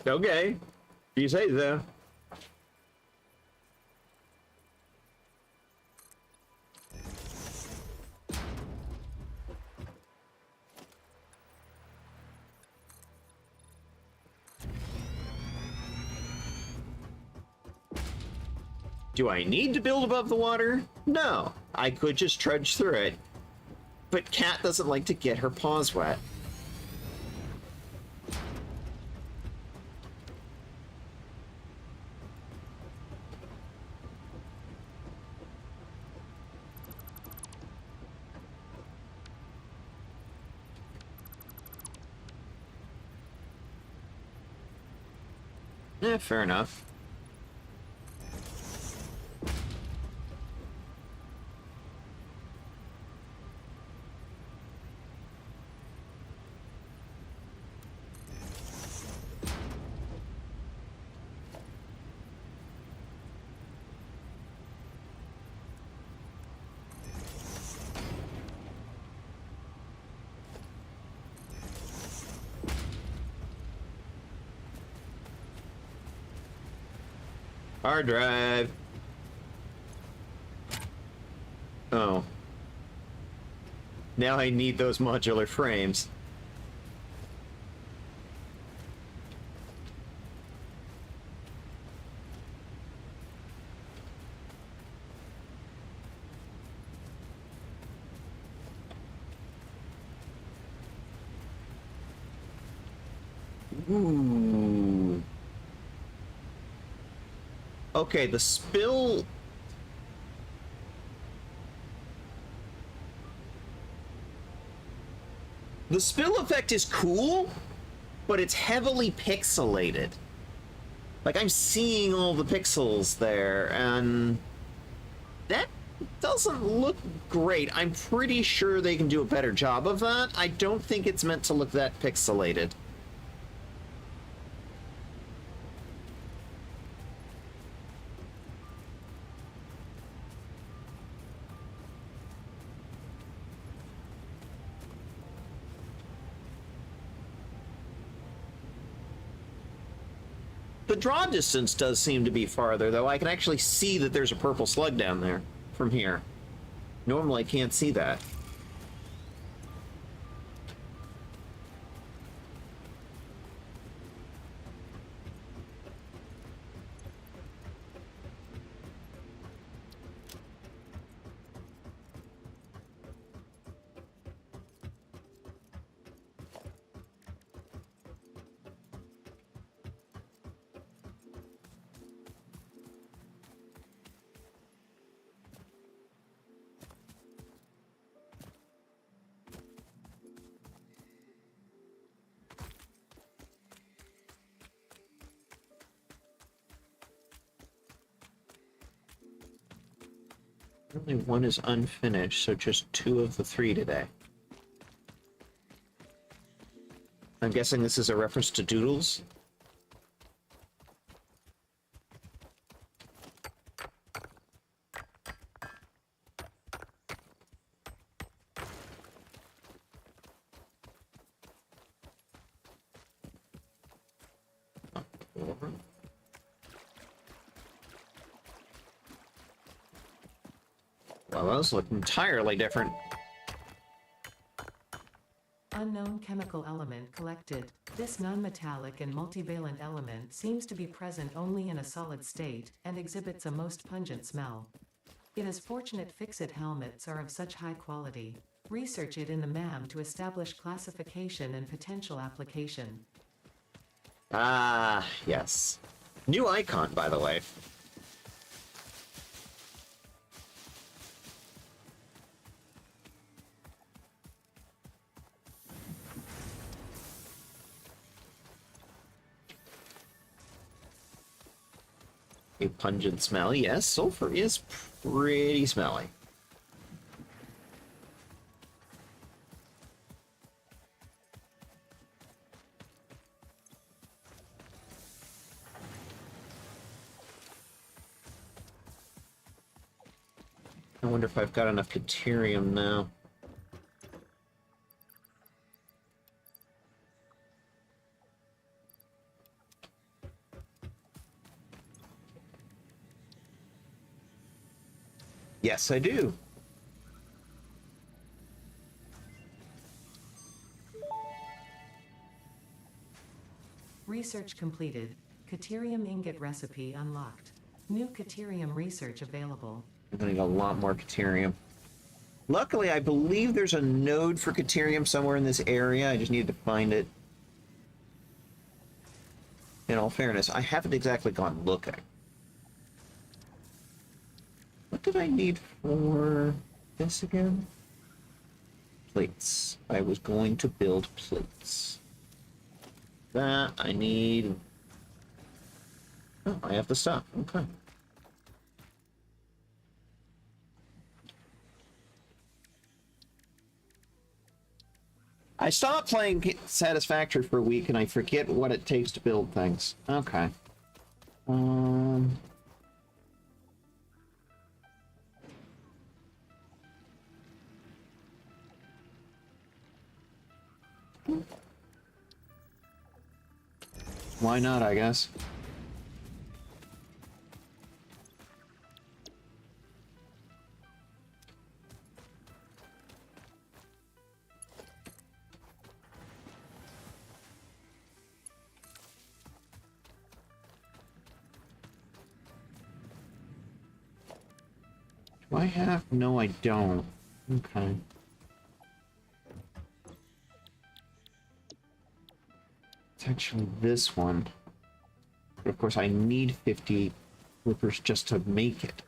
Okay. If you say so. Do I need to build above the water? No. I could just trudge through it. But Cat doesn't like to get her paws wet. Fair enough. Hard drive. Oh. Now I need those modular frames. Ooh. Okay, the spill... The spill effect is cool, but it's heavily pixelated. Like, I'm seeing all the pixels there, and that doesn't look great. I'm pretty sure they can do a better job of that. I don't think it's meant to look that pixelated. The draw distance does seem to be farther, though. I can actually see that there's a purple slug down there from here. Normally, I can't see that. Only one is unfinished, so just 2 of the 3 today. I'm guessing this is a reference to Doodles? Well, those look entirely different. Unknown chemical element collected. This non-metallic and multivalent element seems to be present only in a solid state and exhibits a most pungent smell. It is fortunate fix-it helmets are of such high quality. Research it in the MAM to establish classification and potential application. Ah, yes. New icon, by the way. A pungent smell. Yes, sulfur is pretty smelly. I wonder if I've got enough deuterium now. Yes, I do. Research completed. Caterium ingot recipe unlocked. New caterium research available. I'm gonna get a lot more caterium. Luckily, I believe there's a node for caterium somewhere in this area. I just need to find it. In all fairness, I haven't exactly gone looking. What did I need for this again? Plates. I was going to build plates. That I need. Oh, I have to stop. Okay. I stopped playing Satisfactory for a week and I forget what it takes to build things. Okay. Why not, I guess? Do I have? No, I don't. Okay. It's actually this one. But of course, I need 50 whippers just to make it.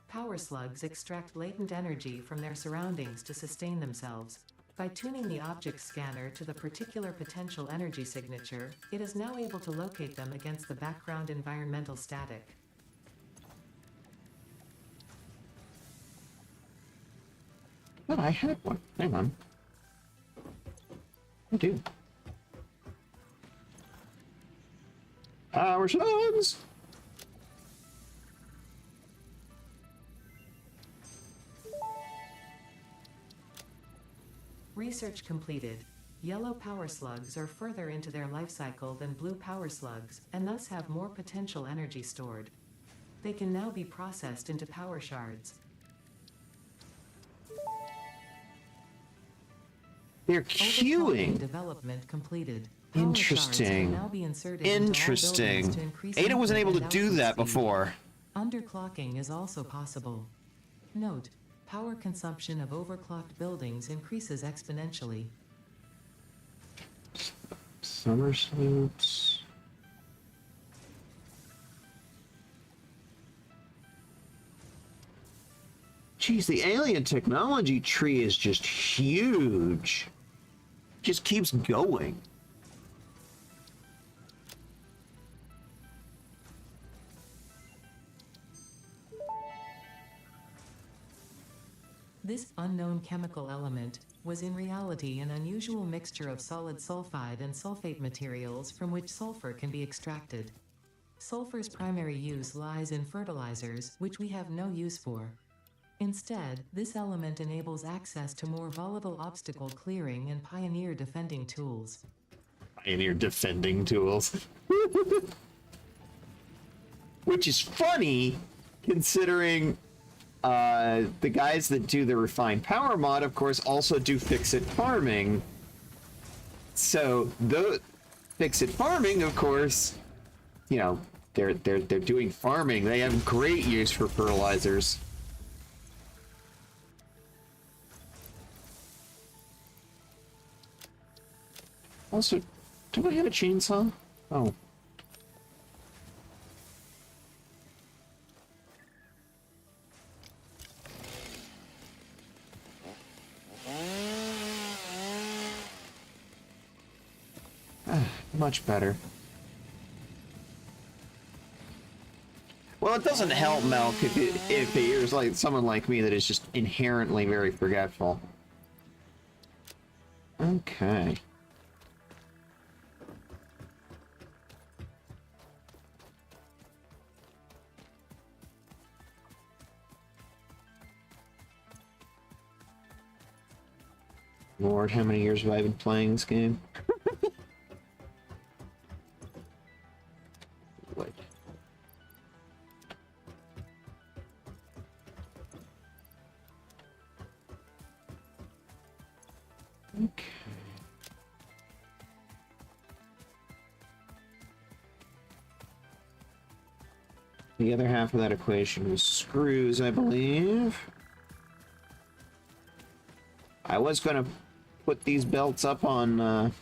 Power slugs extract latent energy from their surroundings to sustain themselves. By tuning the object scanner to the particular potential energy signature, it is now able to locate them against the background environmental static. Oh, I had one. Hang on. I do. Power slugs! Research completed. Yellow power slugs are further into their life cycle than blue power slugs, and thus have more potential energy stored. They can now be processed into power shards. They're Overclocking queuing. development completed. Power shards Interesting. can now be inserted into all Interesting. buildings to increase Ada wasn't able input to and do output that speed. before. Underclocking is also possible. Note: power consumption of overclocked buildings increases exponentially. Summer suits. Geez, the alien technology tree is just huge. Just keeps going. This unknown chemical element was in reality an unusual mixture of solid sulfide and sulfate materials from which sulfur can be extracted. Sulfur's primary use lies in fertilizers, which we have no use for. Instead, this element enables access to more volatile obstacle clearing and pioneer defending tools. Pioneer defending tools. Which is funny, considering the guys that do the refined power mod, of course, also do fix-it farming. So the fix-it farming, of course, you know, they're doing farming. They have great use for fertilizers. Also, do I have a chainsaw? Oh. Much better. Well, it doesn't help, Melk, if you're like someone like me that is just inherently very forgetful. Okay. Lord, how many years have I been playing this game? What? Okay. The other half of that equation was screws, I believe. I was going to put these belts up on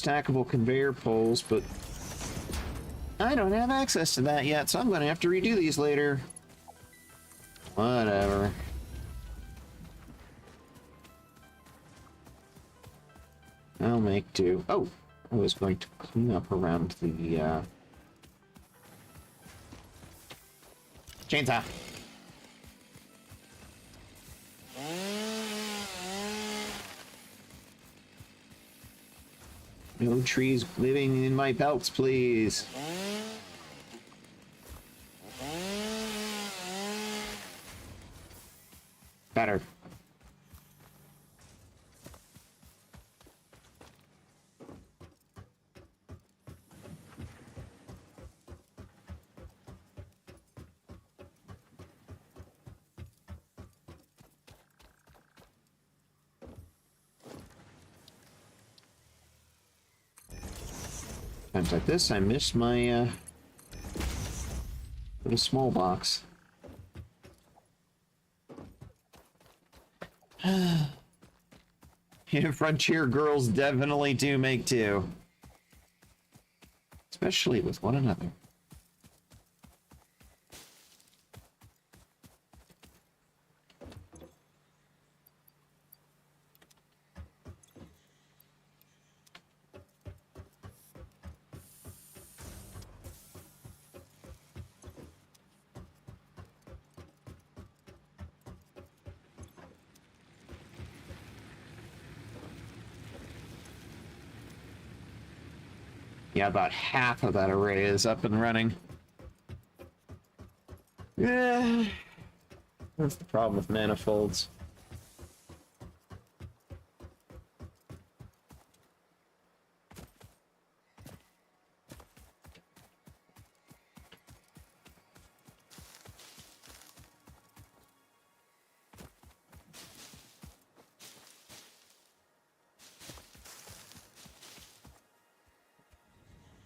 stackable conveyor poles, but I don't have access to that yet, so I'm going to have to redo these later. Whatever. I'll make do. Oh, I was going to clean up around the, chainsaw. No trees living in my belts, please. Better. Times like this, I miss my little small box. Yeah, Frontier girls definitely do make do. Especially with one another. Yeah, about half of that array is up and running. Yeah, that's the problem with manifolds.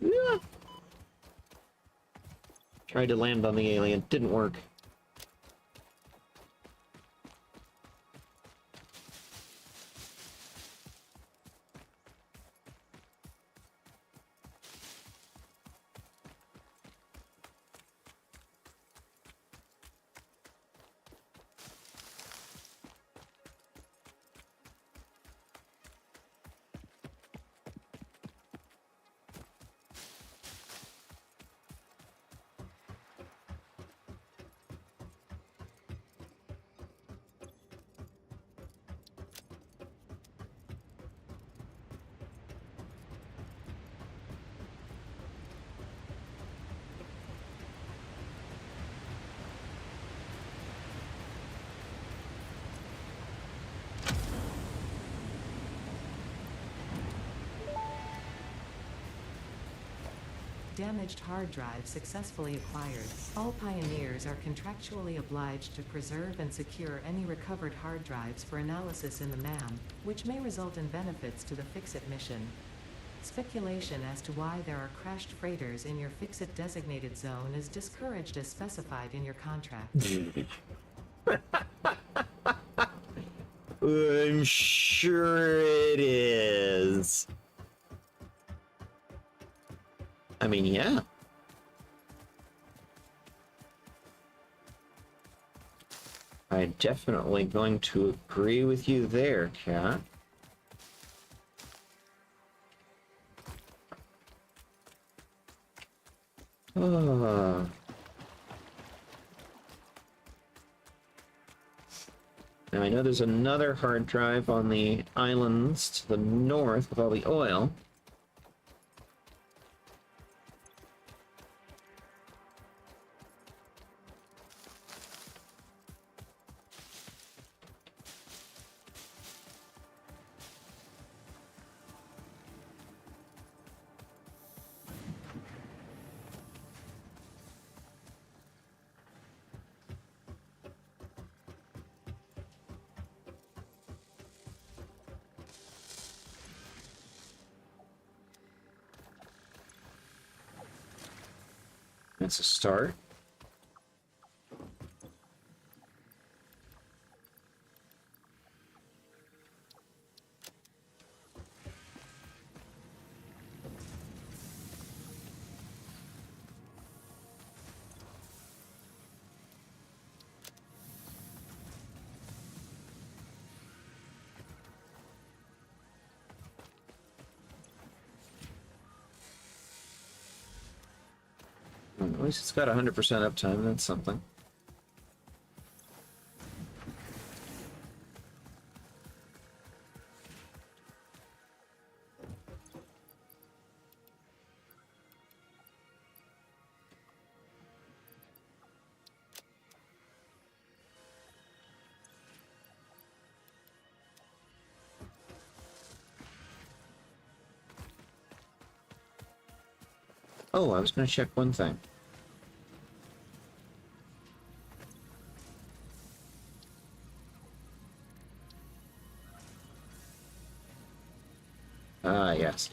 Yeah. Tried to land on the alien, didn't work. Damaged hard drive successfully acquired. All pioneers are contractually obliged to preserve and secure any recovered hard drives for analysis in the MAM, which may result in benefits to the Fix-It mission. Speculation as to why there are crashed freighters in your Fix-It designated zone is discouraged as specified in your contract. I'm sure it is. I mean, yeah. I'm definitely going to agree with you there, Cat. Ah. Now I know there's another hard drive on the islands to the north with all the oil. That's a start. At least it's got 100% uptime, that's something. Oh, I was going to check one thing. Ah, yes.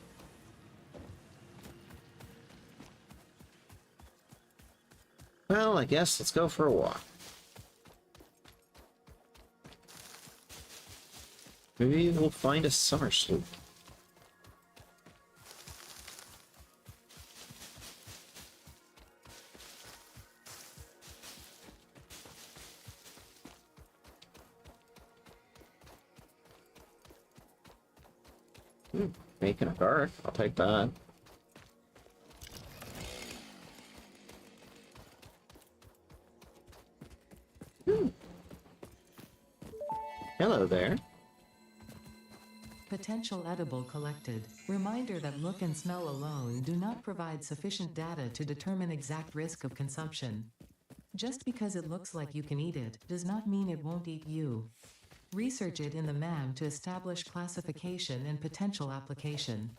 Well, I guess let's go for a walk. Maybe we'll find a summer sloop. Making a guard. I'll take that. Hello there. Potential edible collected. Reminder that look and smell alone do not provide sufficient data to determine exact risk of consumption. Just because it looks like you can eat it, does not mean it won't eat you. Research it in the MAM to establish classification and potential application.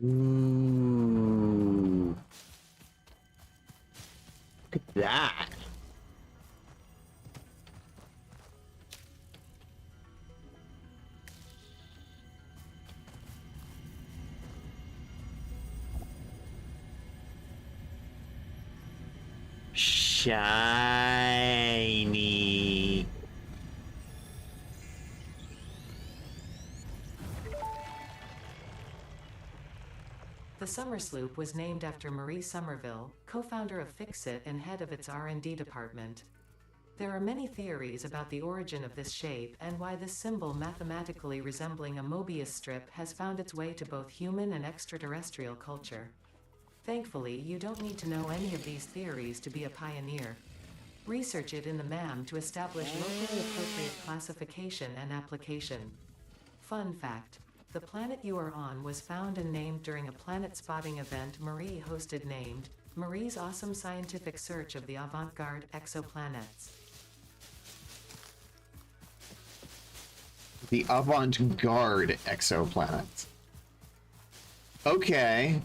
Ooh. Look at that. Shiny. The Summer Sloop was named after Marie Somerville, co-founder of Fixit and head of its R&D department. There are many theories about the origin of this shape and why this symbol mathematically resembling a Mobius strip has found its way to both human and extraterrestrial culture. Thankfully, you don't need to know any of these theories to be a pioneer. Research it in the MAM to establish locally appropriate classification and application. Fun fact: the planet you are on was found and named during a planet spotting event Marie hosted named Marie's Awesome Scientific Search of the Avant-Garde Exoplanets. The avant-garde exoplanets. Okay.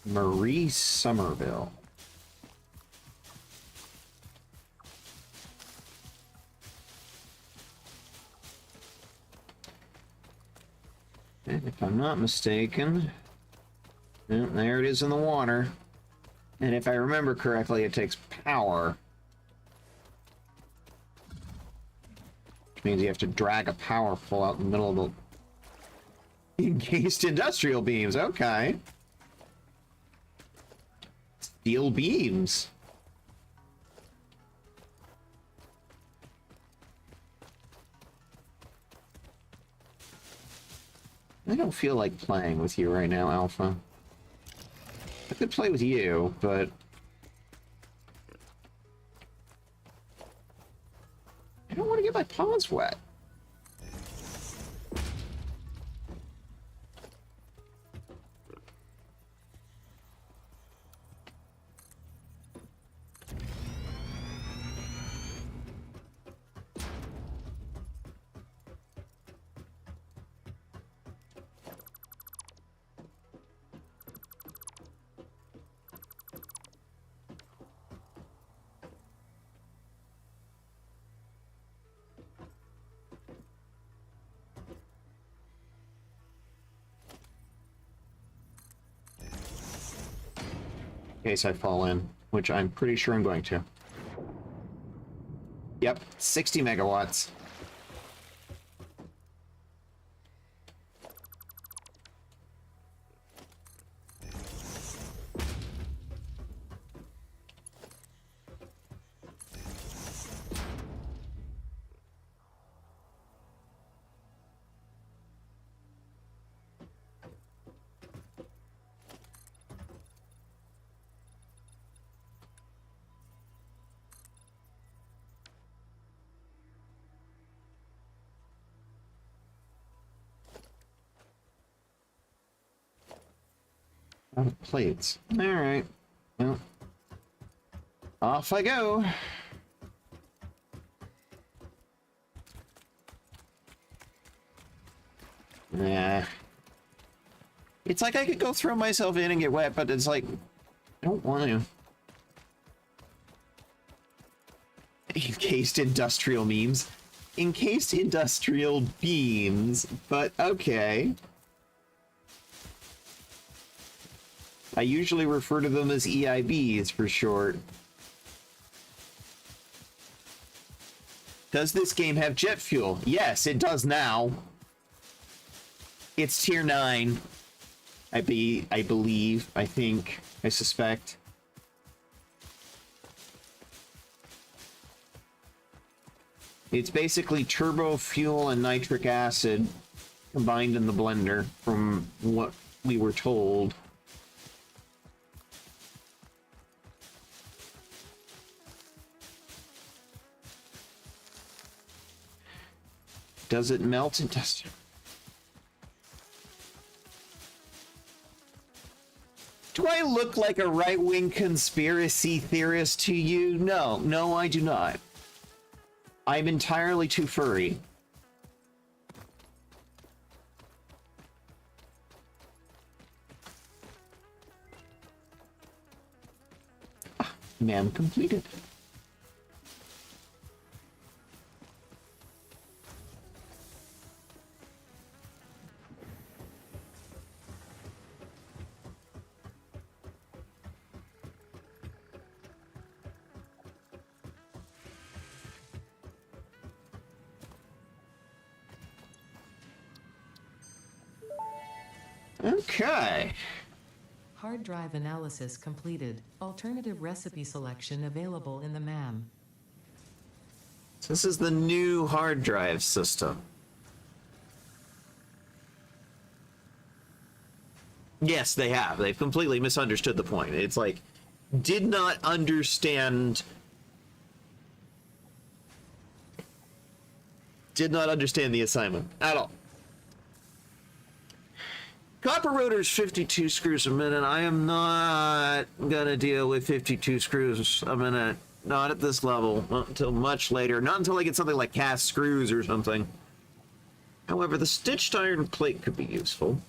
Marie Somerville. And if I'm not mistaken, there it is in the water. And if I remember correctly, it takes power. Which means you have to drag a power pole out in the middle of the encased industrial beams. Okay. Steel beams. I don't feel like playing with you right now, Alpha. I could play with you, but... I don't want to get my paws wet. In case I fall in, which I'm pretty sure I'm going to. Yep, 60 megawatts. Oh, plates. Alright. Well, off I go. Nah. It's like I could go throw myself in and get wet, but it's like, I don't want to. Encased industrial memes. Encased industrial beams, but okay. I usually refer to them as EIBs for short. Does this game have jet fuel? Yes, it does now. It's tier 9. I believe, I think, I suspect. It's basically turbo fuel and nitric acid combined in the blender, from what we were told. Does it melt and test? Do I look like a right-wing conspiracy theorist to you? No, no, I do not. I'm entirely too furry. Man completed. Okay. Hard drive analysis completed. Alternative recipe selection available in the MAM. So this is the new hard drive system. Yes, they have. They've completely misunderstood the point. It's like, did not understand the assignment at all. Copper rotor's 52 screws a minute. I am not gonna deal with 52 screws a minute. Not at this level. Not until much later. Not until I get something like cast screws or something. However, the stitched iron plate could be useful.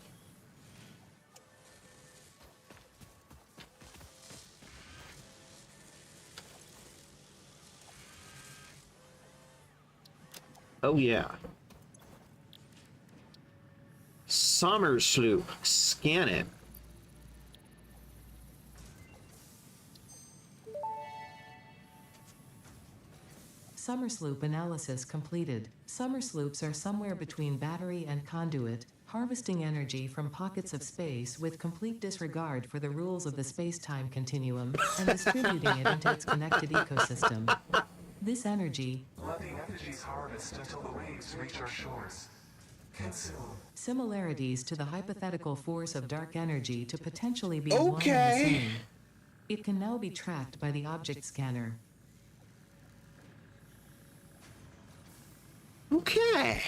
Oh yeah. Summer sloop. Scan it. Summer sloop analysis completed. Summer sloops are somewhere between battery and conduit, harvesting energy from pockets of space with complete disregard for the rules of the space-time continuum and distributing it into its connected ecosystem. This energy... Let the energies harvest until the waves reach our shores. Consume. Similarities to the hypothetical force of dark energy to potentially be one and the Okay. same. It can now be tracked by the object scanner. Okay.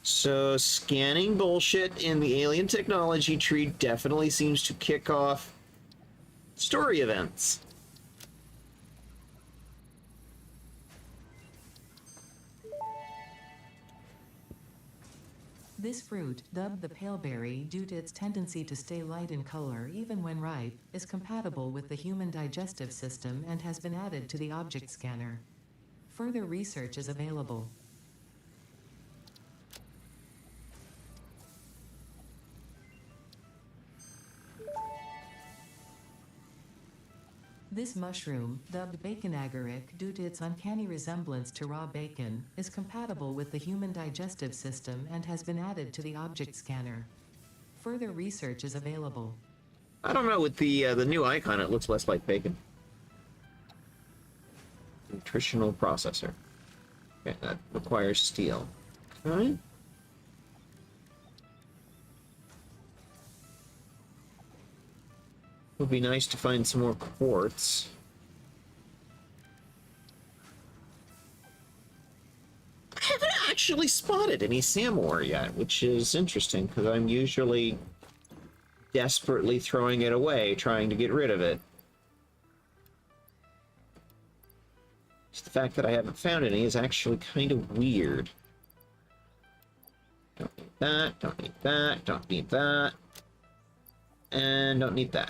So scanning bullshit in the alien technology tree definitely seems to kick off story events. This fruit, dubbed the paleberry due to its tendency to stay light in color even when ripe, is compatible with the human digestive system and has been added to the object scanner. Further research is available. This mushroom, dubbed bacon agaric due to its uncanny resemblance to raw bacon, is compatible with the human digestive system and has been added to the object scanner. Further research is available. I don't know, with the new icon, it looks less like bacon. Nutritional processor. Okay, that requires steel. Alright. Would be nice to find some more quartz. I haven't actually spotted any SAM ore yet, which is interesting, because I'm usually desperately throwing it away, trying to get rid of it. Just the fact that I haven't found any is actually kind of weird. Don't need that, don't need that, don't need that, and don't need that.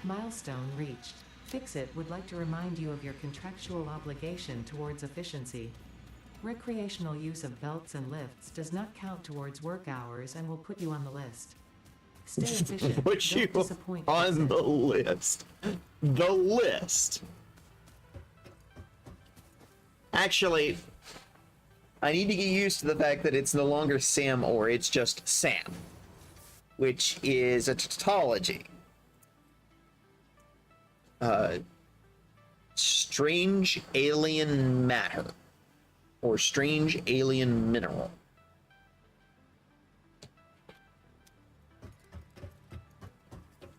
Milestone reached. Fixit would like to remind you of your contractual obligation towards efficiency. Recreational use of belts and lifts does not count towards work hours and will put you on the list. Stay efficient. Put you Don't disappoint on Fixit. the list. The list. Actually, I need to get used to the fact that it's no longer Sam or it's just Sam, which is a tautology. Strange alien matter, or strange alien mineral.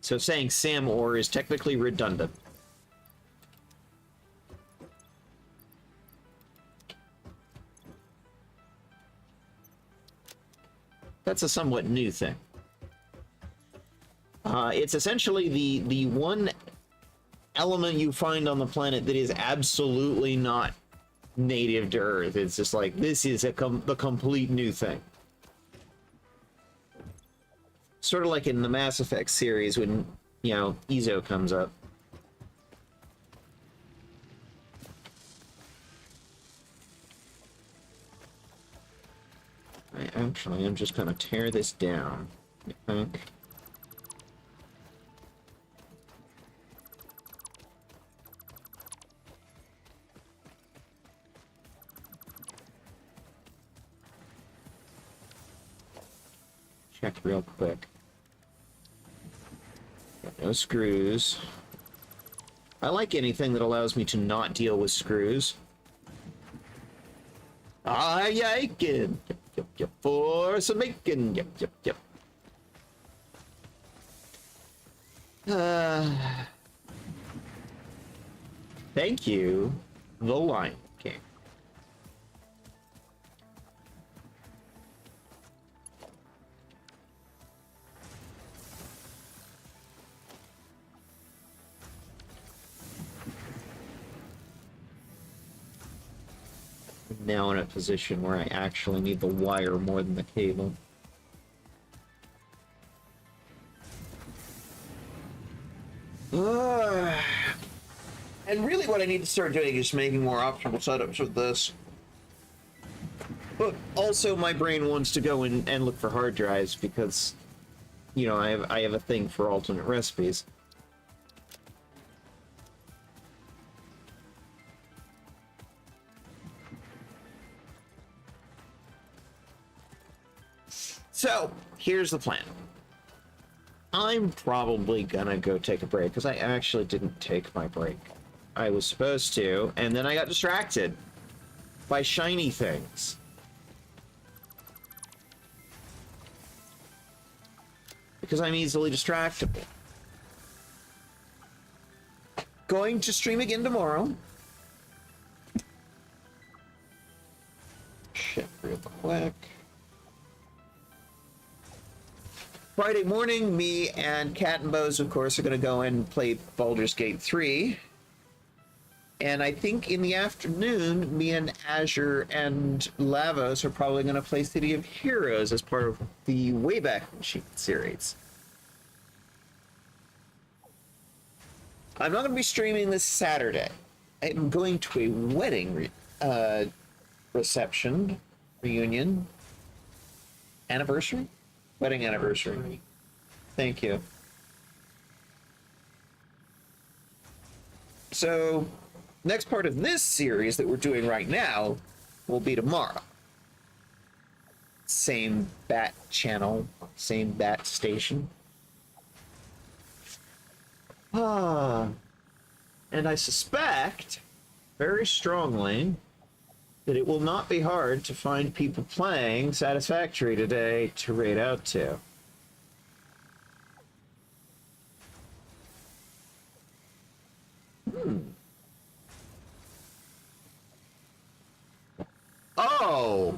So saying Sam ore is technically redundant. That's a somewhat new thing. It's essentially the one element you find on the planet that is absolutely not native to Earth. It's just like, this is the complete new thing. Sort of like in the Mass Effect series when, you know, Ezo comes up. I'm just gonna tear this down, I think. Check real quick. Got no screws. I like anything that allows me to not deal with screws. I yakin. Yep, yep, for some bacon. Yep, yep, yep. Thank you, the Lion King. I'm now in a position where I actually need the wire more than the cable. And And really what I need to start doing is making more optional setups with this. But also my brain wants to go in and look for hard drives because, you know, I have a thing for alternate recipes. So, here's the plan. I'm probably gonna go take a break, because I actually didn't take my break. I was supposed to, and then I got distracted by shiny things. Because I'm easily distractible. Going to stream again tomorrow. Shit, real quick. Friday morning, me and Cat and Bose, of course, are going to go and play Baldur's Gate 3. And I think in the afternoon, me and Azure and Lavos are probably going to play City of Heroes as part of the Wayback Machine series. I'm not going to be streaming this Saturday. I'm going to a wedding reception, reunion, anniversary? Wedding anniversary. Thank you. So, next part of this series that we're doing right now will be tomorrow. Same bat channel, same bat station. And I suspect, very strongly, that it will not be hard to find people playing Satisfactory today to raid out to. Oh!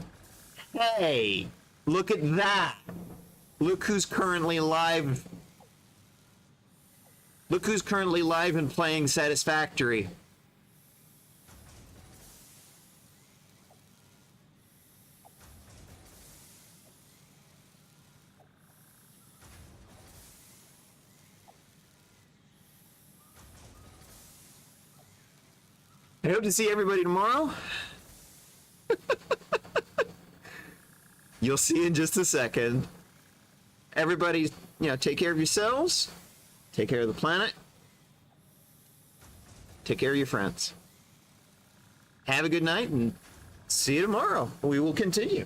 Hey! Look at that! Look who's currently live. Look who's currently live and playing Satisfactory. I hope to see everybody tomorrow. You'll see in just a second. Everybody, take care of yourselves. Take care of the planet. Take care of your friends. Have a good night and see you tomorrow. We will continue.